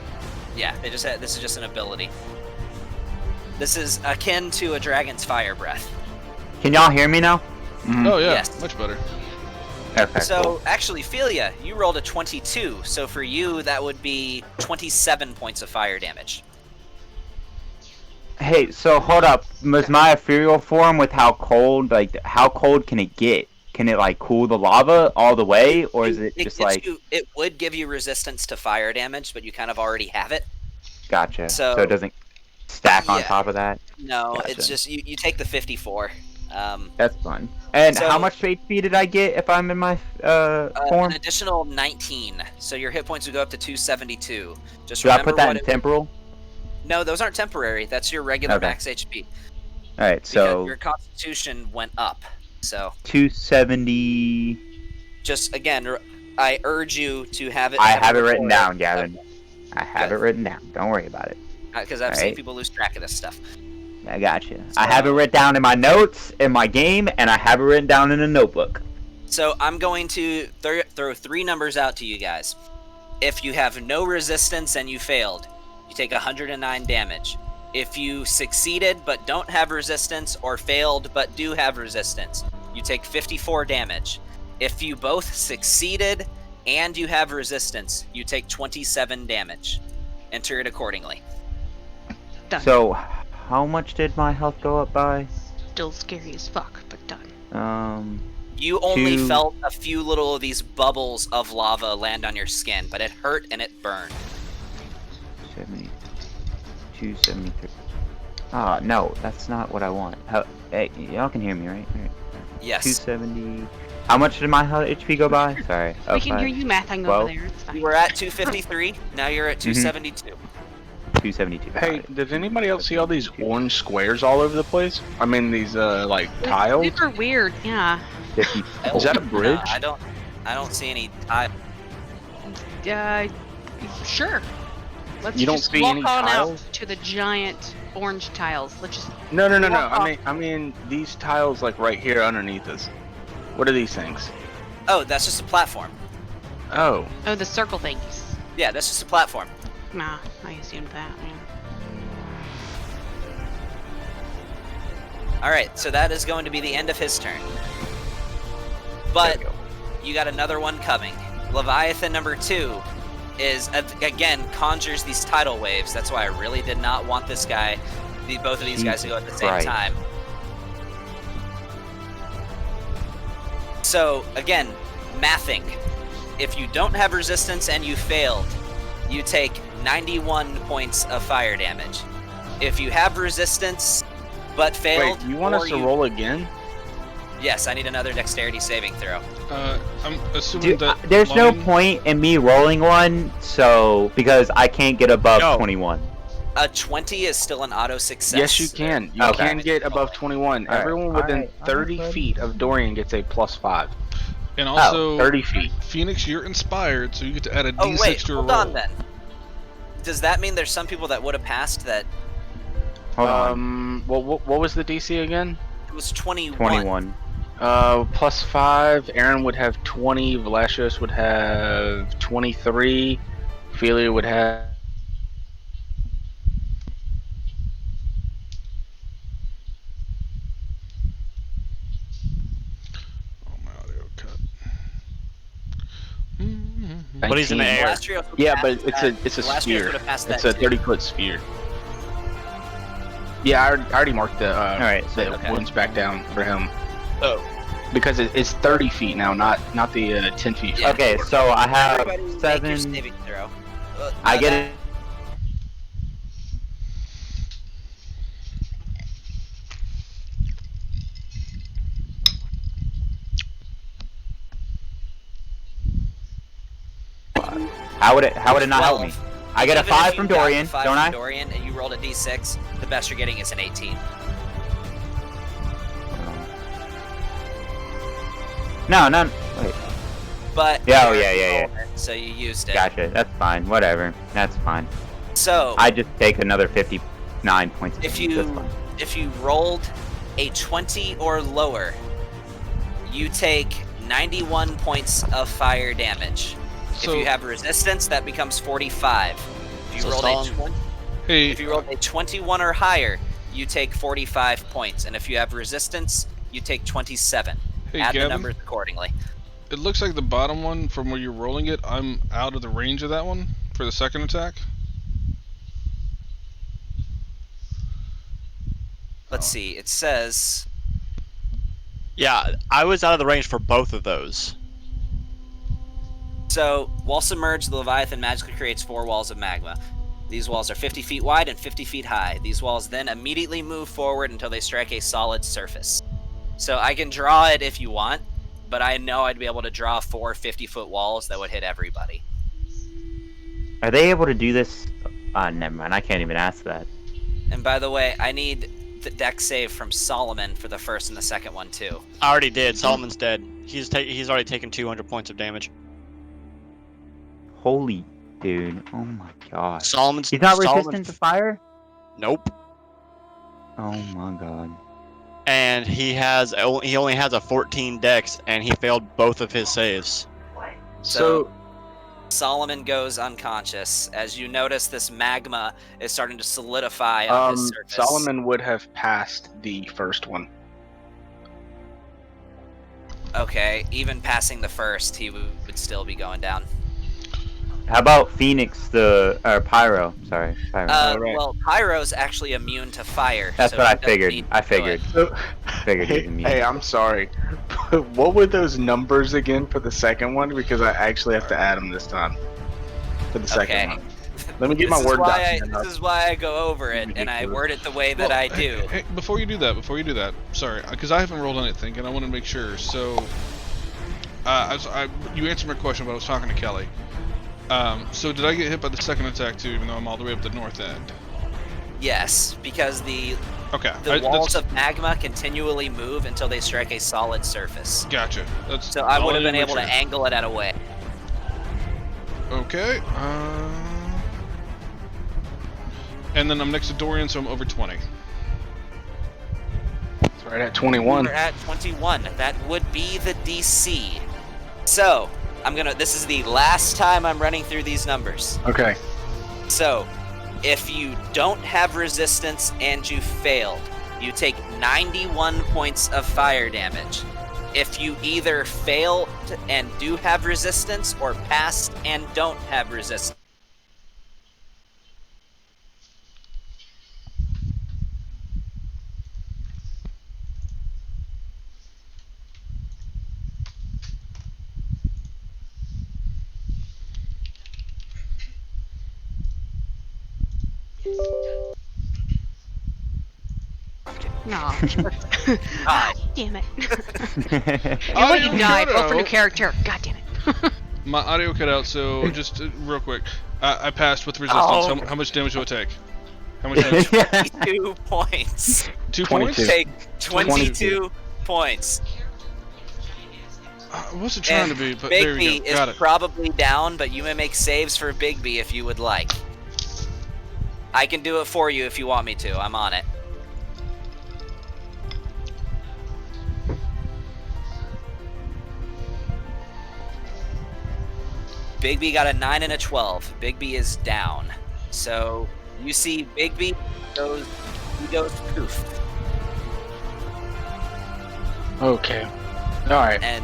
yeah, they just had, this is just an ability. This is akin to a dragon's fire breath. Can y'all hear me now? Oh yeah, Yes. much better. Okay. So, cool. actually, Philia, you rolled a 22, so for you, that would be 27 points of fire damage. Hey, so hold up. Was my ethereal form with how cold? Like, how cold can it get? Can it like cool the lava all the way, or is it just like? It would give you resistance to fire damage, but you kind of already have it. Gotcha. So- So it doesn't stack on Yeah. top of that. No, Gotcha. it's just you take the 54. That's fun. And So- how much HP did I get if I'm in my form? An additional 19, so your hit points would go up to 272. Just Do I remember put that what in it- temporal? No, those aren't temporary. That's your regular Okay. max HP. All right, Because so your constitution went up. So 270. just again, I urge you to have it. I have it written recorded, down, Gavin. I have Good. it written down. Don't worry about it. Because I've seen Alright. people lose track of this stuff. I got you. I have it written down in my notes, in my game, and I have it written down in a notebook. So I'm going to throw 3 numbers out to you guys. If you have no resistance and you failed, you take 109 damage. If you succeeded but don't have resistance, or failed but do have resistance, you take 54 damage. If you both succeeded and you have resistance, you take 27 damage. Enter it accordingly. Done. So, how much did my health go up by? Still scary as fuck, but done. You only 2 felt a few little of these bubbles of lava land on your skin, but it hurt and it burned. 70, 273. Ah, no, that's not what I want. Hey, y'all can hear me, right? All right. Yes. 270. How much did my HP go by? Sorry. We can hear you mathing well, over there. It's fine. You were at 253, now you're at 272. 272. Hey, does anybody else see all these orange squares all over the place? I mean, these like It's tiles. super weird, yeah. 50. Is that a bridge? I don't see any tile. Sure. Let's You don't just see walk any on tiles? out to the giant orange tiles. Let's just. No. Walk off. I mean these tiles like right here underneath us. What are these things? Oh, that's just a platform. Oh, Oh, the circle thingies. Yeah, that's just a platform. Nah, I assumed that. Yeah. Alright, so that is going to be the end of his turn. But you got another one coming. Leviathan number 2 is, again, conjures these tidal waves. That's why I really did not want this guy, both of these guys to go at the same Right. time. So, again, mathing. If you don't have resistance and you failed, you take 91 points of fire damage. If you have resistance but failed, wait, you want or us to roll again? Yes, I need another dexterity saving throw. I'm assuming Dude, that there's no mine- point in me rolling one, so because I can't get above No. 21. A 20 is still an auto success. Yes, you can. You Okay. can get above 21. Alright, Everyone within alright, 30 buddy. feet of Dorian gets a +5. And also, 30 feet. Phoenix, you're inspired, so you get to add a Oh D6 wait, to a hold roll. on then. Does that mean there's some people that would have passed that Hold on. What was the DC again? it was 21? 21. +5. Aaron would have 20. Velasios would have 23. Ophelia would have. Oh, my audio cut. But he's in the 19. air. Velasrios would Yeah, have but passed it's a that. Velasrios sphere. would have passed It's that a too. 30-foot sphere. Yeah, I already marked the right, the okay. ones back down for him Oh. because it's 30 feet now, not the 10 feet. Yeah. Okay, so I have Everybody make your 7. saving throw. I get it. How would it not help me? I get a Even if 5 you from got the Dorian, 5 don't from I? Dorian, and you rolled a d6. The best you're getting is an 18. No, wait. But Yeah, oh, you yeah, already yeah, yeah. rolled it, so you used it. Gotcha. That's fine. Whatever. That's fine. So I just take another 59 points. of if damage, that's you fine. if you rolled a 20 or lower, you take 91 points of fire damage. So, If you have resistance, that becomes 45. If you So rolled Stalin- a 20, hey, if you rolled a 21 or higher, you take 45 points, and if you have resistance, you take 27. hey, Add the Gavin, numbers accordingly. it looks like the bottom one, from where you're rolling it, I'm out of the range of that one for the second attack. Let's see. It says Yeah, I was out of the range for both of those. so. While submerged, the Leviathan magically creates 4 walls of magma. These walls are 50 feet wide and 50 feet high. These walls then immediately move forward until they strike a solid surface. So I can draw it if you want, but I know I'd be able to draw 4 50-foot walls that would hit everybody. Are they able to do this? Never mind. I can't even ask that. And by the way, I need the deck save from Solomon for the first and the second one too. I already did. Solomon's dead. He's already taken 200 points of damage. Holy dude. Oh my god. Solomon's He's not Solomon's- resistant to fire? Nope. Oh my god. And he only has a 14 dex, and he failed both of his saves. So Solomon goes unconscious. As you notice, this magma is starting to solidify on his surface. Solomon would have passed the first one. Okay, even passing the first, he would still be going down. How about Phoenix or Pyro? Sorry, Pyro. Alright. Well, Pyro's actually immune to fire. That's so what he I doesn't figured. need I to do figured. it. So, Figured hey, he's immune. hey, I'm sorry. What were those numbers again for the second one? Because I actually have to add them this time. For the second Okay. one. Let me get This my is word why document up. This is why I go over it, and I Ridiculous. word it the way that I do. Hey, before you do that, sorry, because I haven't rolled anything, and I want to make sure. So, you answered my question, but I was talking to Kelly. So did I get hit by the second attack too, even though I'm all the way up the north end? Yes, because the Okay. walls of magma continually move until they strike a solid surface. Gotcha. So I would have been wanted able to make angle it at a way. sure. Okay. And then I'm next to Dorian, so I'm over 20. It's right at 21. We're at 21. That would be the DC. So this is the last time I'm running through these numbers. Okay. So, if you don't have resistance and you failed, you take 91 points of fire damage. If you either failed and do have resistance or passed and don't have resistance, No. God. Damn it. You're Audio lucky you died. cut Vote for new out. character. God damn it. My audio cut out, so just real quick. I passed with resistance. Oh. How much damage do I take? How much damage? 2 points. 2 22. points? Take 22 points. I wasn't trying to be, but there Bigby you go. Got is it. probably down, but you may make saves for Bigby if you would like. I can do it for you if you want me to. I'm on it. Bigby got a 9 and a 12. Bigby is down. So you see Bigby goes poof. Okay. All right. And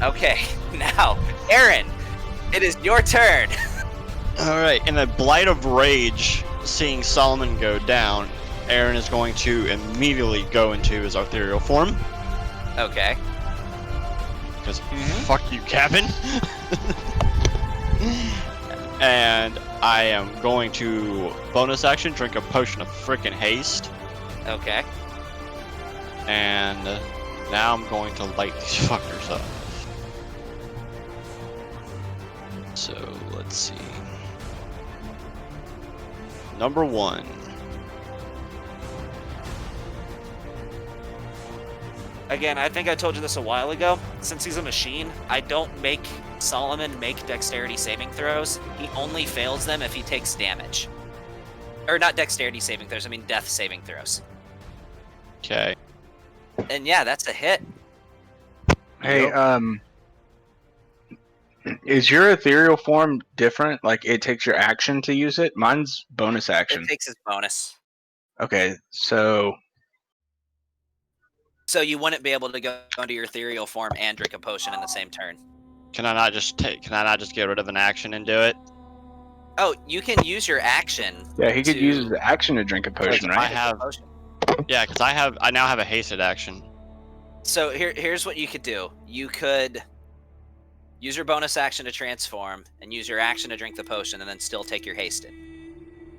okay, now Aaron, it is your turn. All right. In a blight of rage, seeing Solomon go down, Aaron is going to immediately go into his ethereal form. Okay. Because fuck you, Gavin. And I am going to bonus action drink a potion of frickin' haste. Okay. And now I'm going to light these fuckers up. So let's see. Number 1. Again, I think I told you this a while ago. Since he's a machine, I don't make Solomon make dexterity saving throws. He only fails them if he takes damage. Or not dexterity saving throws, I mean death saving throws. Okay. And yeah, that's a hit. Hey, is your ethereal form different? Like it takes your action to use it? Mine's bonus action. It takes his bonus. Okay, so You wouldn't be able to go into your ethereal form and drink a potion in the same turn. Can I not just get rid of an action and do it? Oh, you can use your action. yeah, he could use his action to drink a potion, I right? have. Yeah, because I now have a hasted action. So here's what you could do. You could use your bonus action to transform and use your action to drink the potion and then still take your hasted.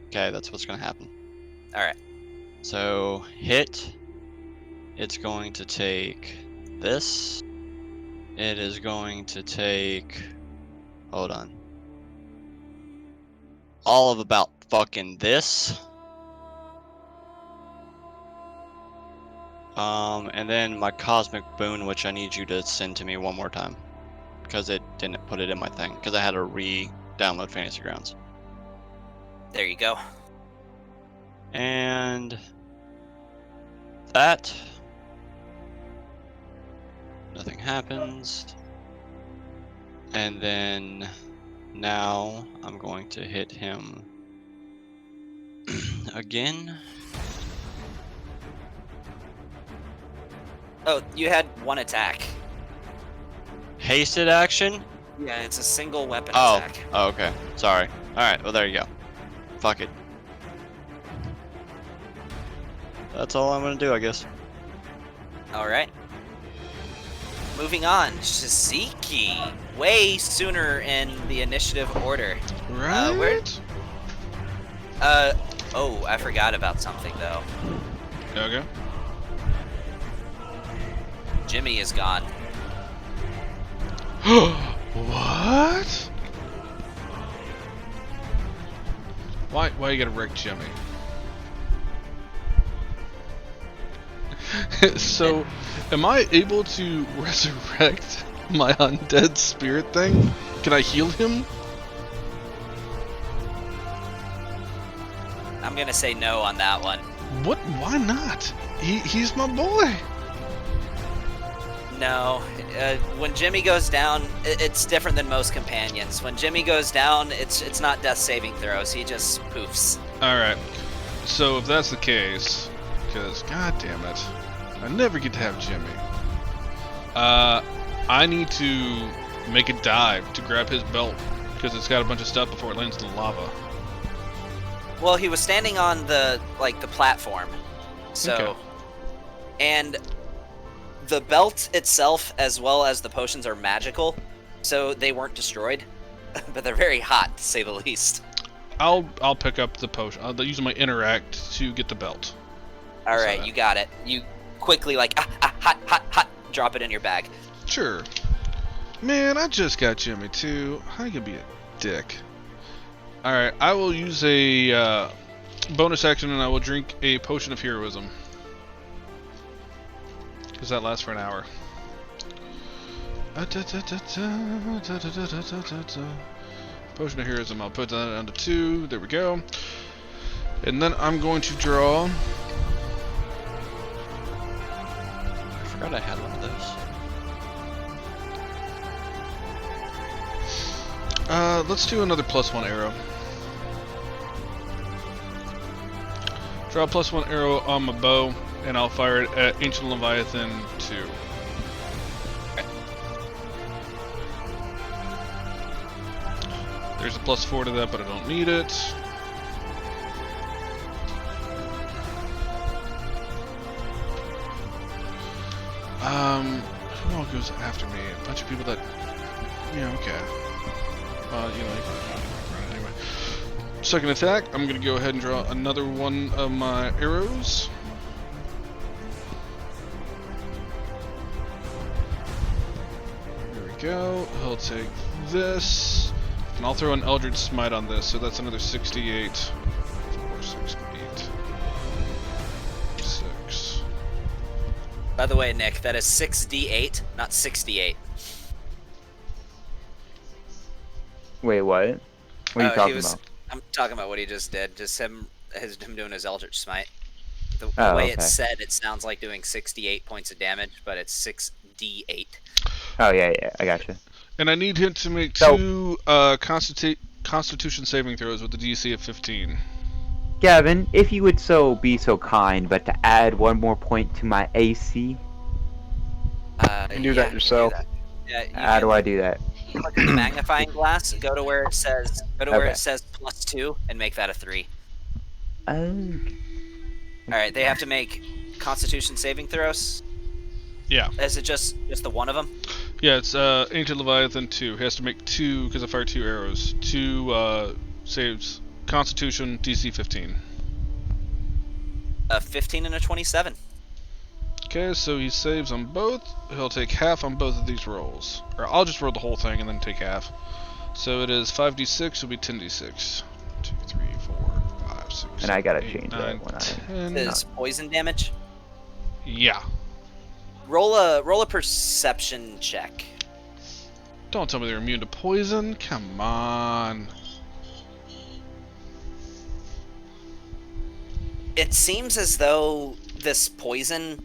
Okay, that's what's gonna happen. Alright. So hit. It's going to take this. It is going to take. Hold on. All of about fucking this. And then my cosmic boon, which I need you to send to me one more time, because it didn't put it in my thing, because I had to re-download Fantasy Grounds. There you go. And that. Nothing happens. And then now I'm going to hit him again. Oh, you had one attack. Hasted action? Yeah, it's a single weapon Oh. attack. Oh, okay. Sorry. Alright, well there you go. Fuck it. That's all I'm gonna do, I guess. Alright. Moving on, Shiziki. Way sooner in the initiative order. Right? Oh, I forgot about something though. Okay. Jimmy is gone. What? Why you gotta wreck Jimmy? So, am I able to resurrect my undead spirit thing? Can I heal him? I'm gonna say no on that one. What? Why not? He's my boy. No. When Jimmy goes down, it's different than most companions. When Jimmy goes down, it's not death saving throws. He just poofs. Alright. So if that's the case, because god damn it, I never get to have Jimmy. I need to make a dive to grab his belt because it's got a bunch of stuff before it lands in the lava. Well, he was standing on the platform. So Okay. and the belt itself as well as the potions are magical, so they weren't destroyed. But they're very hot to say the least. I'll pick up the potion. I'll use my interact to get the belt. All So right, that- you got it. You quickly hot, drop it in your bag. Sure. Man, I just got Jimmy too. How you gonna be a dick? Alright, I will use a bonus action and I will drink a potion of heroism. because that lasts for an hour. Potion of Heroism, I'll put that down to 2. There we go. And then I'm going to draw. I forgot I had one of those. Let's do another +1 arrow. Draw a +1 arrow on my bow, and I'll fire it at Ancient Leviathan 2. There's a +4 to that, but I don't need it. Who all goes after me? A bunch of people that... Yeah, okay. Anyway. Second attack, I'm gonna go ahead and draw another one of my arrows. There we go. He'll take this. And I'll throw an Eldritch Smite on this, so that's another 68. 4, 6, 8. 6. By the way, Nick, that is 6d8, not 68. Wait, what? What are you talking about? I'm talking about what he just did. Just him doing his Eldritch Smite. The Oh, way okay. it's said, it sounds like doing 68 points of damage, but it's 6d8. Oh, yeah, I gotcha. And I need him to make So- 2 Constitution saving throws with the DC of 15. Gavin, if you would be so kind, but to add 1 more point to my AC, You can do that yourself. Yeah, how do I do that? click on the magnifying glass, go to where it says Okay. +2, and make that a 3. Oh. All right, they have to make Constitution saving throws. Yeah. Is it just the one of them? Yeah, it's Ancient Leviathan 2. He has to make 2, because I fired 2 arrows. 2 saves. Constitution, DC 15. A 15 and a 27. Okay, so he saves on both. He'll take half on both of these rolls. Or I'll just roll the whole thing and then take half. So it is 5d6, it'll be 10d6. 2, 3, 4, 5, 6. And I gotta 8, change 9, that when I... 10. Is poison damage? Yeah. Roll a perception check. Don't tell me they're immune to poison. Come on. It seems as though this poison,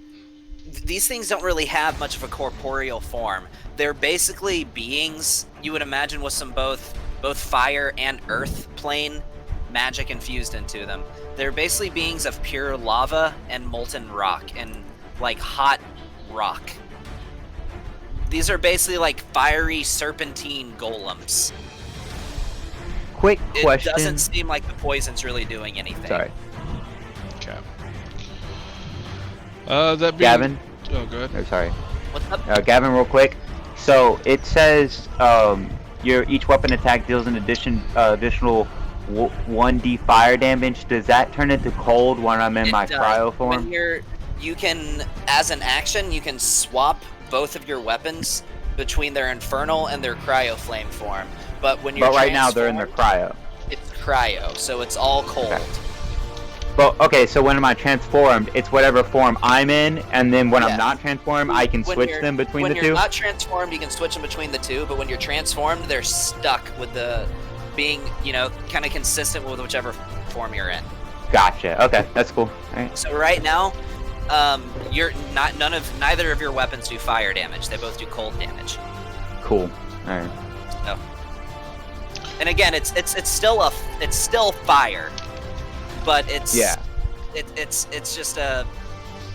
these things don't really have much of a corporeal form. They're basically beings you would imagine with some both fire and earth plane magic infused into them. They're basically beings of pure lava and molten rock and like hot rock. These are basically like fiery serpentine golems. Quick question. It doesn't seem like the poison's really doing anything. Sorry. Okay. That being... Gavin? Oh, go ahead. Oh, sorry. What's up? Gavin, real quick. So, it says each weapon attack deals an additional 1d fire damage. Does that turn into cold when I'm in It my does. cryo form? When you can, as an action, you can swap both of your weapons between their infernal and their cryo flame form. But when you're But right now they're in their transformed, cryo. It's cryo, so it's all cold. Okay. But okay, so when am I transformed? It's whatever form I'm in, and then when Yeah. I'm not transformed, I can When switch you're- them between the When two. you're not transformed, you can switch them between the two. But when you're transformed, they're stuck with the being, kind of consistent with whichever form you're in. Gotcha. Okay, that's cool. All right. So right now, neither of your weapons do fire damage. They both do cold damage. Cool. All right. And again, it's still fire, but it's it's just a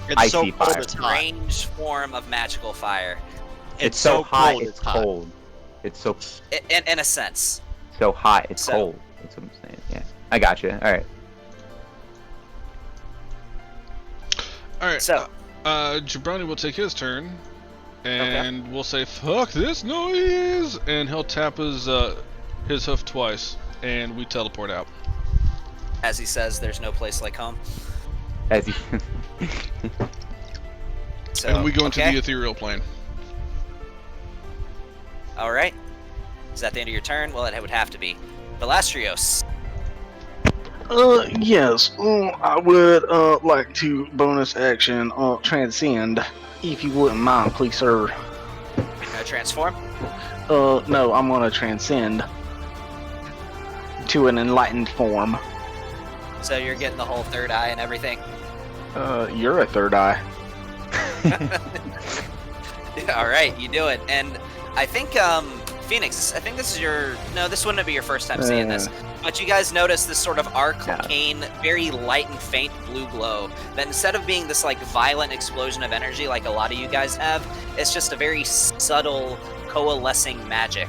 It's so Icy cold fire. it's hot. strange form of magical fire. It's so hot. cold, It's hot. cold. It's so In a sense. hot. It's So- cold. That's what I'm saying. Yeah. I gotcha. All right. Alright, So Jabroni will take his turn, and we'll say, fuck this noise! And he'll tap his hoof twice, and we teleport out. as he says, there's no place like home. As you. So And we go into okay. the ethereal plane. All right. Is that the end of your turn? Well, it would have to be. Balastrios. Yes. I would like to bonus action transcend If you wouldn't mind, please, sir. Gonna transform. No, I'm gonna transcend to an enlightened form. So you're getting the whole third eye and everything. You're a third eye. Yeah, all right, you do it. And I think, Phoenix, I think this is your... No, this wouldn't be your first time seeing this. But you guys notice this sort of arcane, very light and faint blue glow. That instead of being this, like, violent explosion of energy like a lot of you guys have, it's just a very subtle, coalescing magic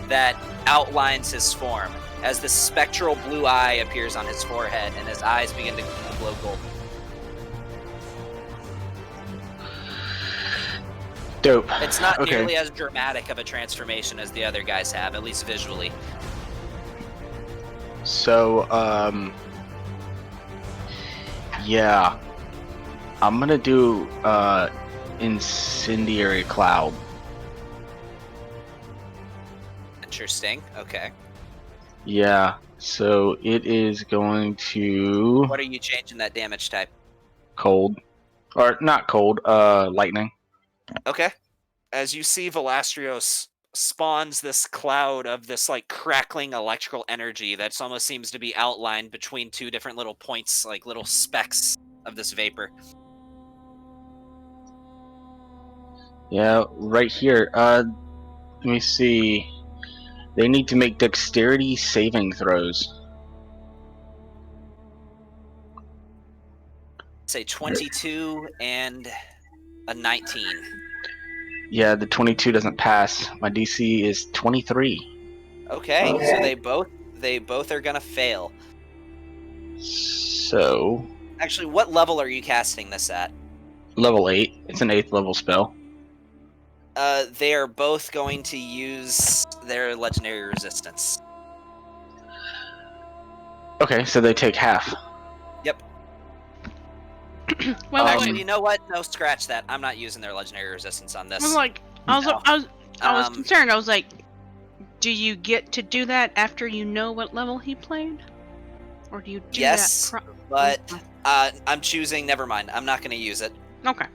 that outlines his form as this spectral blue eye appears on his forehead and his eyes begin to glow golden. Dope. It's not Okay. nearly as dramatic of a transformation as the other guys have, at least visually. So, yeah. I'm gonna do, incendiary cloud. Interesting. Okay. Yeah, so it is going to What are you changing that damage type? cold. Or not cold, lightning. Okay. As you see, Velastrios spawns this cloud of this like crackling electrical energy that almost seems to be outlined between two different little points, like little specks of this vapor. Yeah, right here. Let me see. They need to make dexterity saving throws. Say 22 and a 19. Yeah, the 22 doesn't pass. My DC is 23. Okay, so they both are gonna fail. So, Actually, what level are you casting this at? level 8. It's an 8th level spell. They are both going to use their legendary resistance. Okay, so they take half. Yep. Well, Actually, you know what? No, scratch that. I'm not using their legendary resistance on this. I was Um, concerned. I was like, do you get to do that after you know what level he played, or do you do Yes, that? but I'm choosing. Never mind. I'm not going to use it. Okay.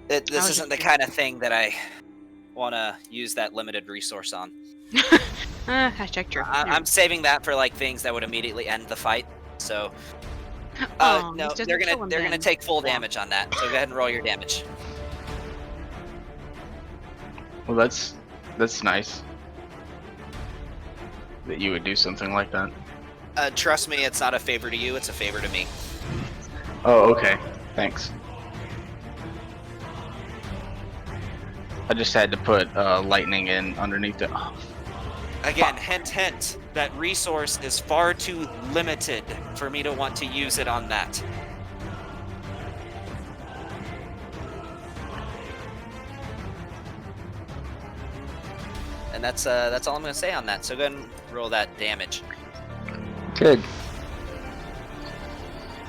This was isn't the just kind of thing that I want to use that limited resource on. Hashtag true. I'm saving that for like things that would immediately end the fight. So, Oh, no, this doesn't they're kill gonna him they're gonna then. take full damage on that. So go ahead and roll your damage. Well, that's nice. That you would do something like that. Trust me, it's not a favor to you. It's a favor to me. Oh, okay. Thanks. I just had to put lightning in underneath it. Oh, Again, hint, hint. That resource is far too limited for me to want to use it on that. And that's all I'm gonna say on that. So go ahead and roll that damage. good.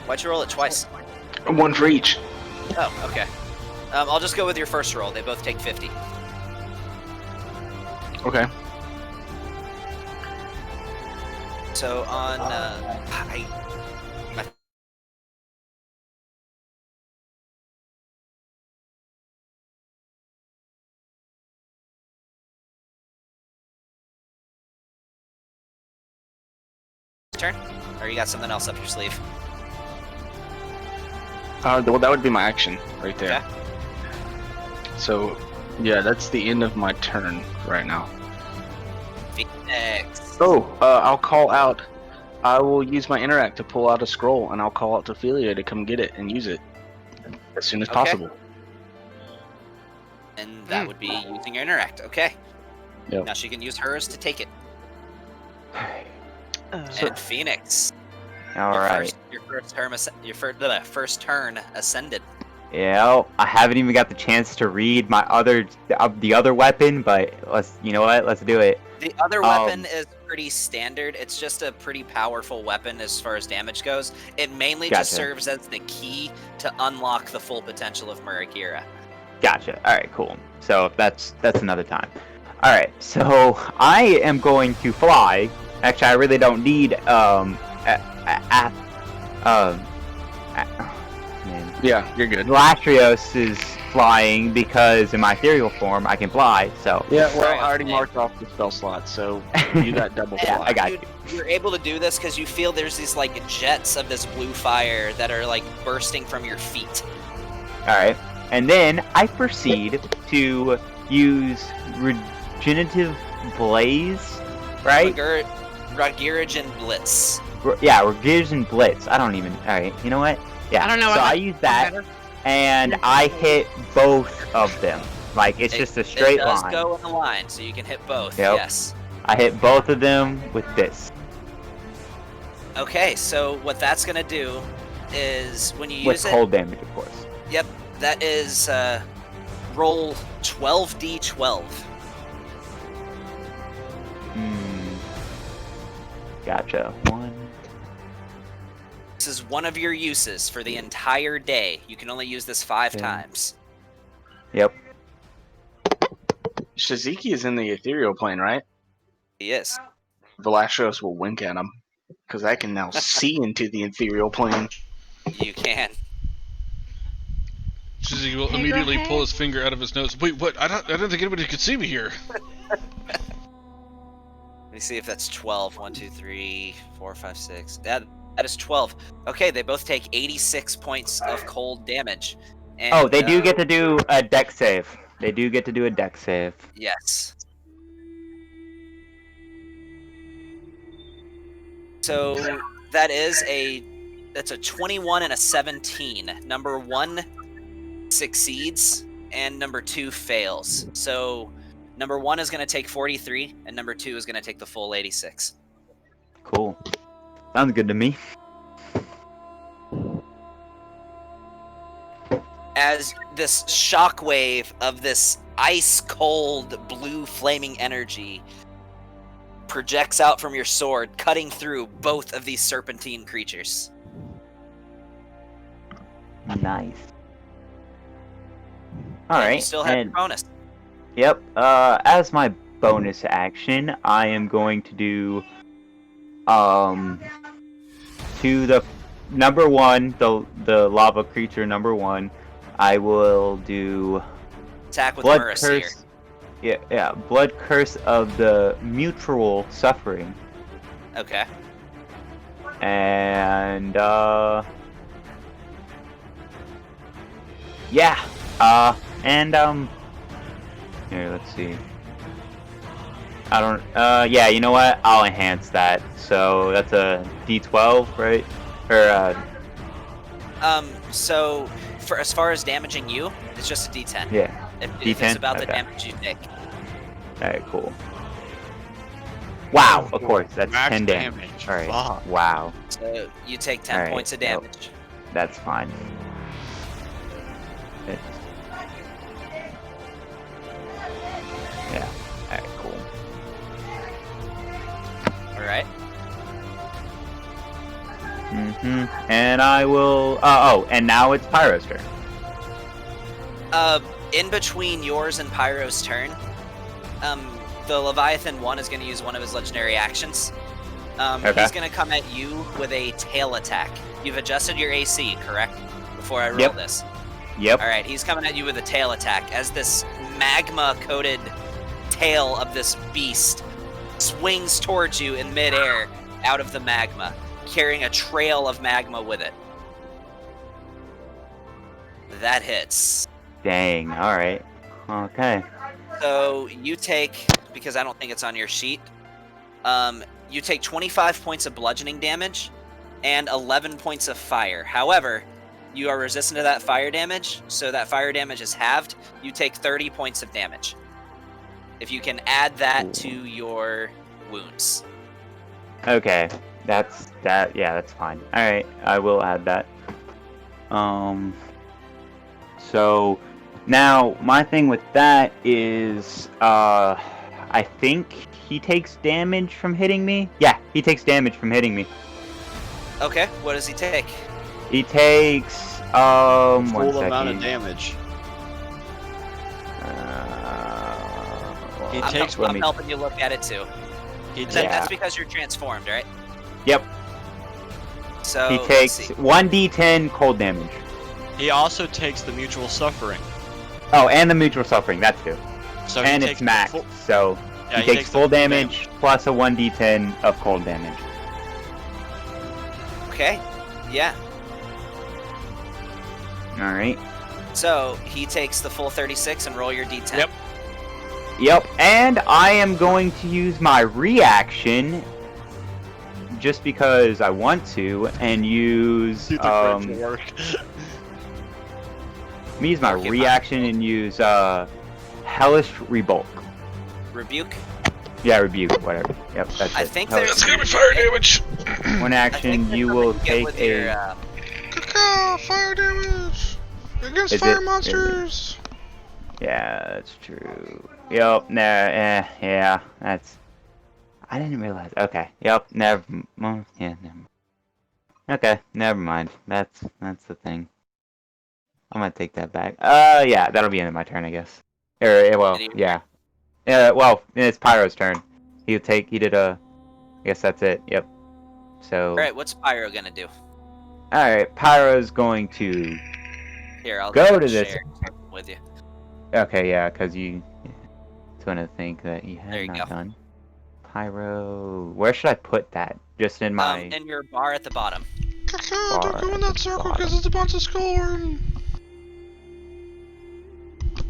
Why'd you roll it twice? One for each. Oh, okay. I'll just go with your first roll. They both take 50. Okay. So on, turn? Or you got something else up your sleeve? Well, that would be my action right there. Okay. So, yeah, that's the end of my turn right now. Phoenix. Oh, I'll call out. I will use my interact to pull out a scroll, and I'll call out to Ophelia to come get it and use it as soon as Okay. possible. And that would be using your interact. Okay. Yep. Now she can use hers to take it. So- And Phoenix. All right. Your first turn ascended. Yeah, I haven't even got the chance to read my the other weapon, but you know what? Let's do it. The other weapon is pretty standard. It's just a pretty powerful weapon as far as damage goes. It mainly just Gotcha. serves as the key to unlock the full potential of Muragira. Gotcha. All right, cool. So that's another time. All right, so I am going to fly. Actually, I really don't need man. Yeah, you're good. Latrios's flying because in my ethereal form I can fly. So Yeah, well, Right, I already okay. marked off the spell slot, so you got double Yeah, fly. I got you. You're able to do this because you feel there's these like jets of this blue fire that are like bursting from your feet. All right, and then I proceed to use regenerative blaze, right? Ragirajan Blitz. Yeah, Regenerative blitz. I don't even. All right, you know what? Yeah. I don't know. So I got use one that, better. and I hit both of them. Like it's just a straight it does line. go in a line, so you can hit both. Yep. Yes. I hit both of them with this. Okay, so what that's gonna do is when you With use it, cold damage, of course. yep, that is roll 12d12. Gotcha. One. This is one of your uses for the entire day. You can only use this 5 Okay. times. Yep. Shiziki is in the ethereal plane, right? Yes. Velastros will wink at him because I can now see into the ethereal plane. You can. Shizzy will Hey, immediately go pull ahead. his finger out of his nose. Wait, what? I don't think anybody could see me here. Let me see if that's 12. 1, 2, 3, 4, 5, 6. That is 12. Okay, they both take 86 points of cold damage. And, Oh, they do get to do a deck save. They do get to do a deck save. Yes. So that's a 21 and a 17. Number 1 succeeds and number 2 fails. So number 1 is going to take 43 and number 2 is going to take the full 86. Cool. Sounds good to me. As this shockwave of this ice cold blue flaming energy projects out from your sword, cutting through both of these serpentine creatures. Nice. And Alright. you still have your bonus. Yep. As my bonus action, I am going to do to the number 1, the lava creature number 1, I will do Attack with blood Mercy. curse. Yeah, blood curse of the mutual suffering. Okay. And here, let's see. I don't yeah, you know what? I'll enhance that. So that's a D12, right? Or So for as far as damaging you, it's just a D10. yeah. If D10? it's about the Okay. damage you take. Alright, cool. Wow, of course, that's Max 10 damage. damage. Alright. Fuck. Wow. So you take 10 Alright, points of yep. damage. That's fine. Yeah. Alright, cool. Alright. And I will oh, and now it's Pyro's turn. In between yours and Pyro's turn, the Leviathan 1 is going to use one of his legendary actions. Okay. He's going to come at you with a tail attack. You've adjusted your AC, correct? Before I roll Yep. this. Yep. Alright, he's coming at you with a tail attack as this magma-coated tail of this beast swings towards you in midair out of the magma, carrying a trail of magma with it. That hits. Dang, alright. Okay. So you take, because I don't think it's on your sheet, you take 25 points of bludgeoning damage and 11 points of fire. However, you are resistant to that fire damage, so that fire damage is halved. You take 30 points of damage. If you can add that to your wounds. Okay. That's fine. Alright, I will add that. So now my thing with that is I think he takes damage from hitting me. Yeah, he takes damage from hitting me. Okay, what does he take? He takes Full one amount of second. damage. He Well, takes let I'm me- helping you look at it too. He That- takes. Yeah. That's because you're transformed, right? Yep. So He let's takes see. 1d10 cold damage. He also takes the mutual suffering. Oh, and the mutual suffering. That's two. So And he it's takes max, full- so yeah, he takes the full damage plus a 1d10 of cold damage. Okay. Yeah. All right. So he takes the full 36 and roll your d10. Yep. Yep. And I am going to use my reaction, just because I want to, and use You did great work. let me use my Okay, reaction and use hellish rebulk. Rebuke. Yeah, rebuke, whatever. Yep, that's I it. think Hellish That's gonna be fire damage. One I think action, there's you something will get take with a. your, Cacao, fire damage against Is fire it- is it- monsters. Yeah, that's true. Yep. Nah. Yeah. That's. I didn't realize. Okay. Yep. Never. Well, yeah. Never. Okay. Never mind. That's the thing. I'm gonna take that back. Yeah. That'll be the end of my turn, I guess. Well. Any- Yeah. Well, it's Pyro's turn. He did a. I guess that's it. Yep. So. All right, what's Pyro gonna do? All right. Pyro's going to. Here, I'll Go go to this- share with you. Okay. Yeah. Because you. It's gonna think that you There had you not go. done. Pyro. Where should I put that? Just in my. In your bar at the bottom. Cacao, don't Bar go in that circle bottom. because it's about to score.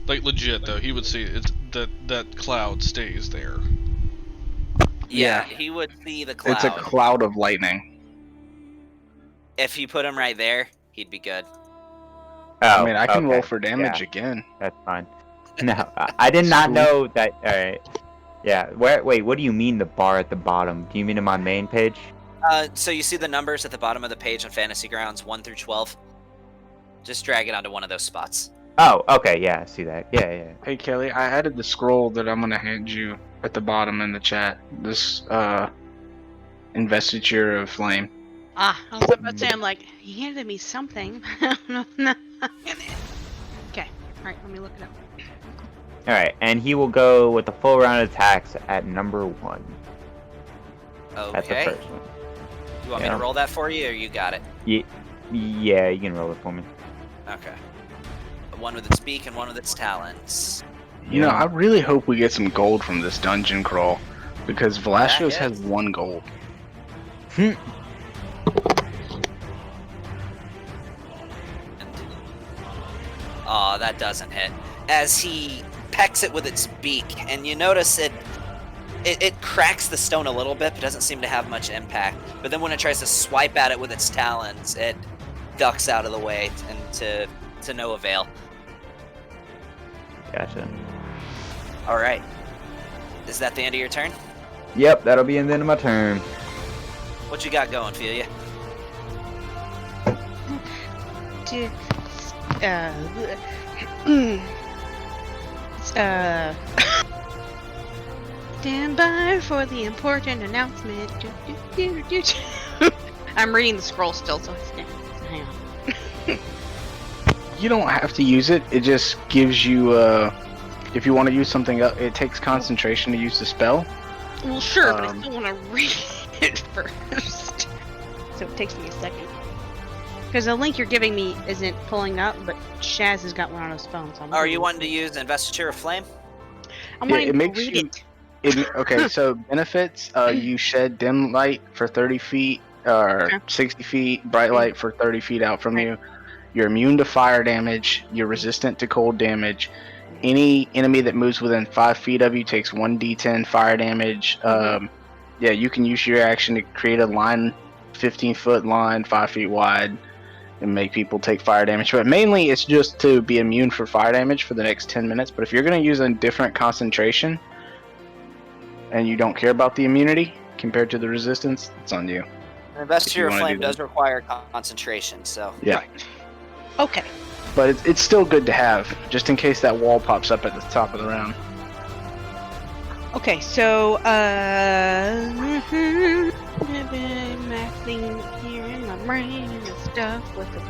Like legit though, he would see it's that cloud stays there. Yeah, Yeah. he would see the cloud. It's a cloud of lightning. If you put him right there, he'd be good. Oh, I mean, I can roll okay. for damage Yeah, again. that's fine. No, I did not know that. All right. Yeah. Wait. What do you mean the bar at the bottom? Do you mean in my main page? So you see the numbers at the bottom of the page on Fantasy Grounds, 1 through 12. Just drag it onto one of those spots. Oh, okay. Yeah. I see that. Yeah. Hey Kelly, I added the scroll that I'm gonna hand you at the bottom in the chat. This investiture of flame. Ah, I was about to say, I'm like, he handed me something. Okay. Alright, let me look it up. All right. And he will go with the full round of attacks at number 1. At the Okay. first one. You want me to Yeah. roll that for you, or you got it? Yeah. You can roll it for me. Okay. One with its beak and one with its talons. You know, I really hope we get some gold from this dungeon crawl, because Velastros That has 1 gold. Aw, that doesn't hit. As he pecks it with its beak, and you notice it cracks the stone a little bit, but doesn't seem to have much impact. But then when it tries to swipe at it with its talons, it ducks out of the way and to no avail. Gotcha. All right. Is that the end of your turn? Yep. That'll be the end of my turn. What you got going, Felia? Stand by for the important announcement. I'm reading the scroll still, so hang on. You don't have to use it. It just gives you, if you want to use something else, it takes concentration to use the spell. Well, sure, but I Um, still want to read it first. So it takes me a second. Because the link you're giving me isn't pulling up, but Shaz has got one on his phone. So Are you wanting to use Investiture of Flame? I'm Yeah, wanting it to makes read you- it. Okay, so benefits, you shed dim light for 30 feet, or Okay. 60 feet, bright light for 30 feet out from you. You're immune to fire damage, you're resistant to cold damage. Any enemy that moves within 5 feet of you takes 1d10 fire damage. Yeah, you can use your action to create a line, 15-foot line, 5 feet wide, and make people take fire damage. But mainly it's just to be immune for fire damage for the next 10 minutes. But if you're going to use a different concentration, and you don't care about the immunity compared to the resistance, it's on you. Investiture of wanna Flame do that. does require concentration, so. Yeah. Okay. But it's still good to have, just in case that wall pops up at the top of the round. Okay, so, mathing here in my brain and stuff with the...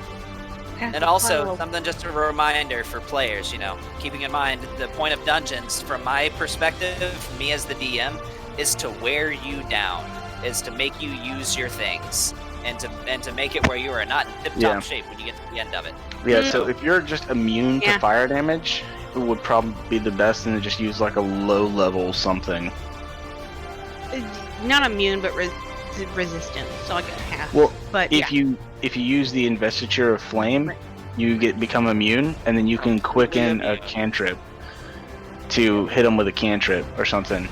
And also, something just a reminder for players, keeping in mind the point of dungeons, from my perspective, me as the DM, is to wear you down, is to make you use your things, and to make it where you are not in tip-top Yeah. shape when you get to the end of it. Yeah, so if you're just immune Yeah. to fire damage, would probably be the best, and then just use like a low level something. Not immune, but resistant. So I get half. Well, but if you use the investiture of flame, you become immune, and then you can quicken a cantrip to hit them with a cantrip or something.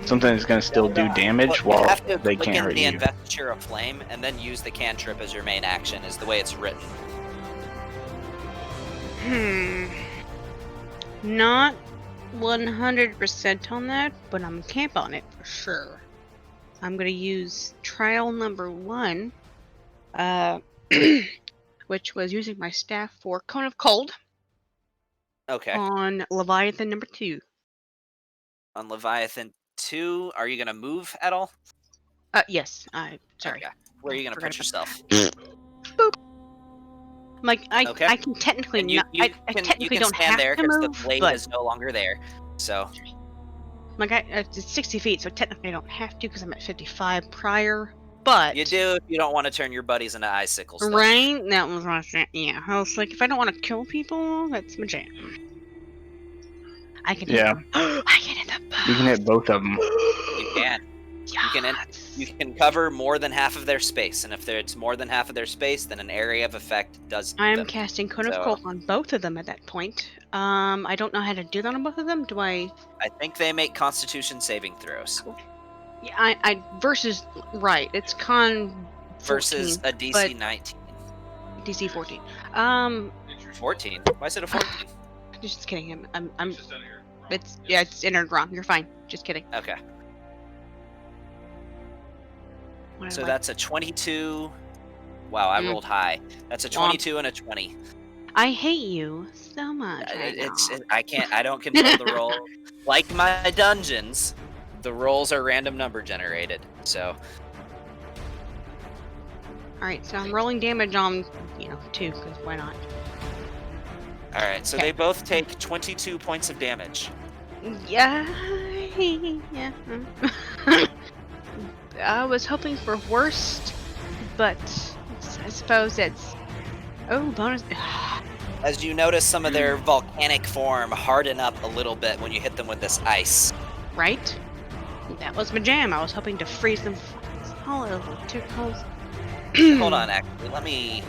Something that's going to still do damage Well, you while have to they can't quicken hurt the you. investiture of flame and then use the cantrip as your main action, is the way it's written. Not 100% on that, but I'm camp on it for sure. I'm gonna use trial number 1, which was using my staff for Cone of Cold Okay. on Leviathan number 2. On Leviathan 2, are you going to move at all? Yes. Sorry. Okay. Where are you going to Forgot put yourself? Boop. Like Okay. I can technically And you I can technically don't stand have there to because the move, blade but is no longer there. So like it's 60 feet, so technically I don't have to because I'm at 55 prior. But you do if you don't want to turn your buddies into icicles. Though. Right? That was my shit. Yeah. I was like, if I don't want to kill people, that's my jam. I can hit them. I can hit them. You can hit both of them. You can. You can cover more than half of their space, and if it's more than half of their space, then an area of effect does. I am them. casting Cone of Cold on both of them at that point. I don't know how to do that on both of them. Do I? I think they make Constitution saving throws. Yeah, I versus right. It's con 14, versus a DC 19. DC 14. 14. Why is it a 14? Just kidding. I'm. It's entered wrong. You're fine. Just kidding. Okay. What So am I- that's a 22. Wow, I rolled high. That's a 22 and a 20. I hate you so much. I don't control the roll. Like my dungeons, the rolls are random number generated. So. All right, so I'm rolling damage on 2 because why not? All right, so Okay. they both take 22 points of damage. Yeah. Yeah. I was hoping for worst, but I suppose it's. Oh, bonus. As you notice some of their volcanic form harden up a little bit when you hit them with this ice. Right? That was my jam. I was hoping to freeze them solid. Hold on, actually, let me.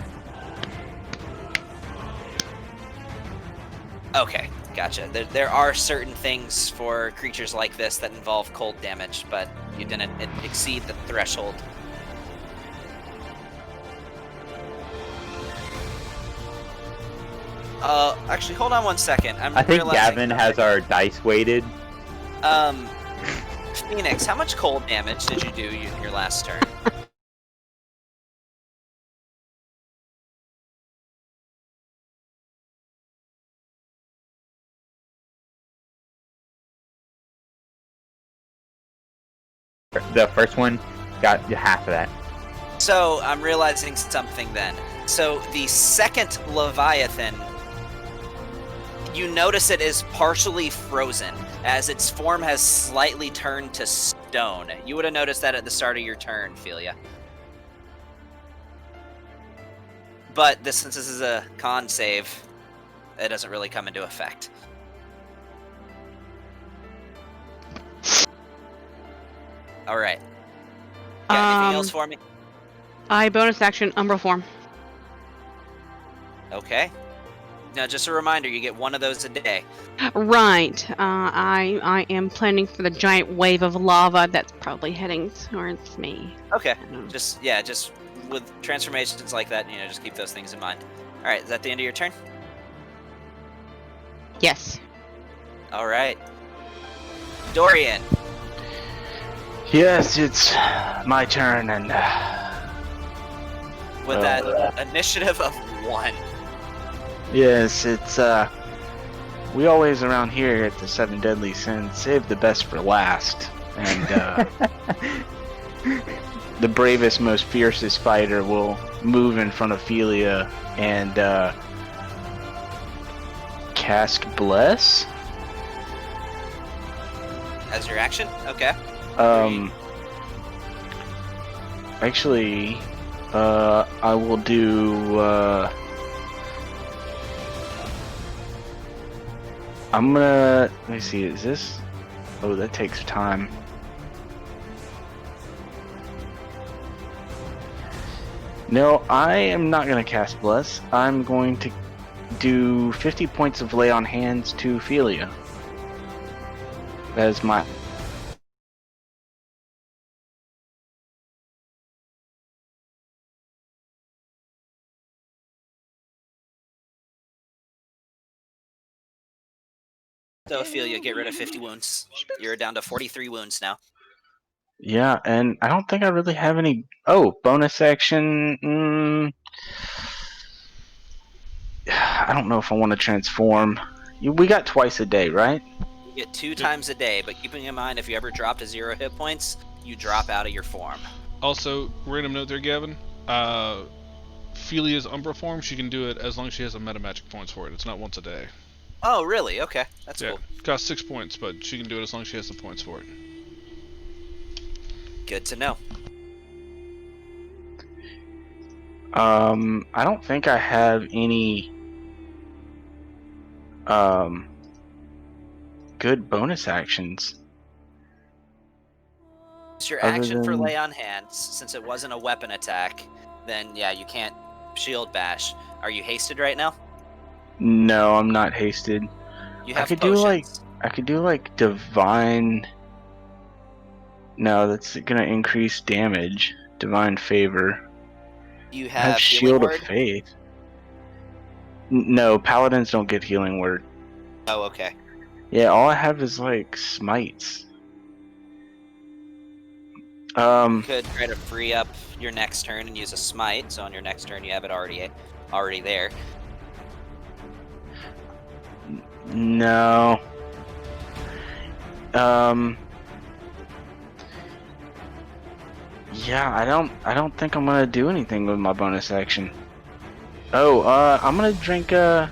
Okay, gotcha. There are certain things for creatures like this that involve cold damage, but you didn't exceed the threshold. Actually, hold on one second. I think Gavin has our dice weighted. Phoenix, how much cold damage did you do in your last turn? The first one got half of that. So, I'm realizing something then. So, the second Leviathan, you notice it is partially frozen, as its form has slightly turned to stone. You would have noticed that at the start of your turn, Philia. But since this is a con save, it doesn't really come into effect. Alright. Got anything else for me? I bonus action Umbral Form. Okay. Now, just a reminder, you get one of those a day. Right. I am planning for the giant wave of lava that's probably heading towards me. Okay. Just with transformations like that, just keep those things in mind. All right, is that the end of your turn? Yes. All right. Dorian. Yes, it's my turn, and with that initiative of 1. yes, it's we always around here at the Seven Deadly Sins save the best for last, and the bravest, most fiercest fighter will move in front of Philia and cast Bless. As your action? Okay. Actually, I will do. I'm gonna. Let me see. Is this? Oh, that takes time. No, I am not gonna cast Bless. I'm going to do 50 points of Lay on Hands to Ophelia. That is my. So Ophelia, get rid of 50 wounds. You're down to 43 wounds now. Yeah, and I don't think I really have any. Oh, bonus action. I don't know if I want to transform. We got twice a day, right? You get 2 times a day, but keeping in mind if you ever drop to 0 hit points, you drop out of your form. Also, random note there, Gavin. Ophelia's Umbra form, she can do it as long as she has a meta magic points for it. It's not once a day. Oh, really? Okay, that's Yeah, cool. costs 6 points, but she can do it as long as she has the points for it. Good to know. I don't think I have any good bonus actions. It's your Other action for than- lay on hands. Since it wasn't a weapon attack, then yeah, you can't shield bash. Are you hasted right now? No, I'm not hasted. You have I could potions. do like divine. No, that's gonna increase damage. Divine favor. You I have have healing shield word. of faith. No, paladins don't get healing word. Oh, okay. Yeah, all I have is like smites. You could try to free up your next turn and use a smite. So on your next turn, you have it already there. No. Yeah, I don't think I'm gonna do anything with my bonus action. Oh, I'm gonna drink a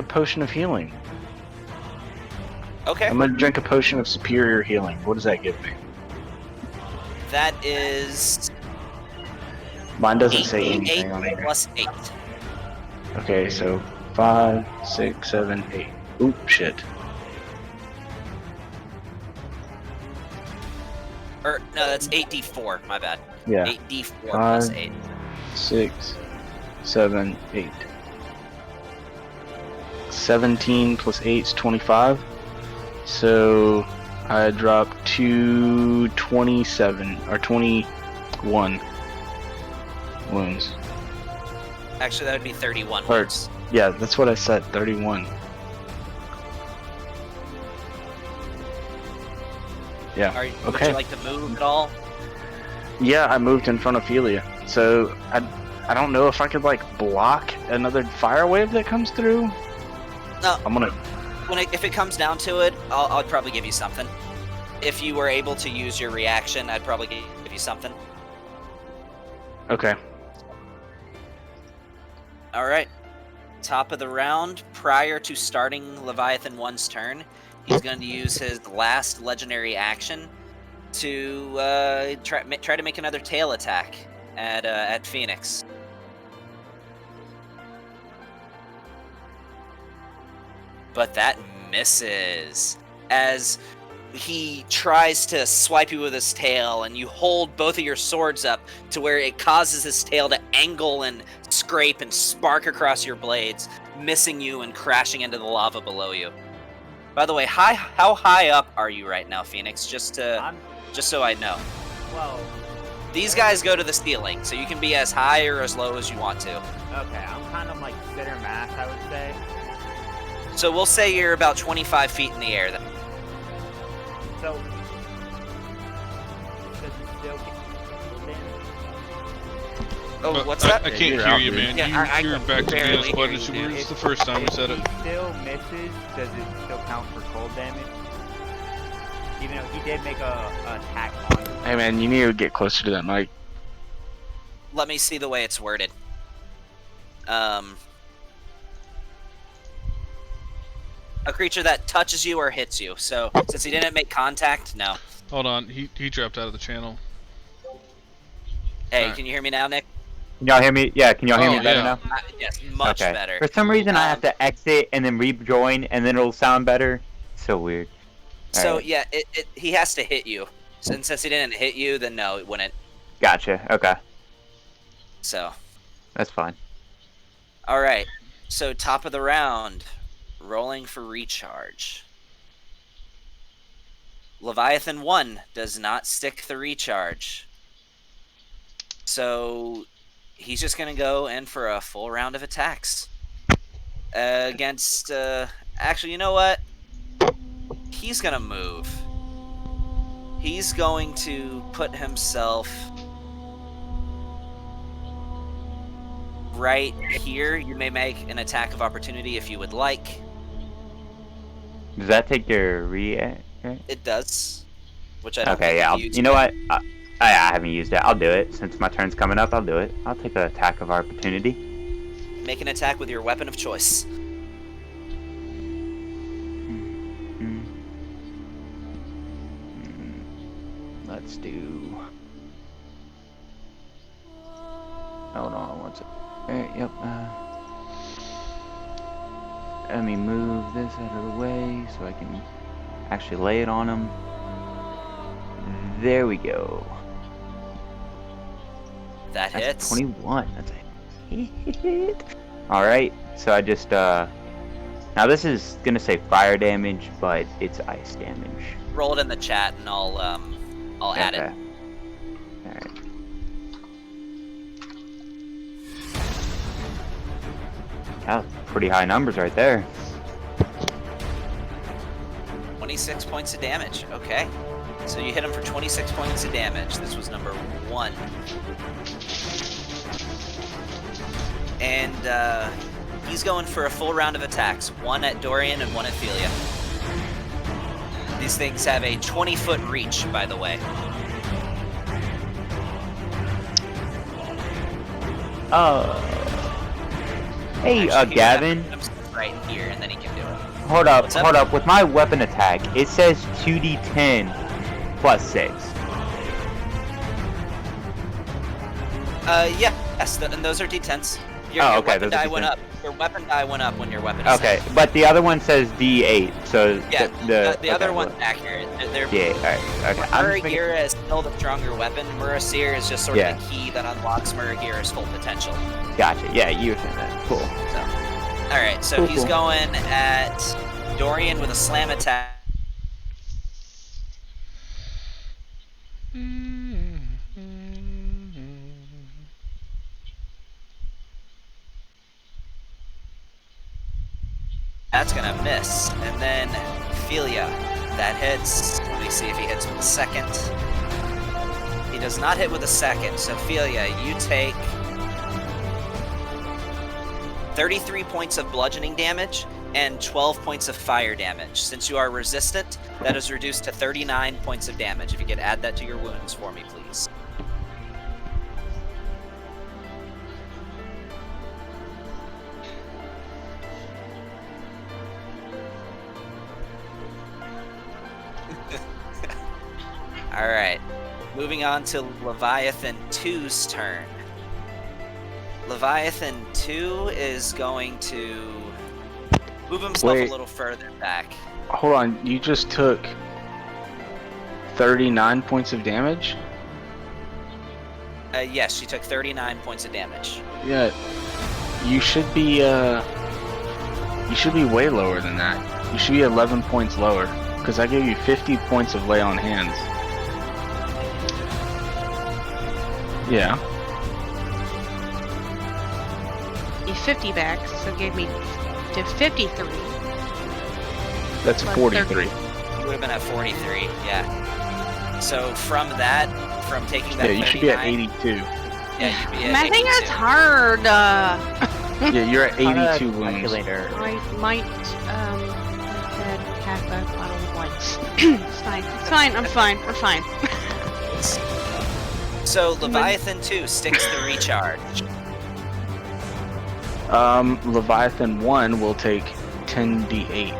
potion of healing. Okay. I'm gonna drink a potion of superior healing. What does that give me? That is Mine doesn't 8 say anything on here. plus 8. Okay, so 5, 6, 7, 8. Oop, shit. Or no, that's 8d4. My bad. Yeah. 8d4 plus 5, 8. 6, 7, 8. 17 plus 8 is 25. So I drop to 27 or 21 wounds. Actually, that would be 31 Or- wounds. Yeah, that's what I said, 31. Yeah. Would Okay. you like to move at all? Yeah, I moved in front of Ophelia. So I don't know if I could like block another fire wave that comes through. No. I'm gonna. If it comes down to it, I'd probably give you something. If you were able to use your reaction, I'd probably give you something. Okay. All right. Top of the round. Prior to starting Leviathan 1's turn, he's going to use his last legendary action to try to make another tail attack at Phoenix. But that misses as he tries to swipe you with his tail, and you hold both of your swords up to where it causes his tail to angle and scrape and spark across your blades, missing you and crashing into the lava below you. By the way, how high up are you right now, Phoenix? Just so I know. Well, These guys go to the ceiling, so you can be as high or as low as you want to. okay, I'm kind of like center mass, I would say. So we'll say you're about 25 feet in the air then. So, does it still get damage? Oh, But what's I that? can't you're hear out, you, dude. man. Yeah, You're I back to being barely as hear quiet you, as you dude. were just the first time we said it. If he still misses, does it still count for cold damage? Even though he did make a attack on you. Hey man, you need to get closer to that mic. Let me see the way it's worded. A creature that touches you or hits you. So since he didn't make contact, no. Hold on, he dropped out of the channel. Hey, Alright. can you hear me now, Nick? Can y'all hear me? Yeah, can y'all hear Oh, me better yeah. now? Yes, much Okay. better. For some reason, I have Um, to exit and then rejoin, and then it'll sound better. So weird. So Alright. yeah, he has to hit you. And since he didn't hit you, then no, it wouldn't. Gotcha. Okay, So, that's fine. all right. So top of the round, rolling for recharge. Leviathan 1 does not stick the recharge. So he's just going to go in for a full round of attacks. Against, actually, you know what? He's going to move. He's going to put himself right here. You may make an attack of opportunity if you would like. Does that take your re? It does. Which I don't Okay, think yeah. you've used You know yet. what? I haven't used it. I'll do it since my turn's coming up. I'll do it. I'll take an attack of opportunity. Make an attack with your weapon of choice. Let's do. Hold on one second. Alright, yep. Let me move this out of the way so I can actually lay it on him. There we go. That That's hits. 21. That's a hit. Alright, so I just, now this is gonna say fire damage, but it's ice damage. Roll it in the chat and I'll add it. Alright. Yeah, pretty high numbers right there. 26 points of damage. Okay. So you hit him for 26 points of damage. This was number 1. And he's going for a full round of attacks. 1 at Dorian and 1 at Philia. These things have a 20-foot reach, by the way. Hey, Actually, Gavin. Right here, and then he can do it. Hold up, What's up? hold up. With my weapon attack, it says 2d10 plus 6. Yes, and those are d10s. Your Okay, weapon those are die went D10s. up. Your weapon die went up when your weapon Okay, attacked. but the other one says D8, so Yeah, the okay, other well, one's accurate. They're D8, alright, okay. I'm just making- Muragira is still the stronger weapon. Muraseer is just sort Yeah. of the key that unlocks Muragira's full potential. Gotcha, yeah, you were saying that. Cool. So, all right, so Cool, he's cool. going at Dorian with a slam attack. That's gonna miss, and then Philia, that hits. Let me see if he hits with a second. He does not hit with a second. So Philia, you take 33 points of bludgeoning damage and 12 points of fire damage. Since you are resistant, that is reduced to 39 points of damage. If you could add that to your wounds for me, please. All right. Moving on to Leviathan 2's turn. Leviathan 2 is going to move himself Wait. a little further back. Hold on, you just took 39 points of damage? Yes, she took 39 points of damage. Yeah. You should be way lower than that. You should be 11 points lower. Because I gave you 50 points of lay on hands. Yeah. You 50 back, so gave me to 53. That's Plus 43. You would have been at 43, yeah. So from that, from taking that Yeah, you should be at 39 82. Yeah, you'd be at I think 82. it's hard. Yeah, you're at 82 wounds. Calculator. I might have a bottle of lights. It's fine. It's fine. I'm fine. We're fine. So Leviathan 2 sticks the recharge. Leviathan 1 will take 10d8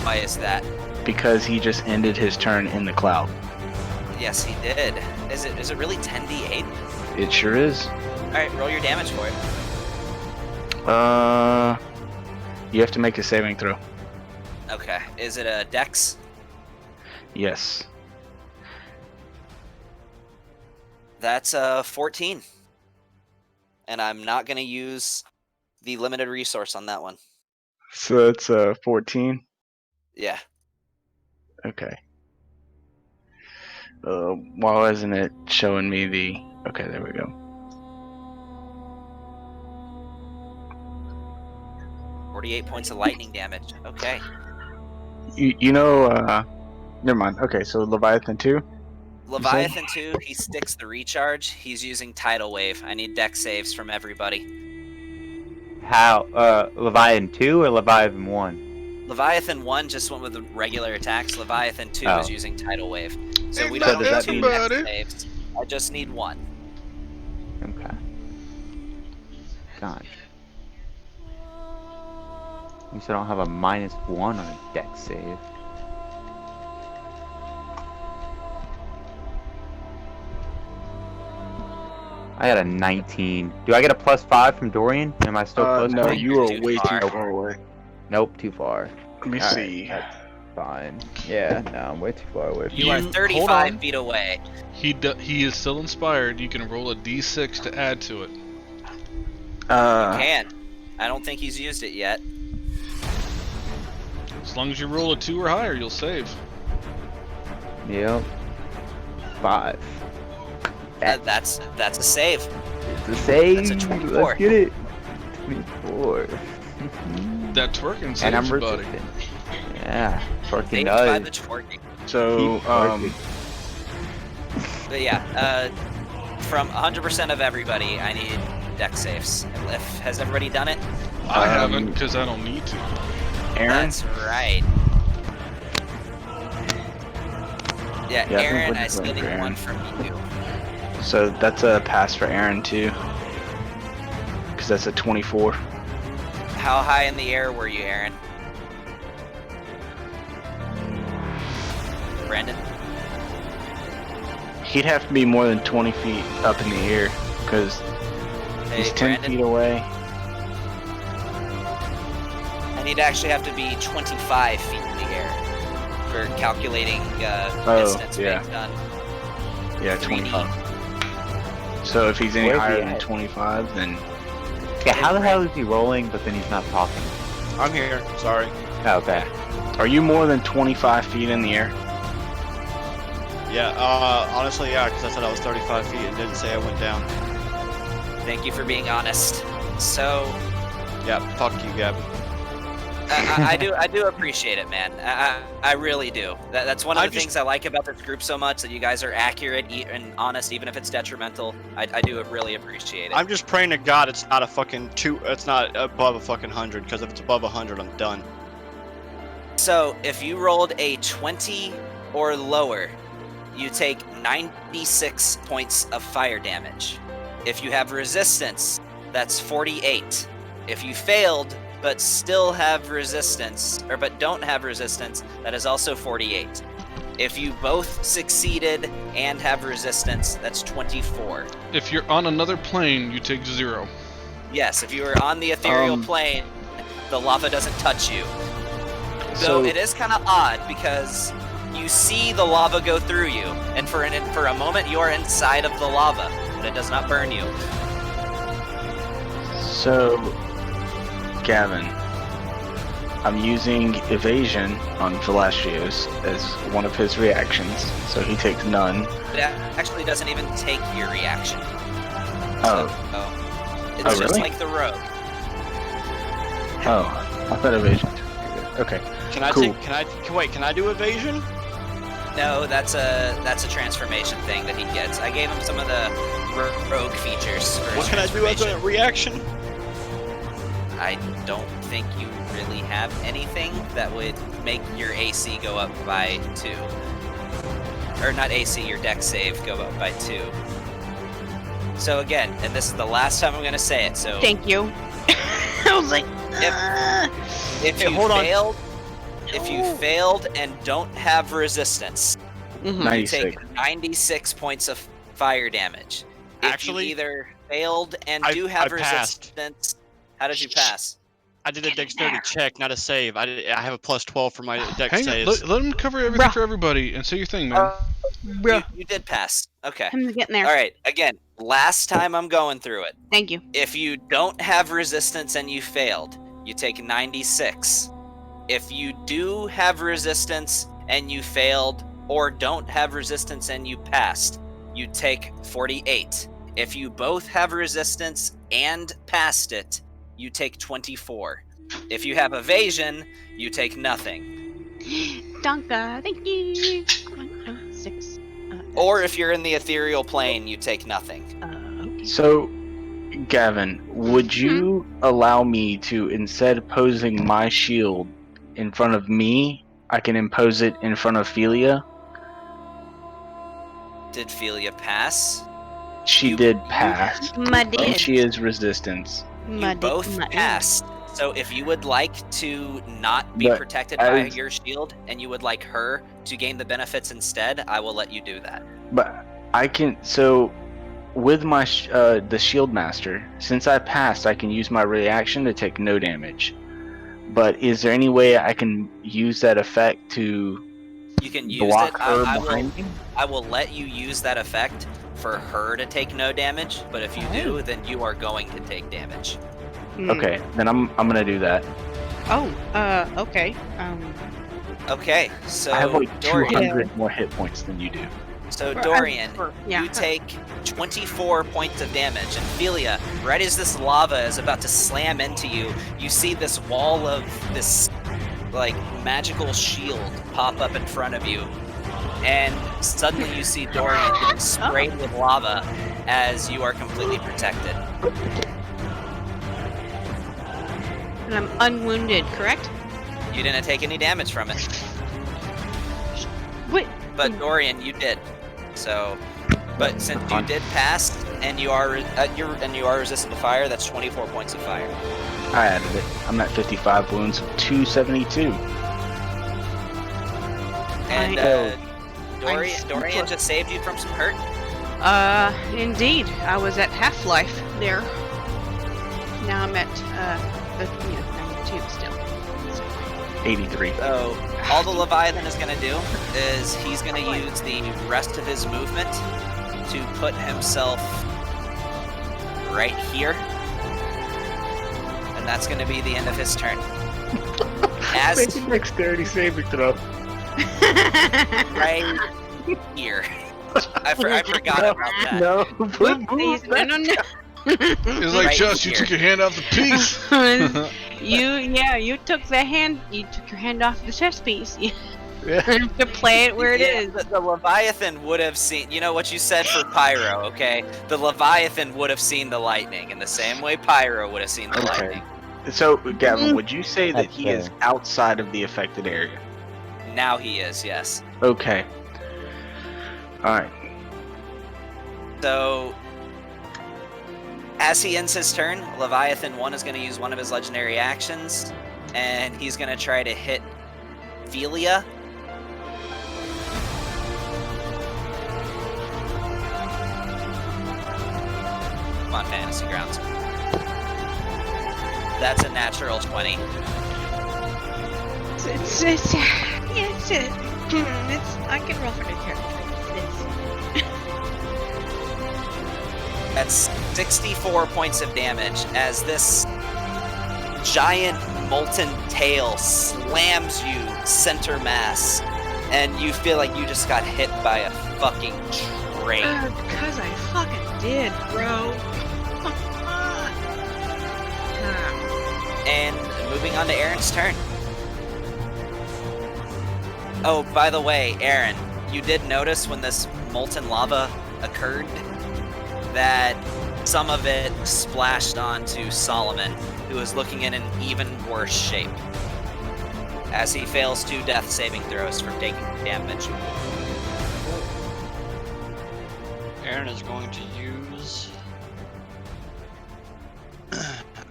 Why is that? because he just ended his turn in the cloud. Yes, he did. Is it really 10d8? It sure is. Alright, roll your damage for it. You have to make a saving throw. Okay. Is it a dex? Yes. That's 14. And I'm not going to use the limited resource on that one. So that's 14. Yeah. Okay. Why isn't it showing me the? Okay, there we go. 48 points of lightning damage. Okay. You know, never mind. Okay, so Leviathan 2? Leviathan 2, he sticks the recharge. He's using Tidal Wave. I need dex saves from everybody. How? Leviathan 2 or Leviathan 1? Leviathan 1 just went with the regular attacks. Leviathan 2 is using Tidal Wave. So we Ain't don't that need 2 dex everybody? saves. I just need 1. Okay. Gosh. At least I don't have a -1 on a dex save. I got a 19. Do I get a +5 from Dorian? Am I still close? No, to him? you are Too way far. too far away. Nope, too far. Let me Alright, see. that's fine. Yeah, no, I'm way too far away. You are hold 35 on. feet away. He is still inspired. You can roll a d6 to add to it. Can. I don't think he's used it yet. As long as you roll a 2 or higher, you'll save. Yep. 5. That's a save. It's a save. That's a 24. Let's get it. 24. That twerking saves And I'm you, buddy. resistant. Yeah, twerking Saved by the does. twerking. So, Keep twerking. But yeah, from 100% of everybody, I need dex saves. Has everybody done it? I haven't, because I don't need to. Aaron? That's right. Yeah, Yeah, I think Aaron, we're I just still waiting need for one Aaron. from you. So that's a pass for Aaron too. Because that's a 24. How high in the air were you, Aaron? Brandon? He'd have to be more than 20 feet up in the air. Because Hey, he's 10 Brandon? feet away. And he'd actually have to be 25 feet in the air for calculating distance yeah. being done. Yeah, 3D. 25. So if he's any Where's higher he than at? 25, then Yeah, how the hell is he rolling, but then he's not talking? I'm here. Sorry. Oh, okay. are you more than 25 feet in the air? Yeah. Honestly, yeah, because I said I was 35 feet and didn't say I went down. Thank you for being honest. So, Yeah. Fuck you, Gavin. I do appreciate it, man. I really do. That's one of I'm the just- things I like about this group so much, that you guys are accurate and honest, even if it's detrimental. I do really appreciate it. I'm just praying to God it's not a fucking it's not above a fucking 100, because if it's above 100, I'm done. So, if you rolled a 20 or lower, you take 96 points of fire damage. If you have resistance, that's 48. If you failed but still have resistance, but don't have resistance, that is also 48. If you both succeeded and have resistance, that's 24. If you're on another plane, you take 0. Yes, if you are on the ethereal plane, the lava doesn't touch you. So- Though it is kind of odd because you see the lava go through you, and for a moment you are inside of the lava, but it does not burn you. So, Gavin, I'm using evasion on Velastros as one of his reactions, so he takes none. It actually doesn't even take your reaction. Oh, It's Oh, just really? like the rogue. oh, I thought evasion. Okay, Can I Cool. Can I do evasion? No, that's a transformation thing that he gets. I gave him some of the rogue features. For What his can I do as a transformation. reaction? I don't think you really have anything that would make your AC go up by 2. Or not AC, your dex save go up by 2. So again, and this is the last time I'm going to say it, so Thank you. I was like, if Hey, you hold on. failed, if you failed and don't have resistance, mhm. you 96. take 96 points of fire damage. Actually, you either failed and I have passed. resistance. How did you pass? I did a dexterity check, not a save. I have a +12 for my dex Hang on, saves. let him cover everything Bruh. for everybody and say your thing, man. You did pass. Okay. I'm getting there. All right. Again, last time I'm going through it. Thank you. If you don't have resistance and you failed, you take 96. If you do have resistance and you failed, or don't have resistance and you passed, you take 48. If you both have resistance and passed it, you take 24. If you have evasion, you take nothing. Donka, thank you. 6. Or if you're in the ethereal plane, you take nothing. Okay. So, Gavin, would you allow me to, instead of posing my shield in front of me, I can impose it in front of Philia? Did Philia pass? She You- did pass, My and did. she is resistance. My You did. both My did. passed. So if you would like to not be But protected by as- your shield and you would like her to gain the benefits instead, I will let you do that. But I can, so with my the shield master, since I passed, I can use my reaction to take no damage. But is there any way I can use that effect to You can use block it. her I will. behind me? I will let you use that effect for her to take no damage. But if you do, then you are going to take damage. Hmm. Okay, then I'm gonna do that. Oh, okay. Okay, so I have like Dorian. 200 more hit points than you do. So Dorian, Yeah. you take 24 points of damage, and Philia, right as this lava is about to slam into you, you see this wall of this like magical shield pop up in front of you, and suddenly you see Dorian getting sprayed with lava as you are completely protected. And I'm unwounded, correct? You didn't take any damage from it, Wait. but Dorian, you did. So, but since you did pass and you are resistant to fire, that's 24 points of fire. I added it. I'm at 55 wounds, 272. And I'm Dorian just saved you from some hurt. Indeed. I was at half-life there. Now I'm at, 92 still. 83. So all the Leviathan is going to do is he's going to use the rest of his movement to put himself right here. And that's going to be the end of his turn. As dexterity saving throw. right here. I forgot about that. No, Please, no. It's like, Right Josh, you here. took your hand off the piece. You took your hand off the chess piece. You have to play it where it Yeah, is. The Leviathan would have seen, you know what you said for Pyro, okay? The Leviathan would have seen the lightning in the same way Pyro would have seen the Okay. lightning. So, Gavin, would you say that That's he is outside of the affected area? Now he is, yes. Okay. Alright. So, as he ends his turn, Leviathan 1 is going to use one of his legendary actions, and he's going to try to hit Philia. Come on, Fantasy Grounds. That's a natural 20. I can roll for the character. That's 64 points of damage as this giant molten tail slams you center mass, and you feel like you just got hit by a fucking train. Because I fucking did, bro. And moving on to Aaron's turn. Oh, by the way, Aaron, you did notice when this molten lava occurred that some of it splashed onto Solomon, who is looking in an even worse shape, as he fails 2 death saving throws from taking damage. Aaron is going to use.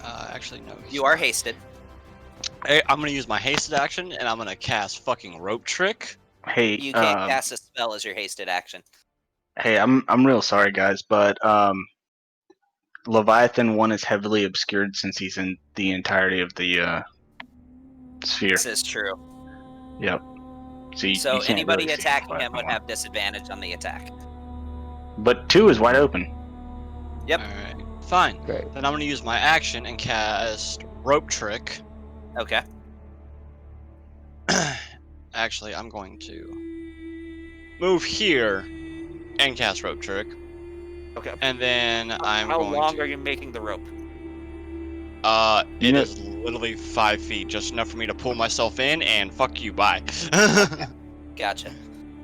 Actually, no. You are hasted. I'm going to use my hasted action, and I'm going to cast fucking rope trick. Hey, You can't cast a spell as your hasted action. Hey, I'm real sorry, guys, but Leviathan 1 is heavily obscured since he's in the entirety of the sphere. This is true. Yep. So you So can't anybody really see attacking him Leviathan would 1. have disadvantage on the attack. But 2 is wide open. Yep. Alright, fine. Great. Then I'm gonna use my action and cast Rope Trick. Okay. Actually, I'm going to move here and cast Rope Trick. Okay. And then I'm How going long to... are you making the rope? You It know- is literally 5 feet, just enough for me to pull myself in and fuck you, bye. Gotcha.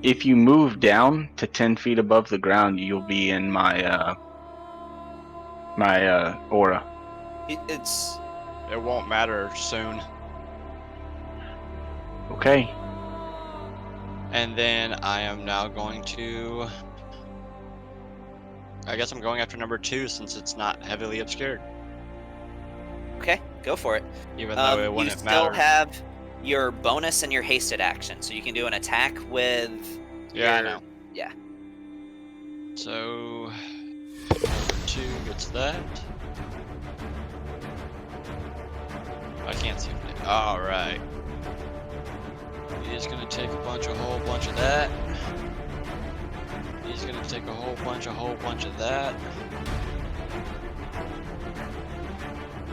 If you move down to 10 feet above the ground, you'll be in my aura. It's It won't matter soon. Okay. And then I am now going to... I guess I'm going after number 2 since it's not heavily obscured. okay. Go for it. Even though it You wouldn't still matter. have your bonus and your hasted action, so you can do an attack with. Yeah, I your- know. Yeah. So... number 2 gets that. I can't see it. Alright. He's gonna take a whole bunch of that. He's gonna take a whole bunch of that.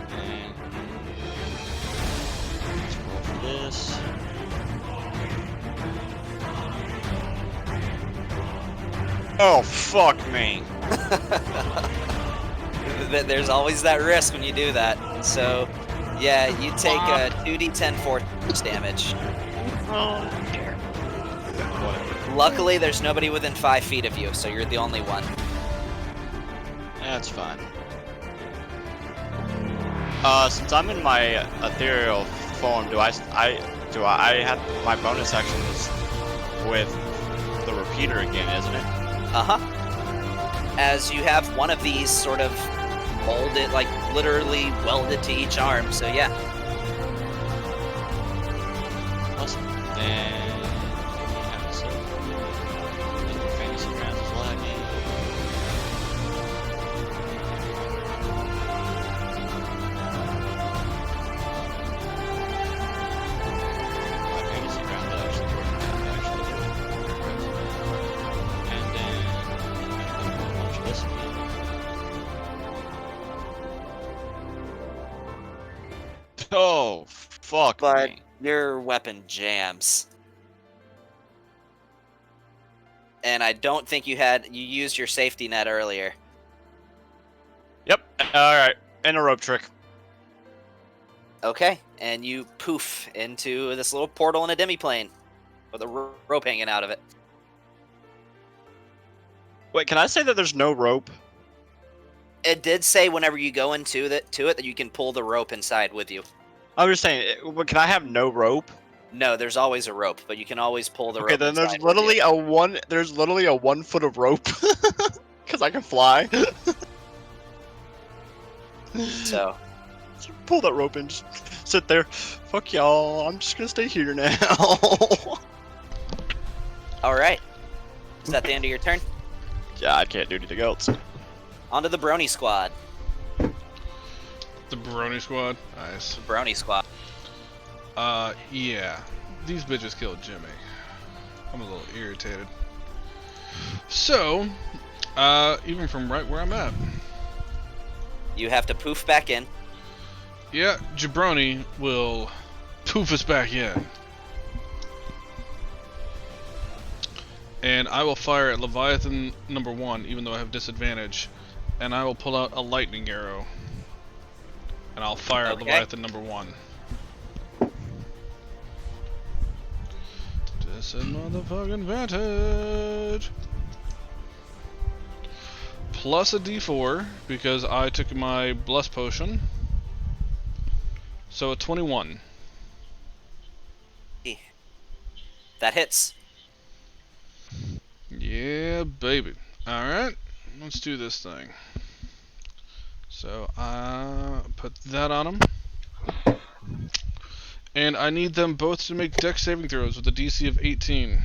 And let's roll for this. Oh, fuck me. There's always that risk when you do that. So, yeah, you take a 2d10 force damage. Oh dear. Whatever. Luckily, there's nobody within 5 feet of you, so you're the only one. That's fine. Since I'm in my ethereal form, do I have my bonus action is with the repeater again, isn't it? Uh-huh. As you have one of these sort of molded, like literally welded to each arm, so yeah. Awesome. Then we have some fantasy rounds as well. I need. My fantasy round actually worked out, actually. And then a bunch of this again. Oh, fuck But me. your weapon jams. And I don't think you used your safety net earlier. Yep. Alright. And a rope trick. Okay, and you poof into this little portal in a demiplane with a rope hanging out of it. Wait, can I say that there's no rope? It did say whenever you go into it that you can pull the rope inside with you. I'm just saying, can I have no rope? No, there's always a rope, but you can always pull the rope. Okay, then there's inside with you. literally a 1 foot of rope. Cause I can fly. So, Just pull that rope and just sit there. Fuck y'all, I'm just gonna stay here now. alright. Is that the end of your turn? Yeah, I can't do anything else. On to the Brony Squad. The Brony Squad. Nice. The Brony Squad. Yeah. These bitches killed Jimmy. I'm a little irritated. So, even from right where I'm at. You have to poof back in. Yeah, Jabroni will poof us back in. And I will fire at Leviathan number 1, even though I have disadvantage. And I will pull out a lightning arrow. And I'll fire at Okay. Leviathan number 1. Motherfucking advantage. Plus a d4 because I took my bless potion. So a 21. That hits. Yeah, baby. Alright, let's do this thing. So I put that on them. And I need them both to make dex saving throws with a DC of 18.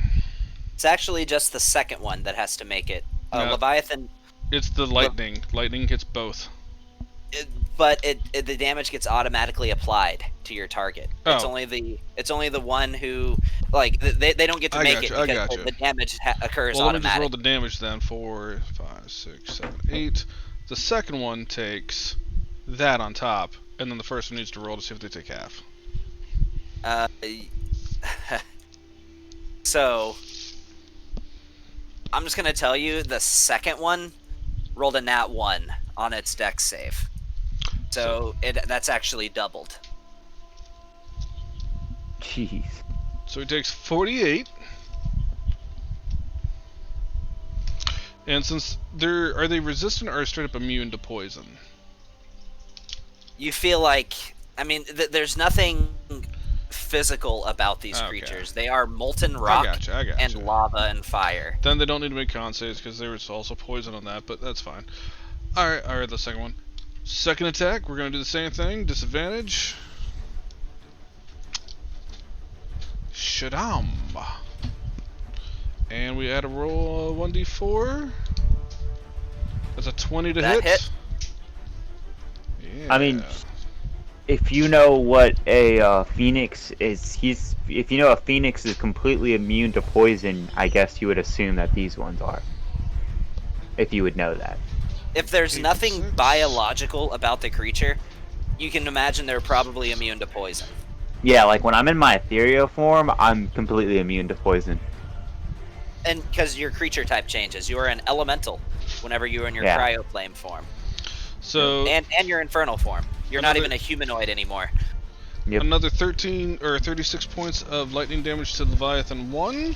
It's actually just the second one that has to make it. No. Leviathan, It's the lightning. Lightning hits both. but the damage gets automatically applied to your target. It's Oh. only the one who like they don't get to I make gotcha, it I because gotcha. the damage occurs Well, let me just roll automatically. the damage then. 4, 5, 6, 7, 8. The second one takes that on top, and then the first one needs to roll to see if they take half. So I'm just gonna tell you the second one rolled a nat 1 on its dex save. So that's actually doubled. Jeez. So he takes 48. And since are they resistant or straight up immune to poison? You feel like, I mean, there's nothing physical about these Okay. creatures. They are molten rock I gotcha. and lava and fire. Then they don't need to make con saves because there was also poison on that, but that's fine. Alright, the second one. Second attack, we're going to do the same thing. Disadvantage. Shadam. And we add a roll 1d4. That's a 20 to That hit. Yeah. I mean, if you know what a phoenix is, if you know a phoenix is completely immune to poison, I guess you would assume that these ones are. If you would know that. If there's 8 nothing 6. biological about the creature, you can imagine they're probably immune to poison. Yeah, like when I'm in my ethereal form, I'm completely immune to poison. And because your creature type changes, you are an elemental whenever you are in your Yeah. cryoflame form. So And your infernal form. You're not Another- even a humanoid anymore. Yep. another 13 or 36 points of lightning damage to Leviathan 1.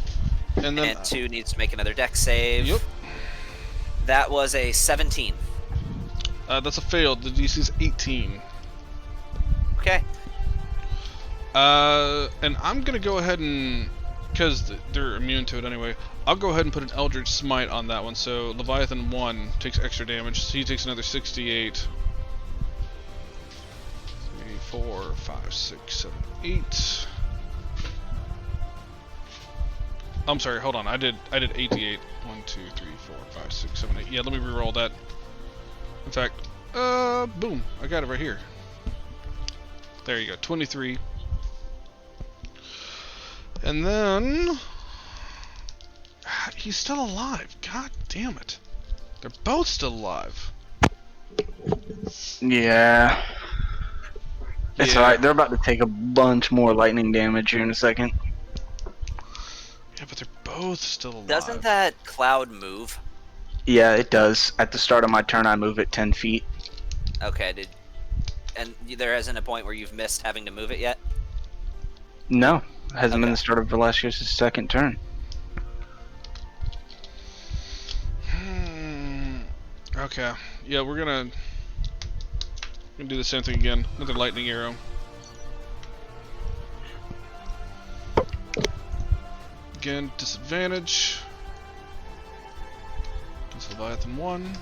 And then And 2 needs to make another dex save. Yep. That was a 17. That's a failed. The DC's 18. Okay. And I'm gonna go ahead and, because they're immune to it anyway, I'll go ahead and put an Eldritch Smite on that one. So Leviathan 1 takes extra damage. So he takes another 68. 3, 4, 5, 6, 7, 8. I'm sorry, hold on. I did 88. 1, 2, 3, 4, 5, 6, 7, 8. Yeah, let me re-roll that. In fact, boom, I got it right here. There you go, 23. And then he's still alive. God damn it. They're both still alive. Yeah. It's Yeah. alright. They're about to take a bunch more lightning damage here in a second. Yeah, but they're both still alive. Doesn't that cloud move? Yeah, it does. At the start of my turn, I move it 10 feet. Okay, and there hasn't a point where you've missed having to move it yet? No, it hasn't been Okay. the start of Velasquez's second turn. Okay. Yeah, we're gonna do the same thing again. Another lightning arrow. Again, disadvantage. Against Leviathan 1.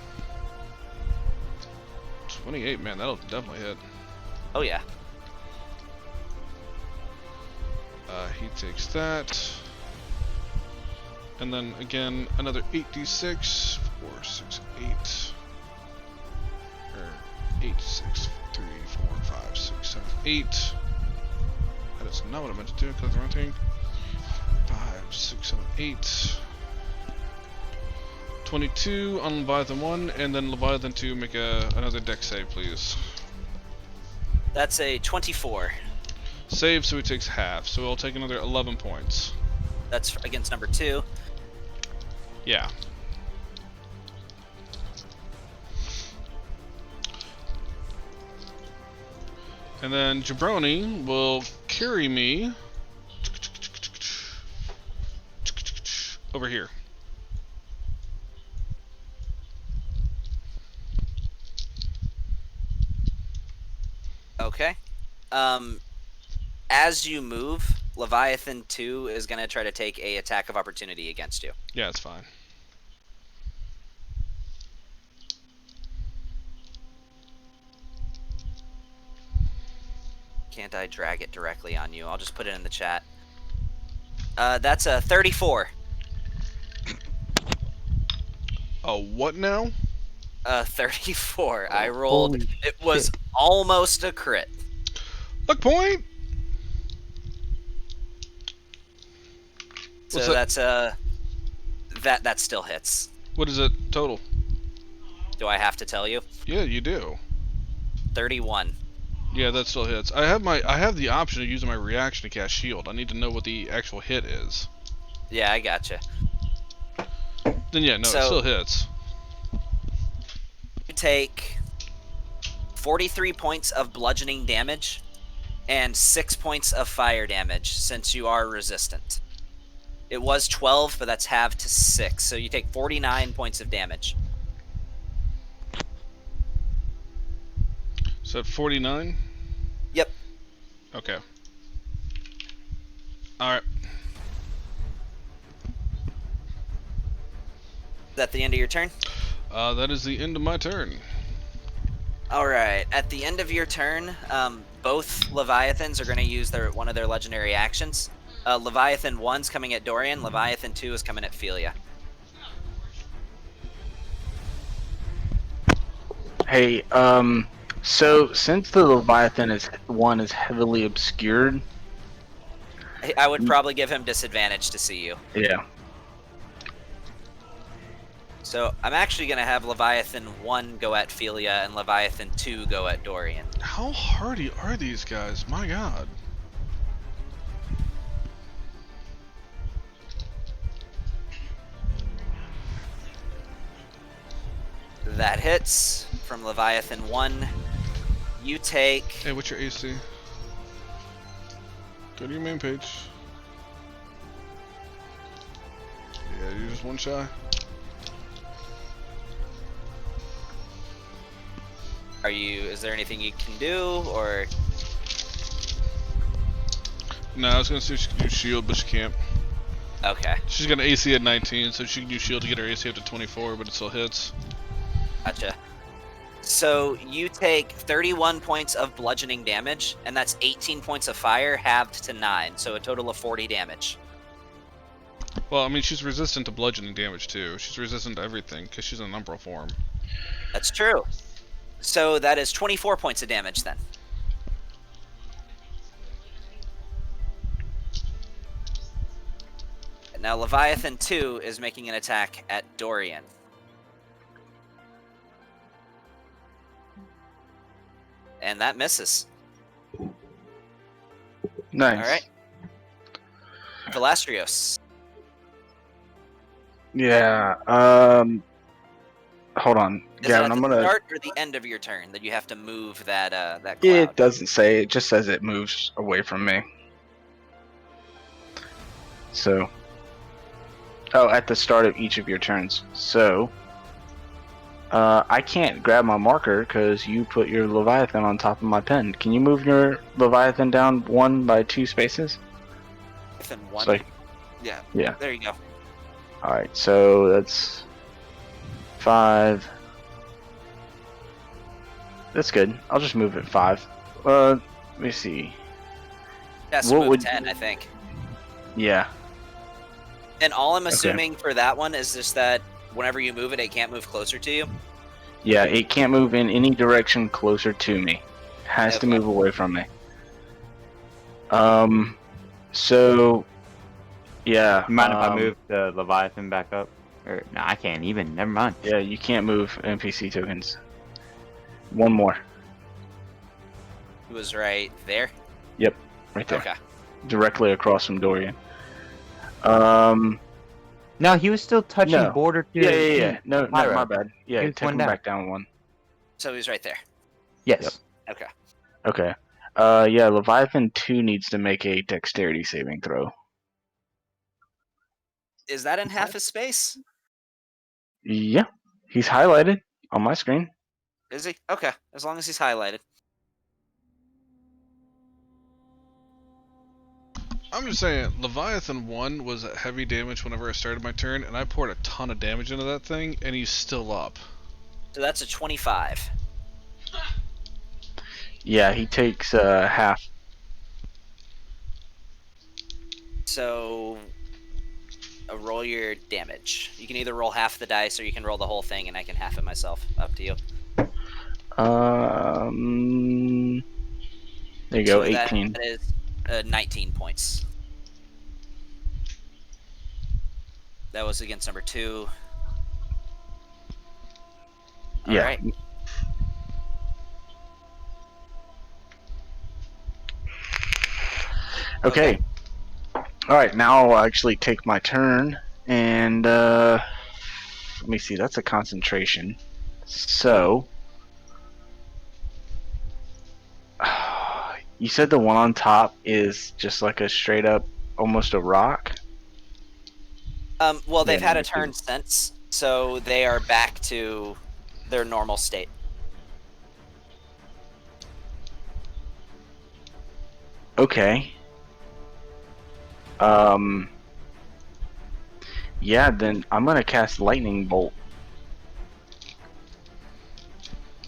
28, man, that'll definitely hit. Oh yeah. He takes that. And then again, another 8d6. 4, 6, 8. Or 8, 6, 3, 4, 5, 6, 7, 8. That is not what I meant to do, click the wrong thing. 5, 6, 7, 8. 22 on Leviathan 1, and then Leviathan 2, make another dex save, please. That's a 24. Save, so he takes half, so he'll take another 11 points. That's against number 2. Yeah. And then Jabroni will carry me over here. Okay. As you move, Leviathan 2 is going to try to take a attack of opportunity against you. Yeah, it's fine. Can't I drag it directly on you? I'll just put it in the chat. That's a 34. A what now? 34. I rolled. Holy It was shit. almost a crit. Luck point. What's So that? that's that still hits. What is it total? Do I have to tell you? Yeah, you do. 31. Yeah, that still hits. I have the option of using my reaction to cast shield. I need to know what the actual hit is. Yeah, I gotcha. Then yeah, no, it So- still hits. You take 43 points of bludgeoning damage and 6 points of fire damage since you are resistant. It was 12, but that's halved to 6, so you take 49 points of damage. Is that 49? Yep. Okay. Alright. Is that the end of your turn? That is the end of my turn. Alright, at the end of your turn, both Leviathans are going to use one of their legendary actions. Leviathan 1's coming at Dorian, Leviathan 2 is coming at Philia. Hey, so since the Leviathan is heavily obscured, I would probably give him disadvantage to see you. yeah. So I'm actually going to have Leviathan 1 go at Philia and Leviathan 2 go at Dorian. How hardy are these guys? My god. That hits from Leviathan 1. You take... Hey, what's your AC? Go to your main page. Yeah, you're just one shy. Is there anything you can do, or... No, I was gonna say she can do shield, but she can't. Okay, She's got an AC at 19, so she can do shield to get her AC up to 24, but it still hits. gotcha. So you take 31 points of bludgeoning damage, and that's 18 points of fire, halved to 9, so a total of 40 damage. Well, I mean, she's resistant to bludgeoning damage too. She's resistant to everything because she's in umbral form. That's true. So that is 24 points of damage then. Now Leviathan 2 is making an attack at Dorian. And that misses. Nice. All right. Velastrios. Yeah. Hold on, Is Gavin. it I'm at the gonna. start or the end of your turn that you have to move that cloud? It doesn't say. It just says it moves away from me. So. Oh, at the start of each of your turns. So. I can't grab my marker because you put your Leviathan on top of my pen. Can you move your Leviathan down 1 by 2 spaces? Within one. So, Yeah. yeah. There you go. Alright, so that's 5. That's good. I'll just move it 5. Let me see. That's What move would- 10, I think. Yeah. And all I'm assuming for that one is just that whenever you move it, it can't move closer to you. Yeah, it can't move in any direction closer to me. Has to Okay. move away from me. So, yeah. You mind if I move the Leviathan back up? Or no, I can't even. Never mind. Yeah, you can't move NPC tokens. One more. It was right there. Right there. Okay. Directly across from Dorian. No, he was still touching No. border to. Yeah. No, Pyro. my bad. Yeah, Here's take one him down. back down 1. So he's right there. Yes. Okay. Okay. Yeah, Leviathan 2 needs to make a dexterity saving throw. Is that in half his space? Yeah. He's highlighted on my screen. Is he? Okay. As long as he's highlighted. I'm just saying, Leviathan 1 was at heavy damage whenever I started my turn, and I poured a ton of damage into that thing, and he's still up. So that's a 25. Yeah, he takes half. So roll your damage. You can either roll half the dice or you can roll the whole thing, and I can half it myself. Up to you. There you go, So 18. That is 19 points. That was against number 2. Yeah. All right. Okay. All right, now I'll actually take my turn, and let me see. That's a concentration. So, you said the one on top is just like a straight up, almost a rock. Well, they've Yeah, had a number turn 2. since, so they are back to their normal state. Okay. Yeah, then I'm gonna cast lightning bolt.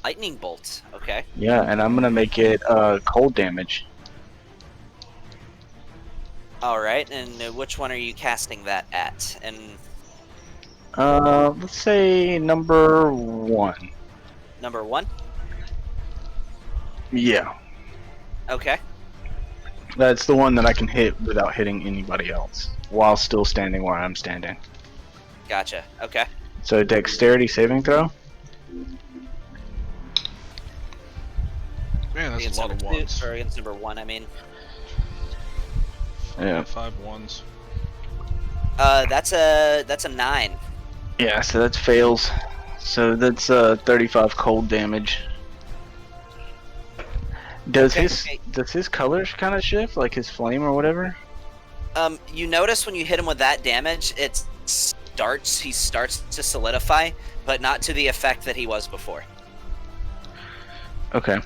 Lightning bolt. Okay. Yeah, and I'm gonna make it cold damage. All right. And which one are you casting that at? And Let's say number 1. number 1. Yeah, Okay. that's the one that I can hit without hitting anybody else while still standing where I'm standing. Gotcha. Okay. So dexterity saving throw. Man, that's Against a lot of number 2, ones. or against number 1, I mean. Yeah. 5 ones. That's a 9. Yeah, so that fails. So that's 35 cold damage. Does Okay, his okay. does his colors kind of shift, like his flame or whatever? You notice when you hit him with that damage, he starts to solidify, but not to the effect that he was before. Okay.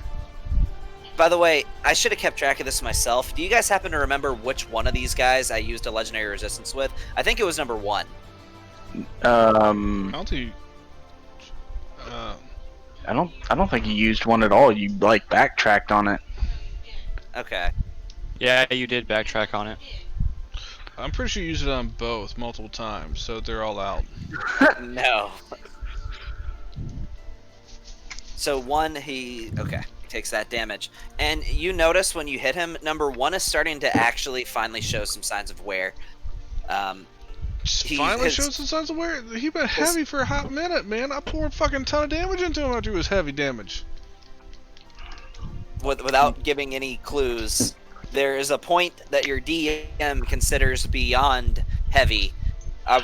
By the way, I should have kept track of this myself. Do you guys happen to remember which one of these guys I used a legendary resistance with? I think it was number 1. I don't think. I don't think you used one at all. You like backtracked on it. Okay. Yeah, you did backtrack on it. I'm pretty sure you used it on both multiple times, so they're all out. No. So 1, he takes that damage. And you notice when you hit him, number 1 is starting to actually finally show some signs of wear. Finally showed some signs of wear. He been heavy for a hot minute, man. I poured a fucking ton of damage into him after he was heavy damage. Without giving any clues, there is a point that your DM considers beyond heavy,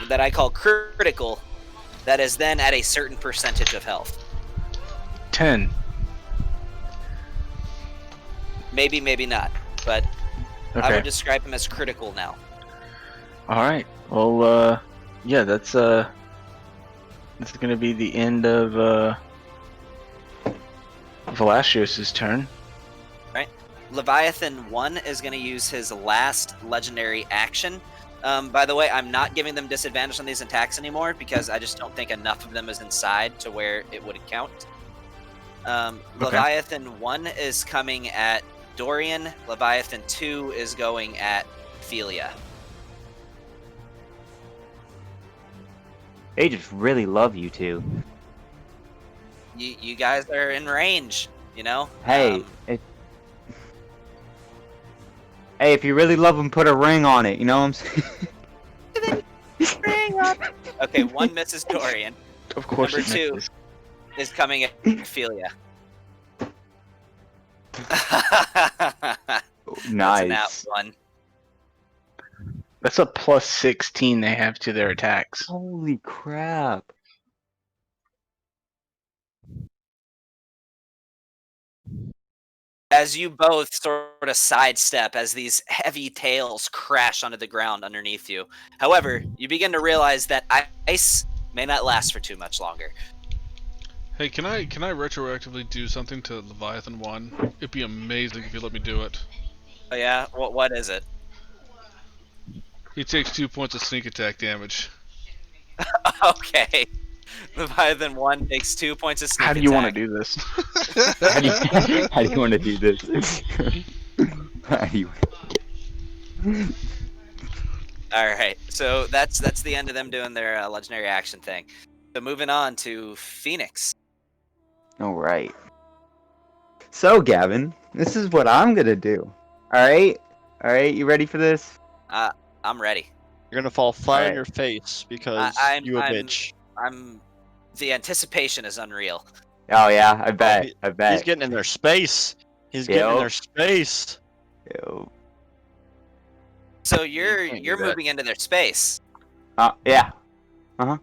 that I call critical, that is then at a certain percentage of health. 10. Maybe, maybe not, but I Okay. would describe him as critical now. All right. Well, yeah, that's gonna be the end of Velasios's turn. Leviathan 1 is going to use his last legendary action. By the way, I'm not giving them disadvantage on these attacks anymore because I just don't think enough of them is inside to where it would count. Leviathan 1 is coming at Dorian. Leviathan 2 is going at Ophelia. They just really love you two. You guys are in range, you know? Hey, hey, if you really love them, put a ring on it. You know what I'm saying? Ring up. Okay, 1 misses Dorian. Of course. Number it 2 misses. is coming at Ophelia. Nice. That's an @1. That's a plus 16 they have to their attacks. Holy crap. As you both sort of sidestep as these heavy tails crash onto the ground underneath you. However, you begin to realize that ice may not last for too much longer. Hey, can I retroactively do something to Leviathan 1? It'd be amazing if you let me do it. Oh yeah? What is it? He takes 2 points of sneak attack damage. Okay. Leviathan 1 takes 2 points of sneak How do you want to attack. do this? How do you want to do this? How do you... All right, so that's the end of them doing their legendary action thing. So moving on to Phoenix. All right. So, Gavin, this is what I'm gonna do. All right, you ready for this? I'm ready. You're gonna fall flat on Alright. your face because I'm you a bitch. the anticipation is unreal. Oh yeah, I bet. he- I bet. He's getting in their space. He's getting in Yep. their space. Ew. So can't do you're that. moving into their space. Yeah. Yeah, I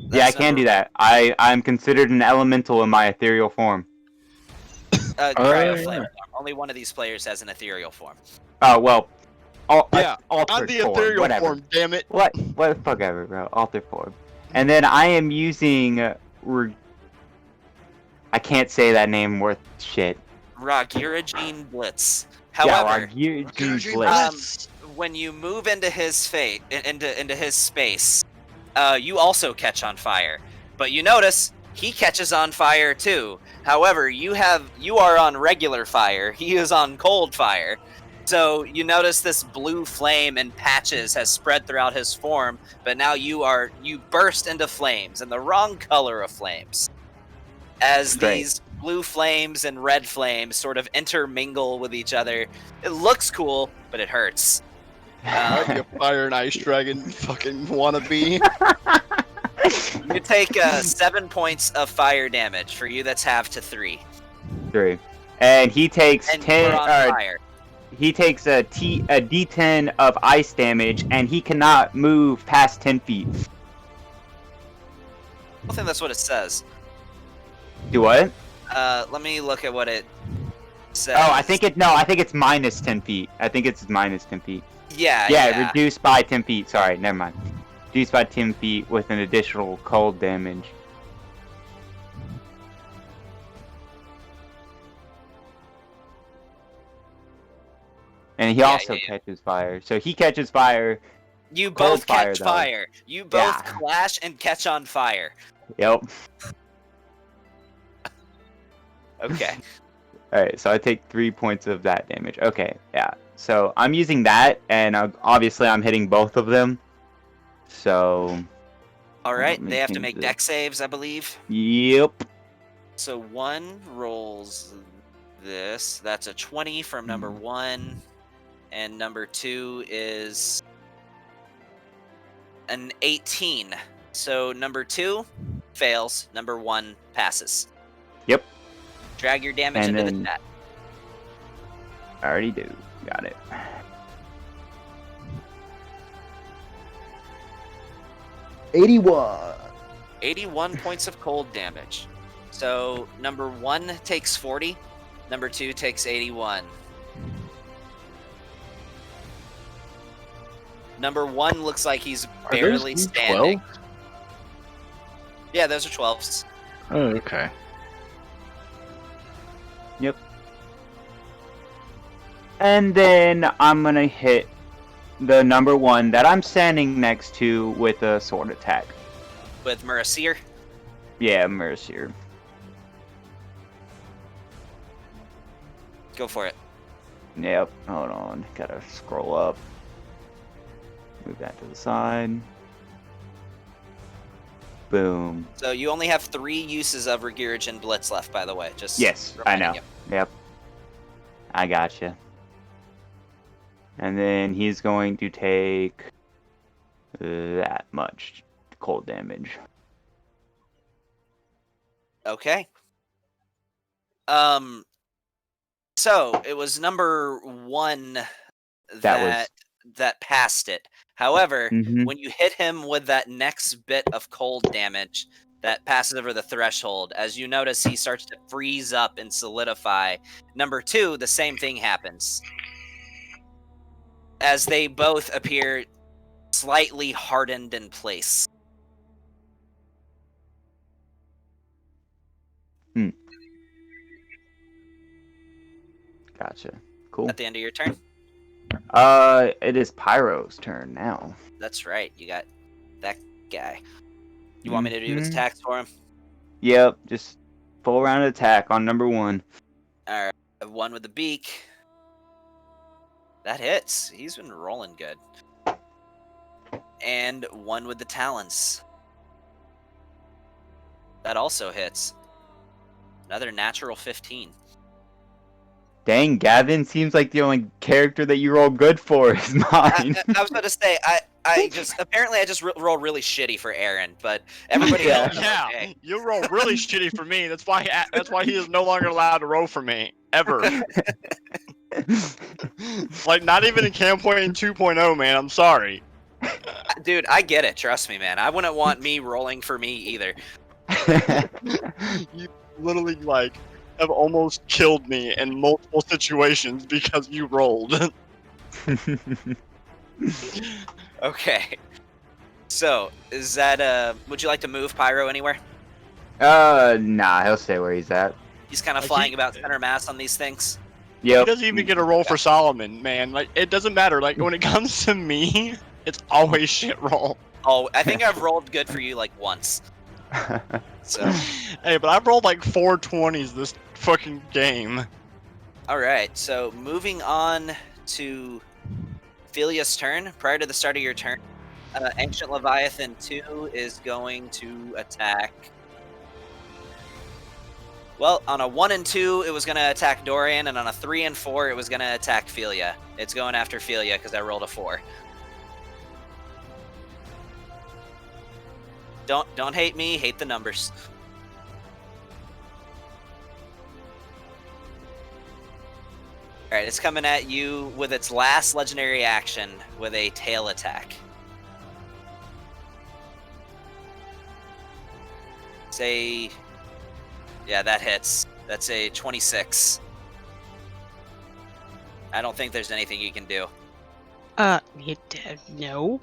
That's can number- do that. I'm considered an elemental in my ethereal form. Cryo yeah. flame form. Only one of these players has an ethereal form. Oh well. Yeah, altered On the form, ethereal whatever. form, damn it. What? Whatever, bro. Altered form. And then I am using. I can't say that name worth shit. Ragiragene Blitz. Yeah, However, Blitz. when you move into his into his space, you also catch on fire. But you notice he catches on fire too. However, you are on regular fire. He is on cold fire. So you notice this blue flame in patches has spread throughout his form, but now you burst into flames, and the wrong color of flames. As Great. these blue flames and red flames sort of intermingle with each other. It looks cool, but it hurts. You fire and ice dragon fucking wannabe. You take 7 points of fire damage. For you, that's half to 3. 3. And he takes And 10. you're on fire. He takes a D10 of ice damage, and he cannot move past 10 feet. I don't think that's what it says. Do what? Let me look at what it says. Oh, I think it's minus 10 feet. I think it's minus 10 feet. Yeah. Reduced by 10 feet. Sorry, never mind. Reduced by 10 feet with an additional cold damage. And he also catches fire. So he catches fire. You Cold both catch fire, though. fire. You both Yeah. clash and catch on fire. Yep. Okay. Alright, so I take 3 points of that damage. Okay, yeah. So I'm using that, and obviously I'm hitting both of them. So. All right. Let me They have to change make this. deck saves, I believe. Yep. So one rolls this. That's a 20 from number 1. And number 2 is an 18. So number 2 fails. Number 1 passes. Yep. Drag your damage And into then- the chat. I already do. Got it. 81. 81 points of cold damage. So number 1 takes 40. Number 2 takes 81. Number 1 looks like he's barely standing. Yeah, those are 12s. Oh, okay. Yep. And then I'm gonna hit the number 1 that I'm standing next to with a sword attack. With Murasir. Yeah, Mercier. Go for it. Yep. Hold on. Gotta scroll up. Move that to the side. Boom. So you only have 3 uses of Regurgin Blitz left, by the way. Just Yes, I reminding know. you. Yep. I gotcha. And then he's going to take that much cold damage. Okay. So it was number 1 that passed it. However, Mhm. when you hit him with that next bit of cold damage that passes over the threshold, as you notice, he starts to freeze up and solidify. Number 2, the same thing happens. As they both appear slightly hardened in place. Gotcha. Cool. At the end of your turn? It is Pyro's turn now. That's right. You got that guy. You want me to do his attacks for him? Yep, just full round attack on number 1. Alright. 1 with the beak. That hits. He's been rolling good. and one with the talons. That also hits. Another natural 15. Dang, Gavin seems like the only character that you roll good for is mine. I was about to say, I just apparently I just roll really shitty for Aaron, but everybody Yeah. else. Yeah, Okay. you roll really shitty for me. That's why he is no longer allowed to roll for me ever. Like not even in campaign 2.0, man. I'm sorry. Dude, I get it. Trust me, man. I wouldn't want me rolling for me either. You literally like have almost killed me in multiple situations because you rolled. Okay. So, is that would you like to move Pyro anywhere? Nah, he'll stay where he's at. He's kind of Like, flying about center mass on these things. He Yep. doesn't even get a roll for Solomon, man. Like it doesn't matter. Like when it comes to me, it's always shit roll. Oh, I think I've rolled good for you like once. So, Hey, but I've rolled like 420s this fucking game. all right. So, moving on to Philia's turn. Prior to the start of your turn, Ancient Leviathan 2 is going to attack. Well, on a 1 and 2, it was going to attack Dorian, and on a 3 and 4, it was going to attack Philia. It's going after Philia because I rolled a 4. Don't hate me, hate the numbers. Alright, it's coming at you with its last legendary action with a tail attack. Say, yeah, that hits. That's a 26. I don't think there's anything you can do. No.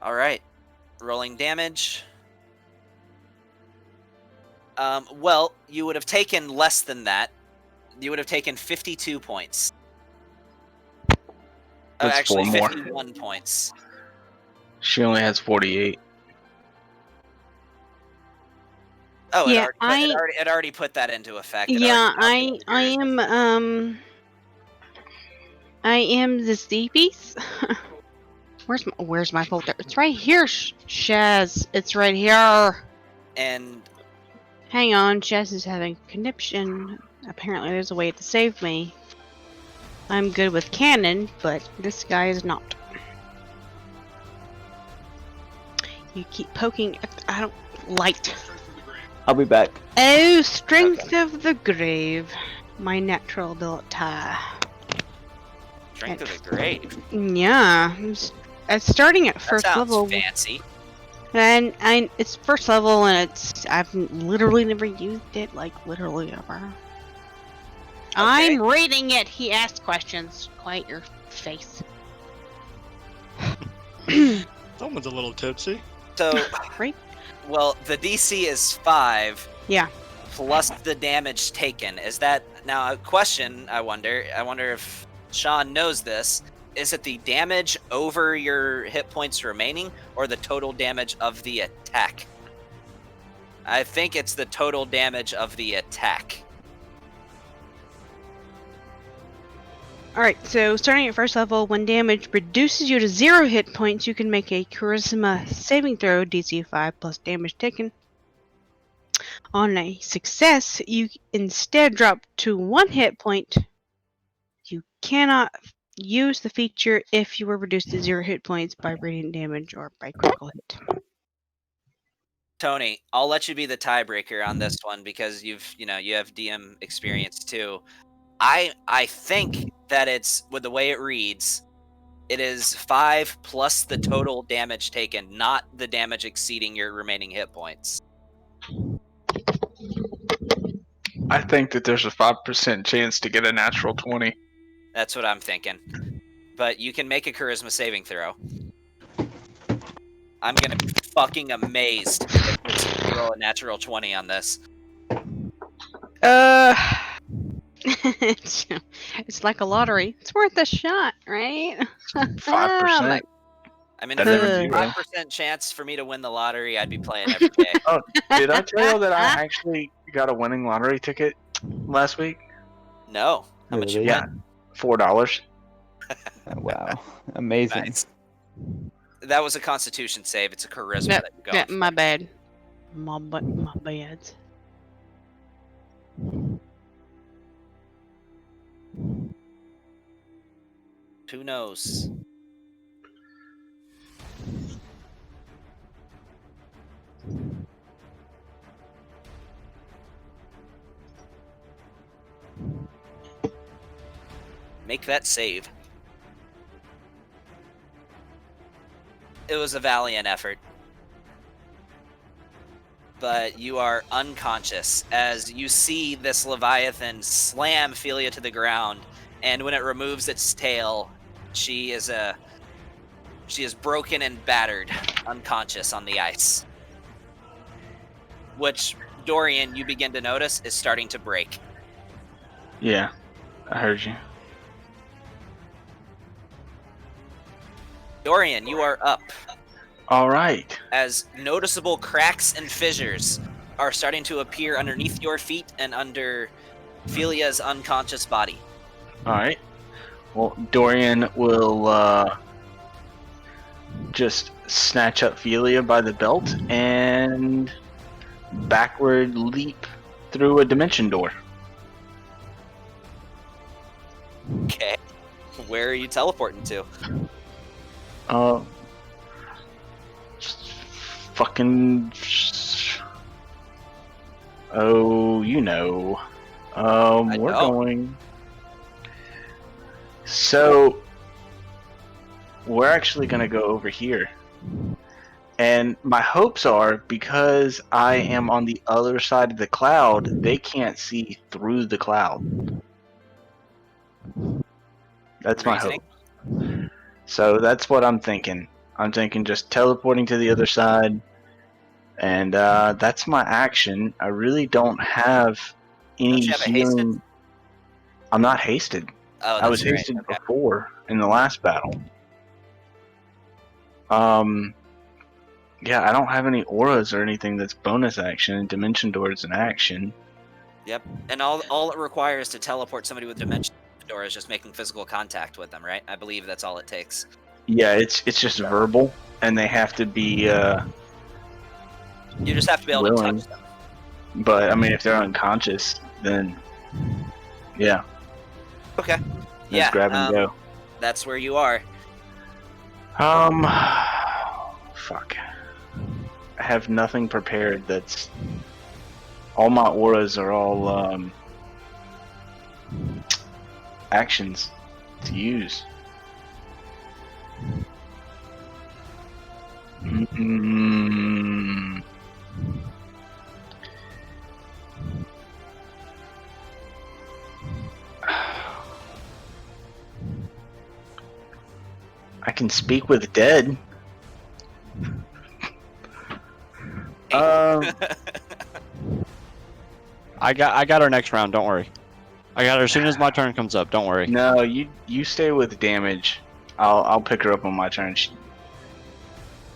Alright. Rolling damage. Well, you would have taken less than that. You would have taken 52 points. That's Actually, 4 more. 51 points. She only has 48. Oh, Yeah, it already put that into effect. It Yeah, already I am the Steepies. Where's my folder? It's right here, Shaz. It's right here. And Hang on, Shaz is having conniption. Apparently there's a way to save me. I'm good with cannon, but this guy is not. You keep poking at I don't light. I'll be back. Oh, strength of the grave. My natural ability. Strength of the Grave. Yeah. It's starting at That first sounds level. fancy. And it's first level, and I've literally never used it, like literally ever. I'm reading it. He asked questions. Quiet your face. Someone's a little tipsy. So, Right? well, the DC is 5. Yeah. Plus the damage taken. Is that now a question? I wonder if Sean knows this. Is it the damage over your hit points remaining, or the total damage of the attack? I think it's the total damage of the attack. Alright, so starting at first level, when damage reduces you to 0 hit points, you can make a Charisma saving throw, DC 5 plus damage taken. On a success, you instead drop to 1 hit point. You cannot use the feature if you were reduced to 0 hit points by radiant damage or by critical hit. Tony, I'll let you be the tiebreaker on this one because you have DM experience too. I think that it's, with the way it reads, it is 5 plus the total damage taken, not the damage exceeding your remaining hit points. I think that there's a 5% chance to get a natural 20. That's what I'm thinking. But you can make a charisma saving throw. I'm gonna be fucking amazed if you roll a natural 20 on this. It's like a lottery. It's worth a shot, right? 5%. I mean, if That there never was a do, 5% chance for me to win the lottery, I'd be playing every day. Oh, did I tell you that I actually got a winning lottery ticket last week? No. How much you Really? Yeah. win? $4. Wow, amazing. Nice. That was a Constitution save. It's a Charisma Yeah, that you go. yeah, my bad. My bad. Who knows? Make that save. It was a valiant effort. But you are unconscious as you see this Leviathan slam Philia to the ground, and when it removes its tail, she is broken and battered, unconscious on the ice. Which, Dorian, you begin to notice is starting to break. Yeah, I heard you. Dorian, you are up. All right. As noticeable cracks and fissures are starting to appear underneath your feet and under Philia's unconscious body. All right. Well, Dorian will just snatch up Philia by the belt and backward leap through a dimension door. Okay. Where are you teleporting to? Fucking. Oh, you know. We're know. going. So, we're actually going to go over here. And my hopes are, because I am on the other side of the cloud, they can't see through the cloud. That's my hope. So that's what I'm thinking. I'm thinking just teleporting to the other side. And that's my action. I really don't have any Don't you have a healing. hasted? I'm not hasted. Oh, I was that's right. hasted Okay. before in the last battle. Yeah, I don't have any auras or anything that's bonus action. Dimension Door is an action. Yep. And all it requires to teleport somebody with Dimension Door is just making physical contact with them, right? I believe that's all it takes. Yeah, it's just verbal, and they have to be You just have to be able willing. to touch them. But I mean, if they're unconscious, then yeah. Okay. Just Yeah. grab and go. That's where you are. Fuck. I have nothing prepared. That's all my auras are all actions to use. I can speak with dead. I got her next round. Don't worry. I got her as soon as my turn comes up. Don't worry. No, you stay with damage. I'll pick her up on my turn.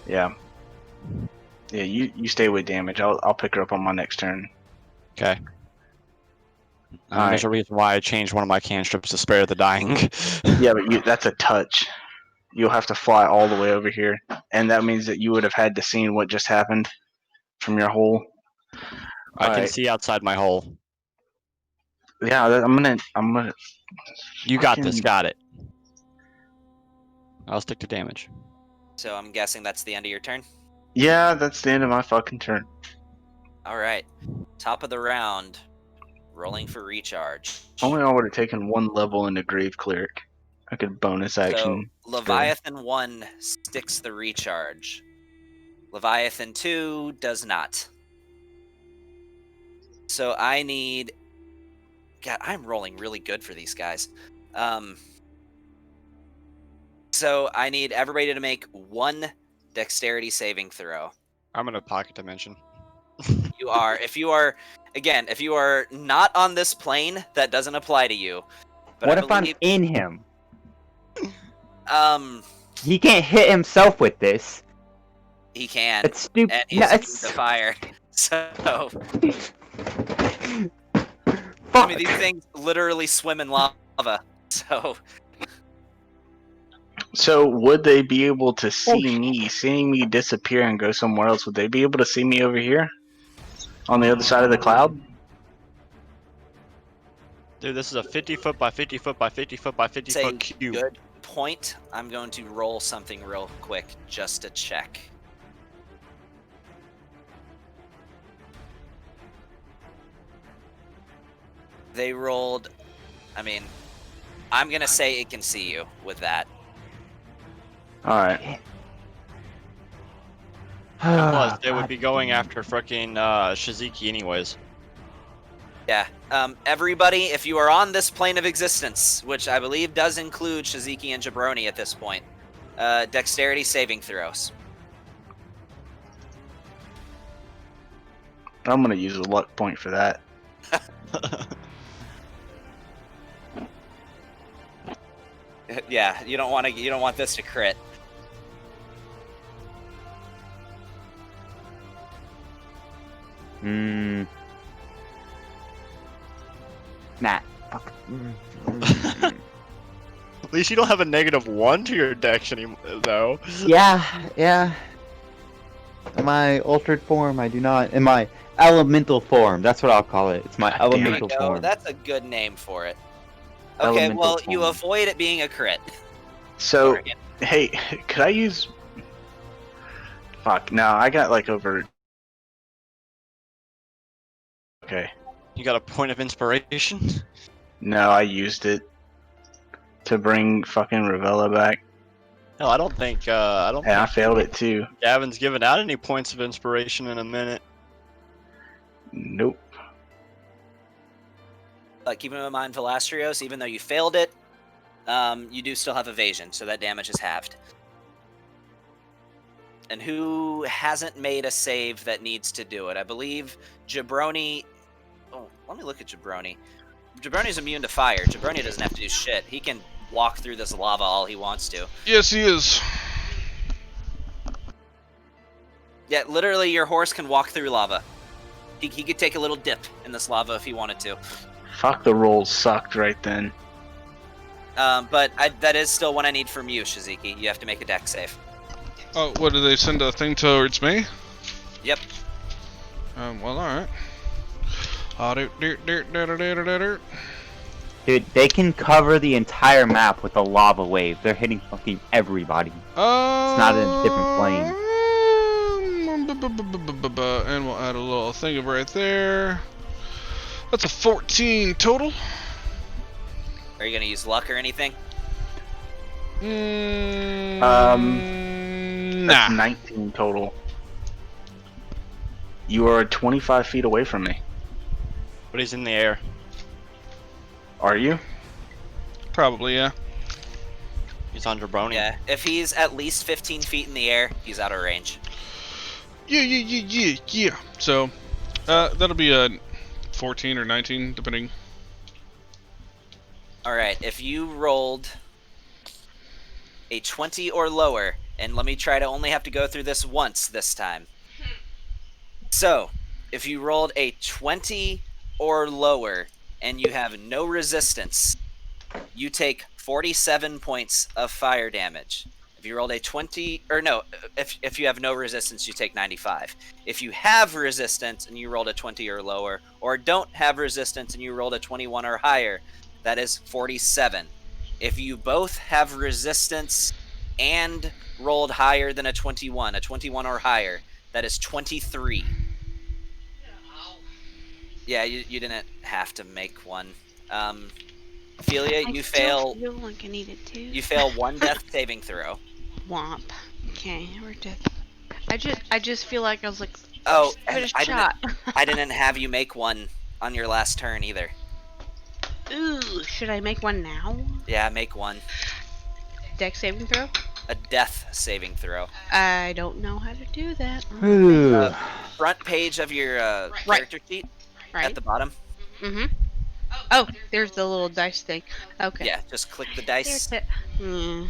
Yeah. Yeah, you stay with damage. I'll pick her up on my next turn. Okay. All There's right. a reason why I changed one of my cantrips to spare the dying. Yeah, but that's a touch. You'll have to fly all the way over here, and that means that you would have had to see what just happened from your hole. I can Alright. see outside my hole. Yeah, I'm gonna. You got this. fucking- Got it. I'll stick to damage. So I'm guessing that's the end of your turn? Yeah, that's the end of my fucking turn. Alright. Top of the round. Rolling for recharge. Only I would have taken one level into Grave Cleric. I could bonus action. So Leviathan 1 sticks the recharge. Leviathan 2 does not. So I need... God, I'm rolling really good for these guys. So I need everybody to make one dexterity saving throw. I'm in a pocket dimension. You are, if you are not on this plane, that doesn't apply to you. But What I if I'm believe, in him? um, He can't hit himself with this. he can, It's stupid. and he's No, immune it's to fire. So, I fuck. mean, these things literally swim in lava. So, So would they be able to see shit. me, seeing me disappear and go somewhere else? Would they be able to see me over here, on the other side of the cloud? Dude, this is a 50 foot by 50 foot by 50 foot by 50 Say foot cube. good point. I'm going to roll something real quick just to check. They rolled. I mean, I'm gonna say it can see you with that. All right. And plus, they would be going after frickin' Shiziki anyways. Yeah. Everybody, if you are on this plane of existence, which I believe does include Shiziki and Jabroni at this point, dexterity saving throws. I'm gonna use a luck point for that. Yeah, you don't want this to crit. Nah. Fuck. At least you don't have a -1 to your dex anymore, though. Yeah. In my altered form, I do not. In my elemental form, that's what I'll call it. It's my God damn it. elemental There you go. form. That's a good name for it. Okay, Elemental well, you form. avoid it being a crit. So, Sorry. hey, could I use? Fuck. No, I got like over. Okay. You got a point of inspiration? No, I used it to bring fucking Ravella back, No, I don't think. I don't and I think failed it too. Gavin's given out any points of inspiration in a minute. Nope. Keep in mind, Valastrios, even though you failed it, you do still have evasion, so that damage is halved. And who hasn't made a save that needs to do it? I believe Jabroni. Oh, let me look at Jabroni. Jabroni's immune to fire. Jabroni doesn't have to do shit. He can walk through this lava all he wants to. Yes, he is. Yeah, literally, your horse can walk through lava. He could take a little dip in this lava if he wanted to. Fuck, the rolls sucked right then. But that is still what I need from you, Shiziki. You have to make a dex save. Oh, what, did they send a thing towards me? Yep. Well, alright. Dude, they can cover the entire map with a lava wave. They're hitting fucking everybody. It's not in a different plane. And we'll add a little thing right there. That's a 14 total. Are you gonna use luck or anything? That's Nah. 19 total. You are 25 feet away from me. But he's in the air. Are you? Probably, yeah. He's on Jabroni. Yeah. If he's at least 15 feet in the air, he's out of range. Yeah. So, that'll be a 14 or 19, depending. Alright, if you rolled a 20 or lower, and let me try to only have to go through this once this time. So, if you rolled a 20 or lower, and you have no resistance, you take 47 points of fire damage. If you rolled a 20, or no, if you have no resistance, you take 95. If you have resistance and you rolled a 20 or lower, or don't have resistance and you rolled a 21 or higher, that is 47. If you both have resistance and rolled higher than a 21 or higher, that is 23. Yeah, you didn't have to make one. Ophelia, you fail. I feel like I needed to. You fail one death saving throw. Womp. Okay, we're dead. I just feel like I was like, Oh, give and it a shot. I didn't have you make one on your last turn either. Ooh, should I make one now? Yeah, make one. Dex saving throw? A death saving throw. I don't know how to do that. Front page of your character sheet Right. at the bottom. Mm-hmm. Oh, there's the little dice thing. Okay. Yeah, just click the dice. There's it.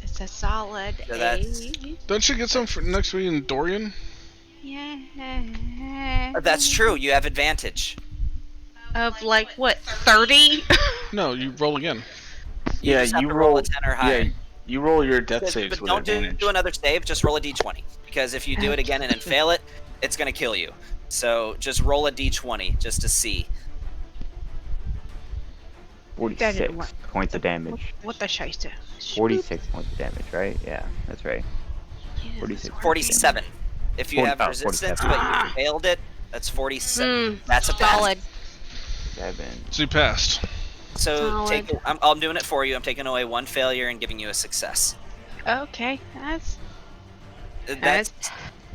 It's a solid So that's- 8. Don't you get some for next week in Dorian? Yeah. That's true. You have advantage. Of like what, 30? No, you roll again. You just have to roll a 10 or higher. You roll your death But saves with don't advantage. do another save. Just roll a d20 because if you do it again and then fail it, it's gonna kill you. So just roll a d20 just to see. 46 points of damage. What the shister? 46 points of damage, right? Yeah, that's right. 46. 47. If you 40 have oh, resistance, 47. but you failed it, that's 47. That's a pass. Solid. 7. So you passed. So Solid. I'm doing it for you. I'm taking away one failure and giving you a success. Okay,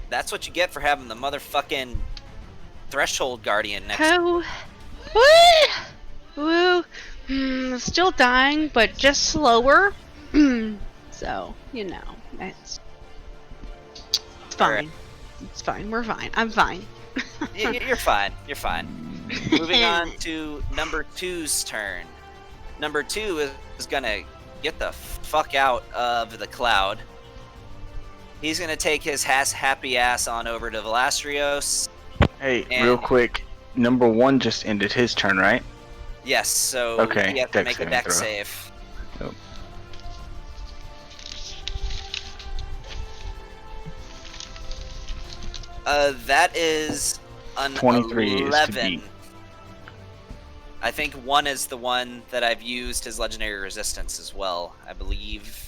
That's what you get for having the motherfucking threshold guardian next. Oh, woo! Still dying, but just slower. So it's fine. Alright. It's fine. We're fine. I'm fine. You're fine. You're fine. Moving on to number 2's turn. Number 2 is gonna get the fuck out of the cloud. He's gonna take his happy ass on over to Velastrios. Hey, And- real quick. Number 1 just ended his turn, right? Yes, so Okay, you have to dex make a saving dex throw. save. Nope. That is an 23 is to 11. beat. I think 1 is the one that I've used as legendary resistance as well, I believe.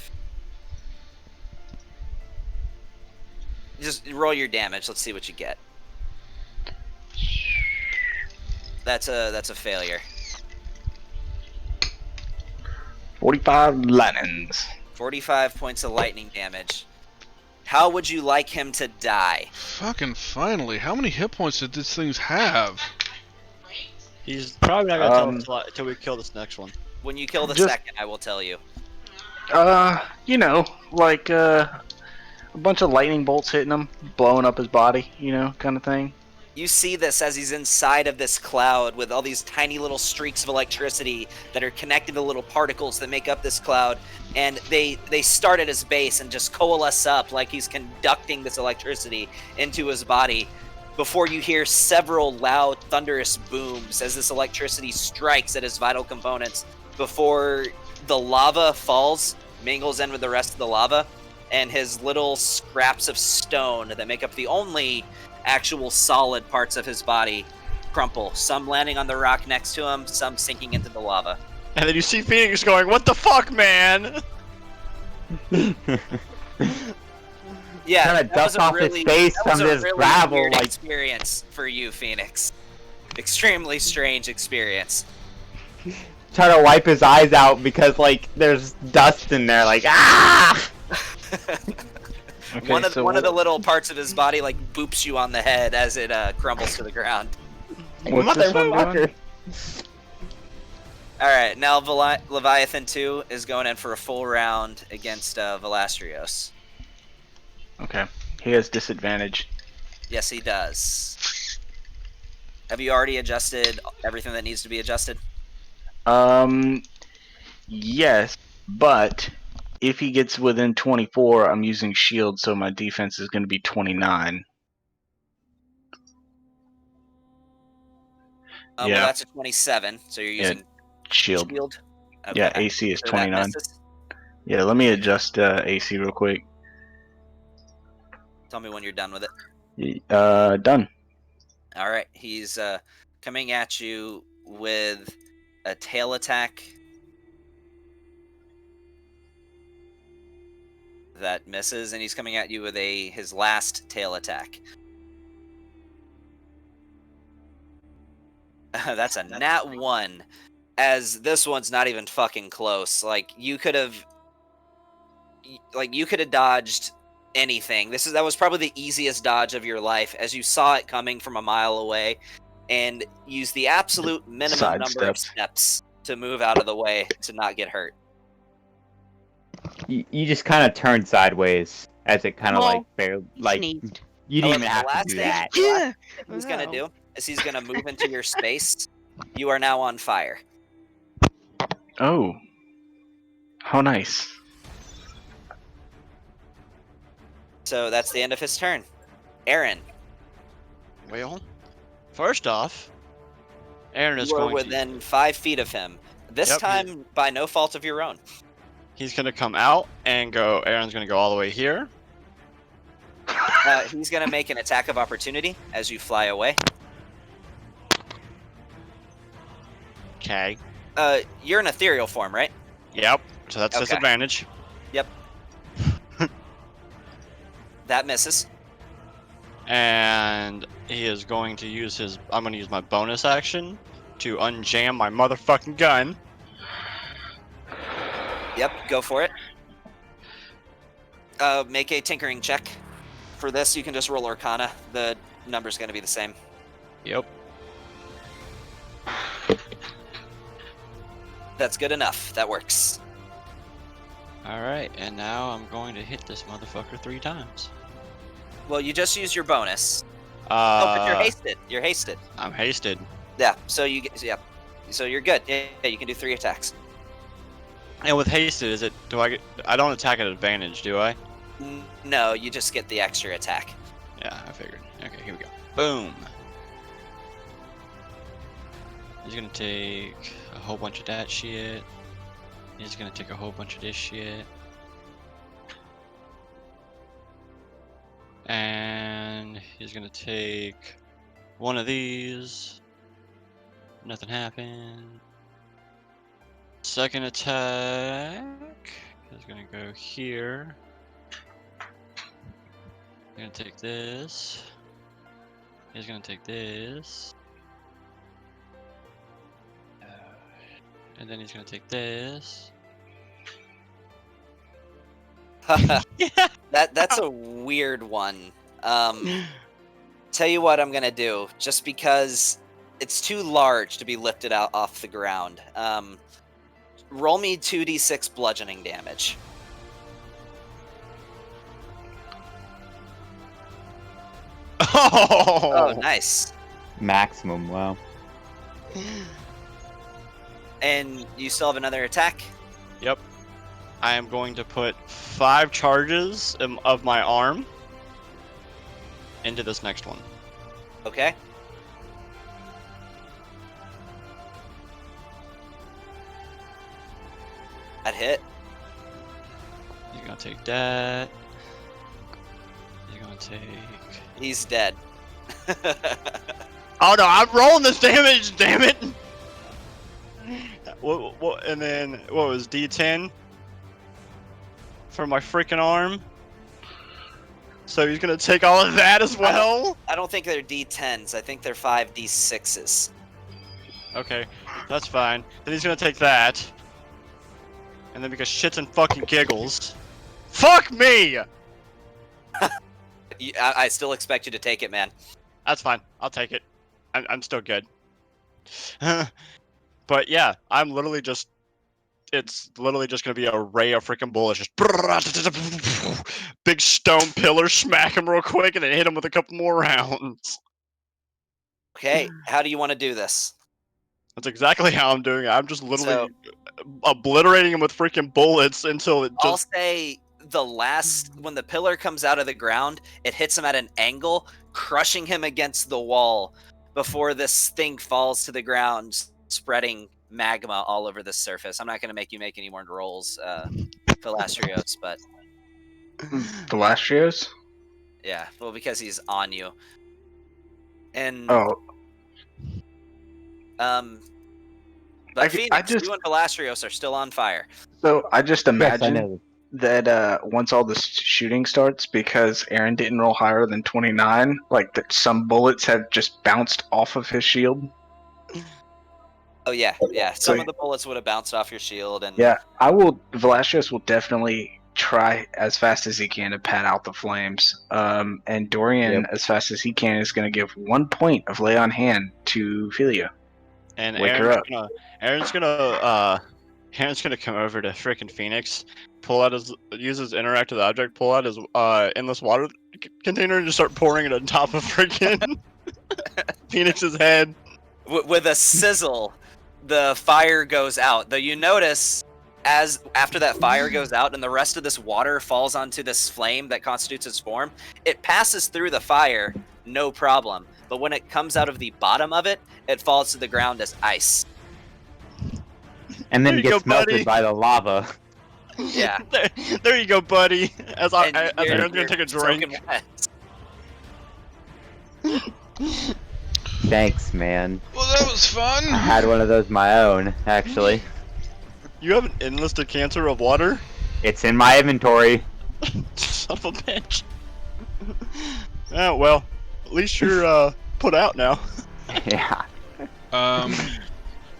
Just roll your damage. Let's see what you get. That's a failure. 45 lightnings. 45 points of lightning damage. How would you like him to die? Fucking finally. How many hit points did this thing have? He's probably not gonna tell us until we kill this next one. When you kill the Just- second, I will tell you. Like a bunch of lightning bolts hitting him, blowing up his body, kind of thing. You see this as he's inside of this cloud with all these tiny little streaks of electricity that are connected to little particles that make up this cloud, and they start at his base and just coalesce up like he's conducting this electricity into his body before you hear several loud thunderous booms as this electricity strikes at his vital components before the lava falls, mingles in with the rest of the lava, and his little scraps of stone that make up the only actual solid parts of his body crumple, some landing on the rock next to him, some sinking into the lava. And then you see Phoenix going, "What the fuck, man?" Yeah, Trying to that was dust off his face that was from a this really gravel, weird like- experience for you, Phoenix. Extremely strange experience. Try to wipe his eyes out because there's dust in there. Okay, one of so the little parts of his body boops you on the head as it crumbles to the ground. What's this one doing? All right, now Leviathan 2 is going in for a full round against Velastrios. Okay, he has disadvantage. Yes, he does. Have you already adjusted everything that needs to be adjusted? Yes, but if he gets within 24, I'm using shield, so my defense is going to be 29. Well, Yeah. that's a 27, so you're using Shield. shield. Yeah, Okay. AC is So that 29. misses. Yeah, let me adjust AC real quick. Tell me when you're done with it. Done. All right, he's coming at you with a tail attack. That misses, and he's coming at you with his last tail attack. That's a nat 1. As this one's not even fucking close. You could have dodged anything. That was probably the easiest dodge of your life, as you saw it coming from a mile away, and used the absolute minimum Side number of steps to move out of the way to not get hurt. You just kind of turn sideways as it kind of Well, sneezed. You However, didn't even the have to last do thing- that. the last thing he's gonna do is he's gonna move into your space. You are now on fire. Oh. How nice. So that's the end of his turn. Aaron, Well, first off, Aaron is you are going within 5 feet of him. This Yep. time by no fault of your own. He's gonna come out and go. Aaron's gonna go all the way here. He's gonna make an attack of opportunity as you fly away. Okay. You're in ethereal form, right? Yep. So that's Okay. disadvantage. Yep. That misses. And he is going to use his. I'm going to use my bonus action to unjam my motherfucking gun. Yep, go for it. Make a tinkering check. For this, you can just roll Arcana. The number's going to be the same. Yep. That's good enough. That works. Alright, and now I'm going to hit this motherfucker 3 times. Well, you just used your bonus. Oh, but you're hasted. You're hasted. I'm hasted. Yeah. So you get. Yeah. So you're good. Yeah, you can do 3 attacks. And with hasted, is it? Do I get? I don't attack at advantage, do I? No, you just get the extra attack. Yeah, I figured. Okay, here we go. Boom. He's gonna take a whole bunch of that shit. He's gonna take a whole bunch of this shit. And he's gonna take one of these. Nothing happened. Second attack is gonna go here. He's gonna take this. He's gonna take this. And then he's gonna take this. That's a weird one. Tell you what I'm gonna do, just because it's too large to be lifted out off the ground. Roll me 2d6 bludgeoning damage. Oh, nice. Maximum, wow. And you still have another attack? Yep. I am going to put 5 charges of my arm into this next one. Okay. That hit. He's gonna take that. He's gonna take. He's dead. Oh no! I'm rolling this damage. Damn it! What? And then what was D10 for my freaking arm? So he's gonna take all of that as well. I don't think they're D10s. I think they're 5d6s. Okay, that's fine. Then he's gonna take that. And then because shits and fucking giggles. Fuck me! I still expect you to take it, man. That's fine. I'll take it. I'm still good. But yeah, I'm literally just... It's literally just gonna be a ray of freaking bullets. Just... Big stone pillar, smack him real quick, and then hit him with a couple more rounds. Okay, how do you want to do this? That's exactly how I'm doing it. I'm just literally obliterating him with freaking bullets until it just... I'll say when the pillar comes out of the ground, it hits him at an angle, crushing him against the wall before this thing falls to the ground, spreading magma all over the surface. I'm not going to make you make any more rolls, Philastrios, but... Philastrios? Yeah, well, because he's on you. And... Oh. But Phoenix, you and Philastrios are still on fire. So I just imagine Yes, I know. that once all the shooting starts, because Aaron didn't roll higher than 29, like that some bullets have just bounced off of his shield. Oh yeah. Some of the bullets would have bounced off your shield, and Yeah, Velasquez will definitely try as fast as he can to pat out the flames. And Dorian, as fast as he can, is going to give 1 point of lay on hand to Philia. And Wake her up. Aaron's gonna come over to frickin' Phoenix, use his interact with object, pull out his endless water container, and just start pouring it on top of frickin' Phoenix's head. With a sizzle, the fire goes out. Though you notice, after that fire goes out and the rest of this water falls onto this flame that constitutes its form, it passes through the fire, no problem. But when it comes out of the bottom of it, it falls to the ground as ice. And then There you gets go, buddy. melted by the lava. Yeah. There you go, buddy. As And Aaron's gonna take a drink. soaking wet. Thanks, man. Well, that was fun. I had one of those my own, actually. You have an enlisted cancer of water? It's in my inventory. Son of a bitch. Oh, well, at least you're put out now. Yeah.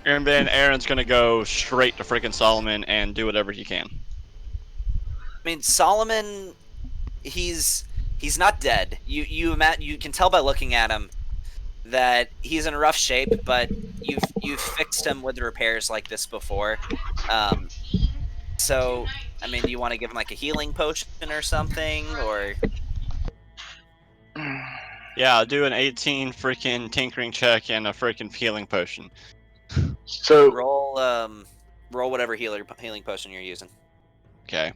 And then Aaron's gonna go straight to freaking Solomon and do whatever he can. I mean, Solomon, he's not dead. You can tell by looking at him that he's in rough shape, but you've fixed him with repairs like this before. So, I mean, do you want to give him like a healing potion or something, or? Yeah, I'll do an 18 freaking tinkering check and a freaking healing potion. So Roll whatever healing potion you're using. Okay.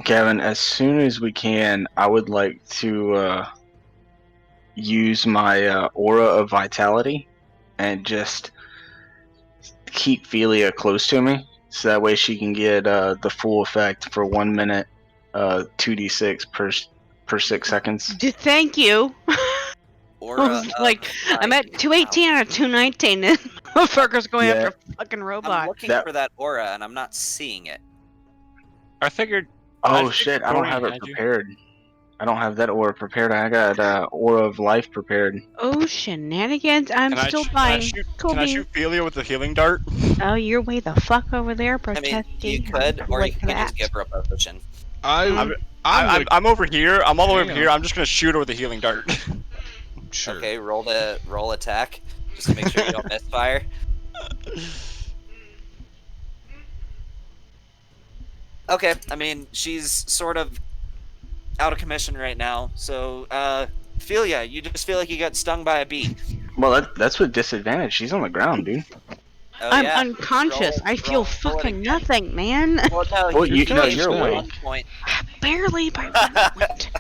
Gavin, as soon as we can, I would like to use my aura of vitality and just keep Philia close to me, so that way she can get the full effect for 1 minute, 2d6 per 6 seconds. Thank you. Aura I was like, I'm at 218 out of 219, and motherfucker's going Yeah. after a fucking I'm robot. looking That- for that aura, and I'm not seeing it. I figured. Oh shit, I don't have it Had you? prepared. I don't have that aura prepared. I got aura of life prepared. Oh, shenanigans. I'm Can still can buying. Can I Kobe. shoot Philia with a healing dart? Oh, you're way the fuck over there I protesting. mean, you could, or you Wait for could just that. give her a potion. I'm over here. I'm all the way over Hang here. on. I'm just gonna shoot her with a healing dart. Sure. Okay, roll attack, just to make sure you don't misfire. Okay, I mean, she's sort of out of commission right now, so, Philia, you just feel like you got stung by a bee. Well, that's with disadvantage. She's on the ground, dude. Oh, I'm yeah. unconscious. Roll- I feel roll it fucking again. nothing, man. Well, no, Well, you're you're at awake. 1 point. Barely by 1 point.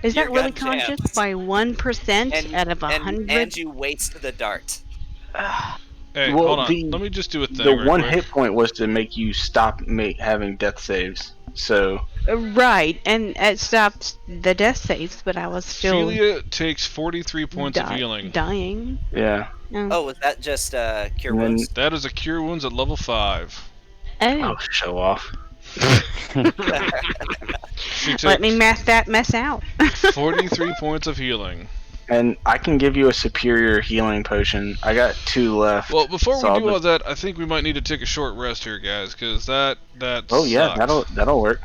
Is that You're really got conscious? jammed. By 1% And, out of and, 100? and you waste the dart. Hey, Well, hold on. the- Let me just do a thing. The right one quick. hit point was to make you stop having death saves. So Right, and it stopped the death saves, but I was still Philia takes 43 points of healing. dying. yeah. Oh, was that just cure And then- wounds? That is a cure wounds at level 5. Oh, show off. She takes Let me mess out. 43 points of healing. And I can give you a superior healing potion. I got 2 left. Well, before so we I'll do all just- that, I think we might need to take a short rest here, guys, because that Oh yeah, sucked. that'll work.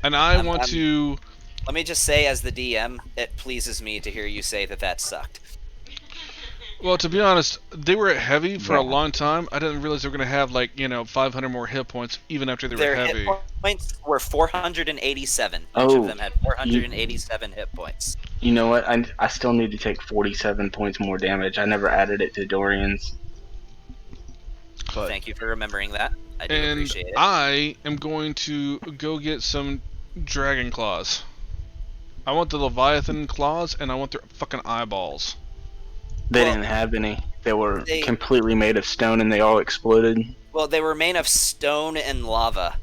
And I I'm- want I'm- to. Let me just say, as the DM, it pleases me to hear you say that sucked. Well, to be honest, they were heavy for a Yeah. long time. I didn't realize they were going to have, 500 more hit points, even after they were Their heavy. hit points were 487. Each Oh, of them had 487 hit points. You know what? I still need to take 47 points more damage. I never added it to Dorian's. But Thank you for remembering that. I do And appreciate it. I am going to go get some dragon claws. I want the Leviathan claws, and I want their fucking eyeballs. They Well, didn't have any. They were they- completely made of stone, and they all exploded. Well, they were made of stone and lava.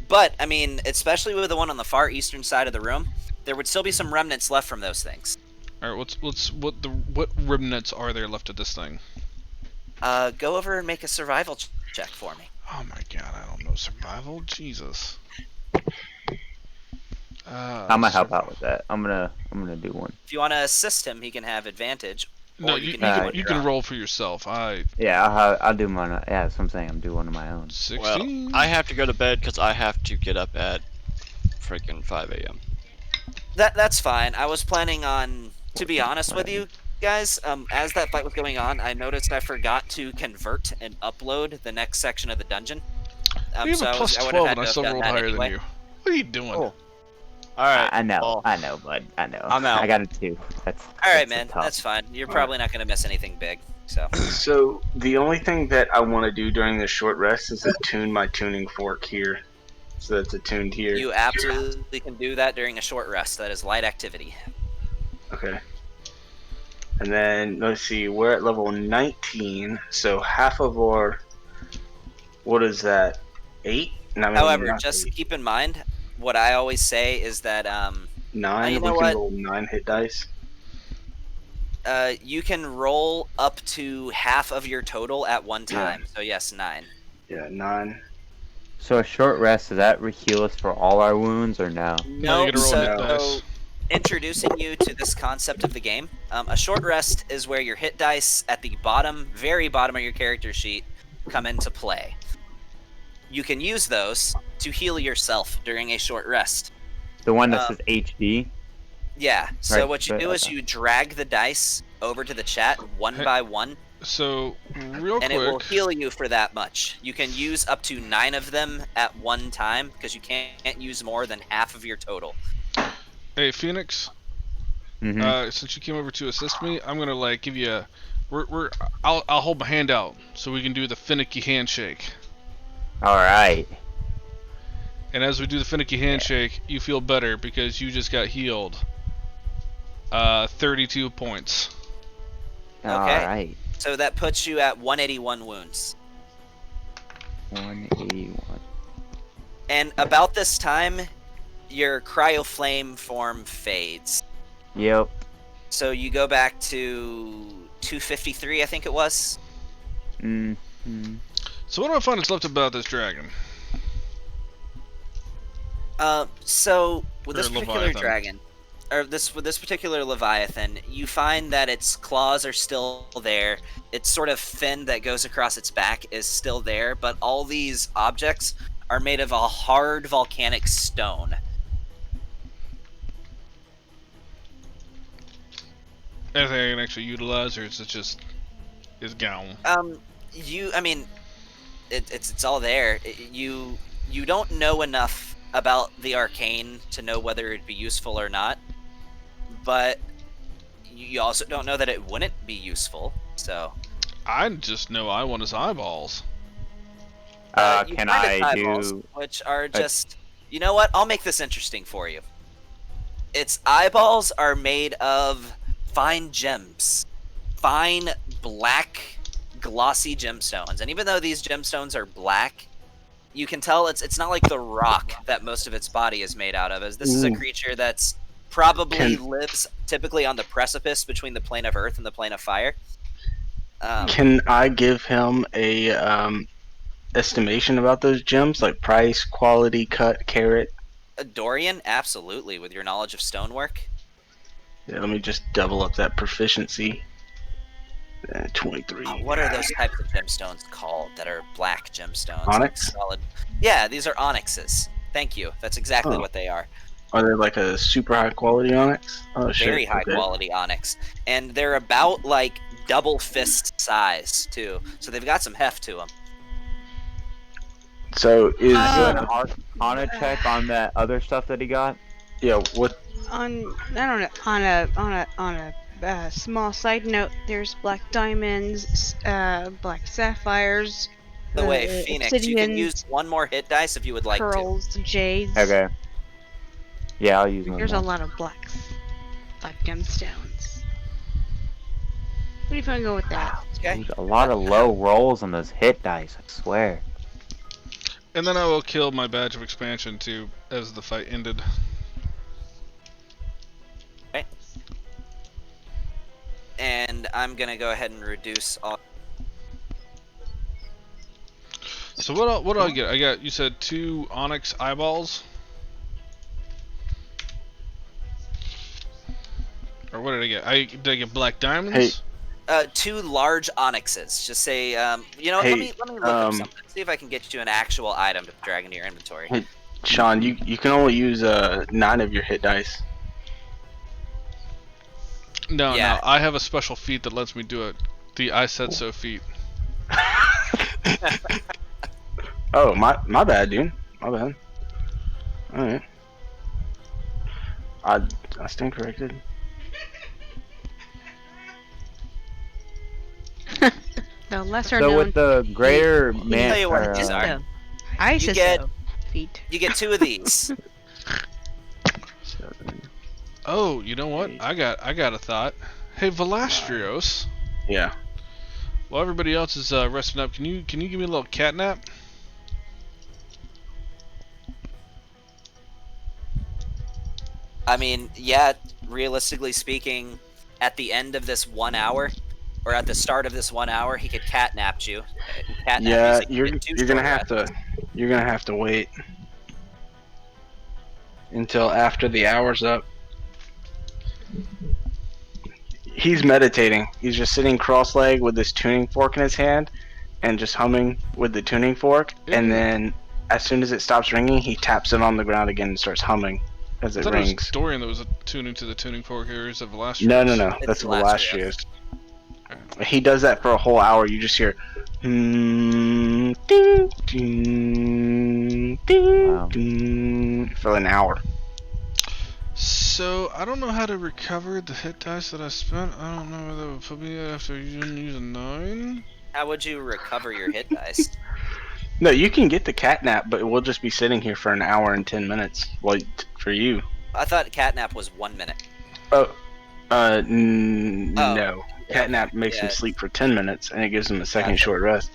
But, I mean, especially with the one on the far eastern side of the room, there would still be some remnants left from those things. All right, what remnants are there left of this thing? Go over and make a survival check for me. Oh my god, I don't know survival. Jesus. I'm gonna help out with that. I'm gonna do one. If you want to assist him, he can have advantage. No, or you can do it you on can your own. roll for yourself. Yeah, I'll do mine. Yeah, that's what I'm saying. I'm doing one of my own. 16. well, I have to go to bed because I have to get up at freaking 5 a.m. That's fine. I was planning on, to be honest with you guys, as that fight was going on, I noticed I forgot to convert and upload the next section of the dungeon. You have so a I plus would've 12, had and I to have still done rolled that higher anyway. than you. What are you doing? Cool. All right. I know, well, bud. I know. I'm out. I got a 2. That's All right, that's man. tough. That's fine. You're probably not going to miss anything big. So So the only thing that I want to do during this short rest is attune my tuning fork here. So that's attuned here. you absolutely can do that during a short rest. That is light activity. Okay. And then let's see, we're at level 19, so half of our What is that? 8? No, I mean, However, not just 8. keep in mind what I always say is that 9. you We know can what? roll 9 hit dice. You can roll up to half of your total at one Yeah. time. So yes, 9. Yeah, 9. So a short rest, does that heal us for all our wounds or no? No, you No, gotta roll hit No. dice. so introducing you to this concept of the game, a short rest is where your hit dice at the bottom, very bottom of your character sheet, come into play. You can use those to heal yourself during a short rest. The one that Um, says HD? Yeah, so Right, what you but- do is you drag the dice over to the chat one Hey, by one, So, real and it will quick, heal you for that much. You can use up to 9 of them at one time, because you can't use more than half of your total. hey Phoenix, Mm-hmm. since you came over to assist me, I'm gonna like give you a, I'll hold my hand out so we can do the finicky handshake. Alright. And as we do the finicky handshake, you feel better because you just got healed. 32 points. Okay. Alright. So that puts you at 181 wounds. 181. And about this time, your cryoflame form fades. Yep. So you go back to 253, I think it was. Mm-hmm. So what do I find is left about this dragon? So with Or this particular Leviathan. dragon, or with this particular Leviathan, you find that its claws are still there. Its sort of fin that goes across its back is still there, but all these objects are made of a hard volcanic stone. Anything I can actually utilize, or is it just gone? I mean, it's all there. You don't know enough about the arcane to know whether it'd be useful or not, but you also don't know that it wouldn't be useful. So I just know I want his eyeballs. you Can find its I eyeballs, do... which are just, you know what? I'll make this interesting for you. Its eyeballs are made of fine gems, fine black glossy gemstones, and even though these gemstones are black, you can tell it's not like the rock that most of its body is made out of, as this is a Ooh. creature that's probably Can- lives typically on the precipice between the plane of earth and the plane of fire. Can I give him a estimation about those gems, like price, quality, cut, carat? Dorian, absolutely, with your knowledge of stonework. Yeah, let me just double up that proficiency. 23. What are those types of gemstones called that are black gemstones? Onyx? Solid. Yeah, these are onyxes. Thank you. That's exactly Oh. what they are. Are they like a super high quality onyx? Oh shit. Very high okay. quality onyx. And they're about like double fist size, too. So they've got some heft to them. So is Do an Arcana check on that other stuff that he got? yeah, what On I don't know, on a small side note, there's black diamonds, black sapphires, By the way, Phoenix, you can obsidians, use one more hit dice if you would like to. pearls, jades. Okay. Yeah, I'll use one. There's a more. lot of black gemstones. What do you think I go with that? Okay. There's a lot of low rolls on those hit dice, I swear. And then I will kill my badge of expansion too, as the fight ended. And I'm gonna go ahead and reduce all. So what do I get? I got, you said 2 onyx eyeballs? Or what did I get? Did I get black diamonds? Hey. 2 large onyxes. Just say, you know, Hey, let me look up something. See if I can get you an actual item to drag into your inventory. Hey. Sean, you can only use 9 of your hit dice. No, Yeah. no, I have a special feat that lets me do it. The I said so feat. Oh, my bad, dude. My bad. Alright. I stand corrected. The lesser So known with the greater tell man, you what these are. ISISO get- feet. You get 2 of these. 7. Oh, you know what? I got a thought. Hey, Valastrios. Yeah. While everybody else is resting up, can you give me a little cat nap? I mean, yeah, realistically speaking, at the end of this 1 hour, or at the start of this 1 hour, he could catnap you. Yeah, So you you're get 2 you're gonna short have rests. to wait until after the hour's up. He's meditating. He's just sitting cross-legged with his tuning fork in his hand, and just humming with the tuning fork. And Ew. then, as soon as it stops ringing, he taps it on the ground again and starts humming as I it thought it was rings. Dorian that was tuning to the tuning fork areas of No, Velasquez. no, no. It's That's Velasquez. Velasquez. He does that for a whole hour. You just hear, ding, ding, ding, Wow. ding, for an hour. So, I don't know how to recover the hit dice that I spent. I don't know whether that would put me after using a 9. How would you recover your hit dice? No, you can get the catnap, but we'll just be sitting here for an hour and 10 minutes. Well, for you. I thought catnap was 1 minute. No. Catnap makes him yeah. sleep for 10 minutes, and it gives him a second Gotcha. short rest.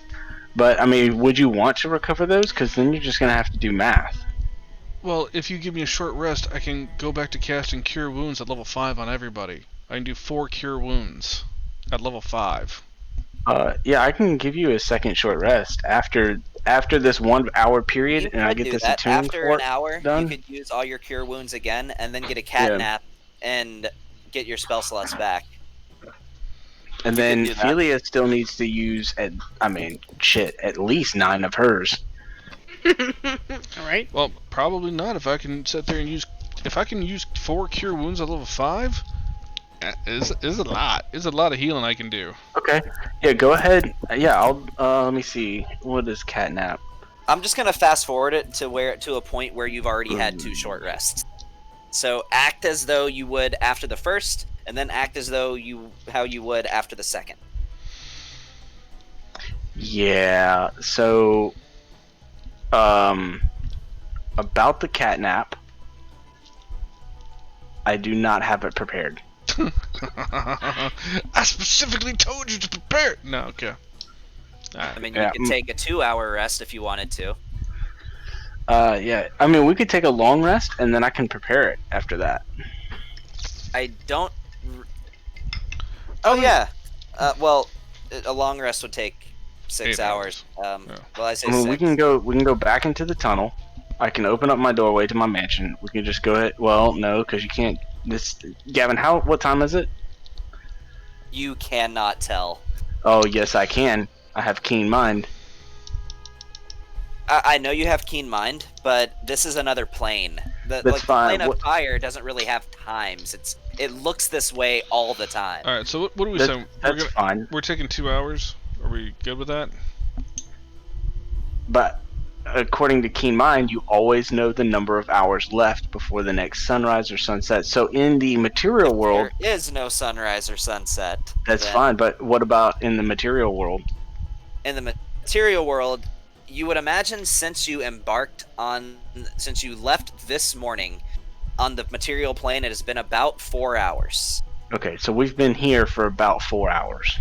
But, I mean, would you want to recover those? Because then you're just going to have to do math. Well, if you give me a short rest, I can go back to casting Cure Wounds at level 5 on everybody. I can do 4 Cure Wounds at level 5. Yeah, I can give you a second short rest after this 1 hour period, You and I could get do this that. attuning After fork an hour, done. you could use all your cure wounds again, and then get a catnap and get your spell slots back. And You then could do that. Philia still needs to use, at least 9 of hers. All right. Well, probably not if I can sit there and use... If I can use 4 Cure Wounds at level 5, is a lot. Is a lot of healing I can do. Okay. Yeah, go ahead. Yeah, I'll. Let me see. What is catnap? I'm just gonna fast forward it to a point where you've already had 2 short rests. So act as though you would after the first, and then act as though how you would after the second. Yeah. So, about the catnap, I do not have it prepared. I specifically told you to prepare. No, okay. I mean, Yeah, you could take a 2-hour rest if you wanted to. Yeah. I mean, we could take a long rest, and then I can prepare it after that. I don't. Oh yeah. Well, a long rest would take 6 8 hours. Yeah. Well, I say I mean, 6. we can go back into the tunnel. I can open up my doorway to my mansion. We can just go ahead. Well, no, because you can't. Gavin, what time is it? You cannot tell. Oh, yes, I can. I have keen mind. I know you have keen mind, but this is another plane. That's fine. The plane of fire doesn't really have times. It looks this way all the time. Alright, so what do we That- say? That's fine. We're taking 2 hours? Are we good with that? But according to keen mind, you always know the number of hours left before the next sunrise or sunset. So in the material world, There is no sunrise or sunset. that's then. fine. But what about in the material world? In the material world, you would imagine since you left this morning on the material plane, it has been about 4 hours. Okay, so we've been here for about 4 hours.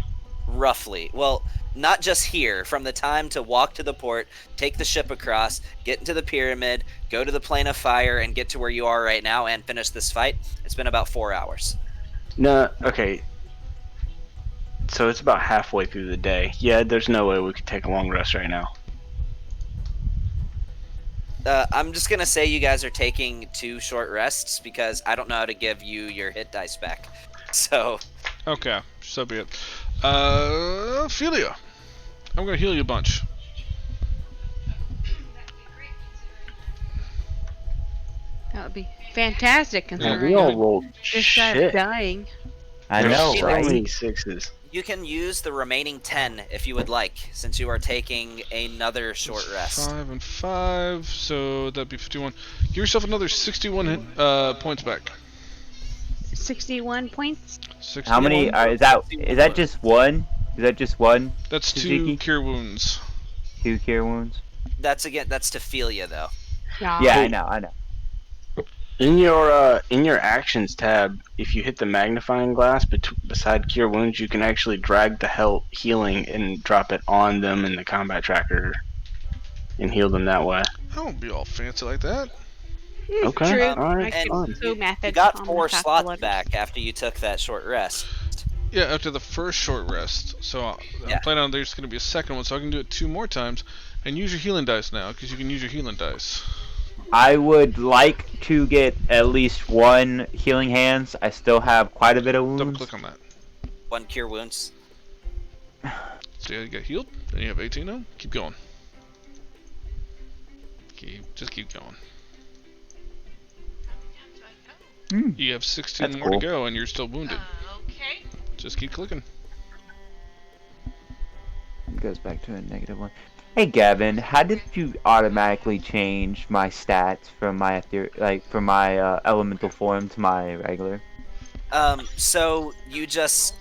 Roughly. Well, not just here. From the time to walk to the port, take the ship across, get into the pyramid, go to the plane of fire, and get to where you are right now and finish this fight, it's been about 4 hours. No, okay. So it's about halfway through the day. Yeah, there's no way we could take a long rest right now. I'm just gonna say you guys are taking 2 short rests because I don't know how to give you your hit dice back. So, Okay, so be it. Philia. I'm gonna heal you a bunch. That would be fantastic Yeah, considering we all rolled just shit. dying. I There's know, so right? many 6s. you can use the remaining 10 if you would like, since you are taking another short rest. 5 and 5, so that'd be 51. Give yourself another 61 points back. 61 points. 61. How many? Is that just one? Is that just one? That's 2 Suzuki? cure wounds. 2 cure wounds? That's to Philia, though. Yeah, I know. In your actions tab, if you hit the magnifying glass beside cure wounds, you can actually drag the healing and drop it on them in the combat tracker and heal them that way. I won't be all fancy like that. Okay. True. All right. and Fine. So method. You got on the 4 path to slots letters. back after you took that short rest. Yeah, after the first short rest. So I'm Yeah. planning on there's going to be a second one, so I can do it 2 more times. And use your healing dice now, because you can use your healing dice. I would like to get at least 1 healing hands. I still have quite a bit of wounds. Double click on that. 1 cure wounds. So you get healed, then you have 18 now. Keep going. Just keep going. You have 16 That's more cool. to go, and you're still wounded. Okay. Just keep clicking. It goes back to a -1. Hey Gavin, how did you automatically change my stats from my elemental form to my regular? So you just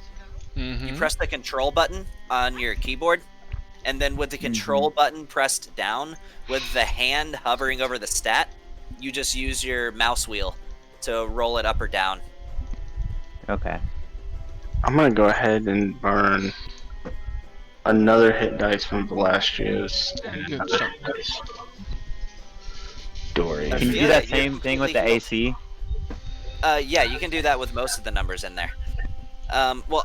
you press the control button on your keyboard, and then with the control button pressed down, with the hand hovering over the stat, you just use your mouse wheel to roll it up or down. Okay. I'm gonna go ahead and burn another hit dice from the last year's. Good job. Dory. Can you feel do that that you're same thing with the completely AC? Yeah, you can do that with most of the numbers in there. Well,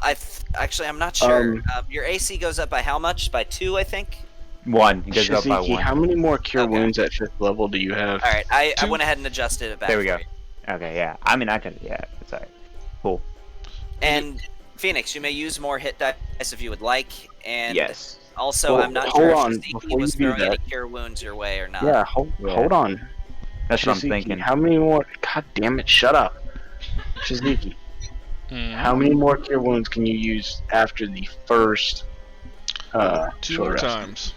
actually, I'm not sure. Your AC goes up by how much? By 2, I think. 1. It goes up by Shiziki, 1. how many more cure Okay. wounds at 5th level do you have? All right, I 2. went ahead and adjusted it back. There we for go. you. Okay, yeah. I mean, I could. Yeah, it's alright. Cool. And Phoenix, you may use more hit dice if you would like. And Yes. also, Well, I'm not hold sure on, if Shiziki before was you do throwing any that. cure wounds your way or not. Yeah, Yeah. hold on. That's what I'm Shiziki, thinking. how many more? God damn it! Shut up, Shiziki. How many more cure wounds can you use after the first 2 short more rest? times.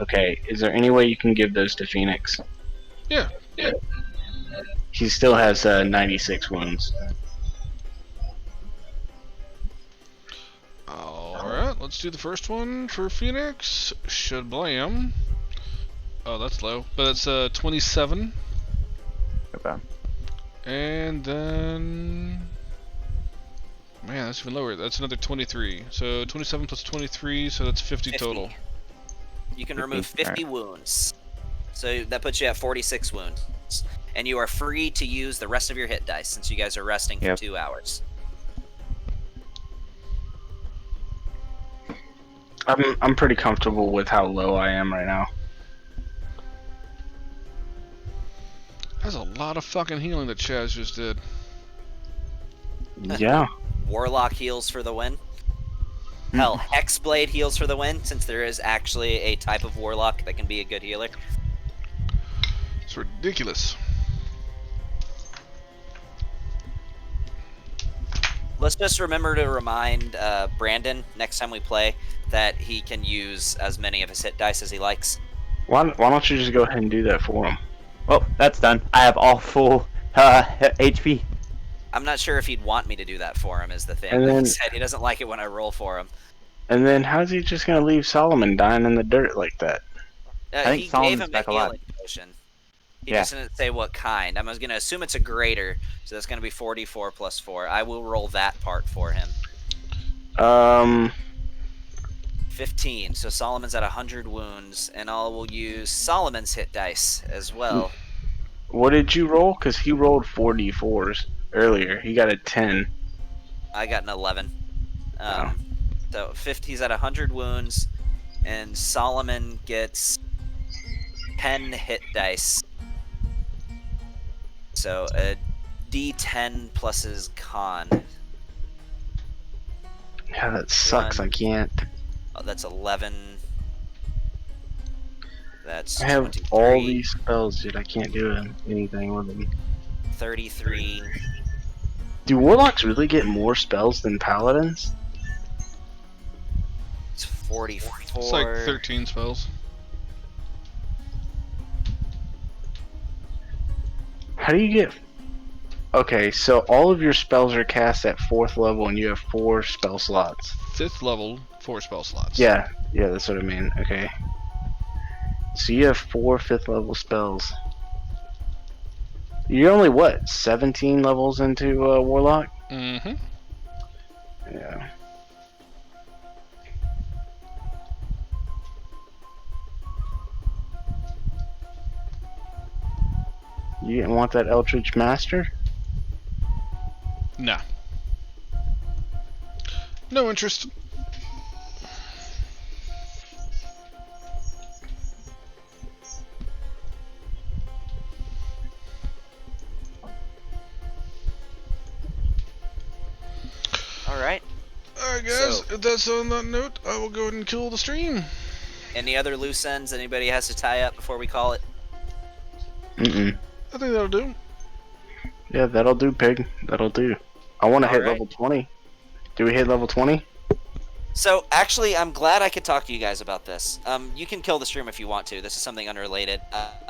Okay, is there any way you can give those to Phoenix? Yeah. He still has 96 wounds. Alright, let's do the first one for Phoenix. Shablam. Oh, that's low. But it's 27. Okay. And then... Man, that's even lower. That's another 23. So 27 plus 23, so that's 50 total. You can 50, remove 50 wounds. So that puts you at 46 wounds. And you are free to use the rest of your hit dice since you guys are resting for 2 hours. I'm pretty comfortable with how low I am right now. That's a lot of fucking healing that Chaz just did. Yeah. Warlock heals for the win. Hell, Hexblade heals for the win, since there is actually a type of Warlock that can be a good healer. It's ridiculous. Let's just remember to remind Brandon next time we play that he can use as many of his hit dice as he likes. Why don't you just go ahead and do that for him? Well, that's done. I have all full HP. I'm not sure if he'd want me to do that for him, is the thing. And Like then- he said, he doesn't like it when I roll for him. And then how's he just gonna leave Solomon dying in the dirt like that? I think He Solomon's gave him back a alive. healing potion. He Yeah. just didn't say what kind. I was going to assume it's a greater, so that's going to be 44 plus 4. I will roll that part for him. 15. So Solomon's at 100 wounds, and I will use Solomon's hit dice as well. What did you roll? Because he rolled 4d4s earlier. He got a 10. I got an 11. So 50, he's at 100 wounds, and Solomon gets 10 hit dice. So a D10 plus his con. Yeah, that sucks. I can't. Oh, that's 11. That's I have 23, all these spells, dude. I can't do anything with them. 33. Do warlocks really get more spells than paladins? It's 44. It's like 13 spells. How do you get... Okay, so all of your spells are cast at 4th level and you have 4 spell slots. 5th level, 4 spell slots. Yeah, that's what I mean. Okay. So you have 4 5th level spells. You're only, what, 17 levels into Warlock? Mm-hmm. Yeah. You didn't want that Eldritch Master? Nah. No interest. Alright. Alright, guys. So- If that's on that note, I will go ahead and kill the stream. Any other loose ends anybody has to tie up before we call it? Mm-mm. I think that'll do. Yeah, that'll do, Pig. That'll do. I want to hit Alright. level 20. Do we hit level 20? So, actually, I'm glad I could talk to you guys about this. You can kill the stream if you want to. This is something unrelated.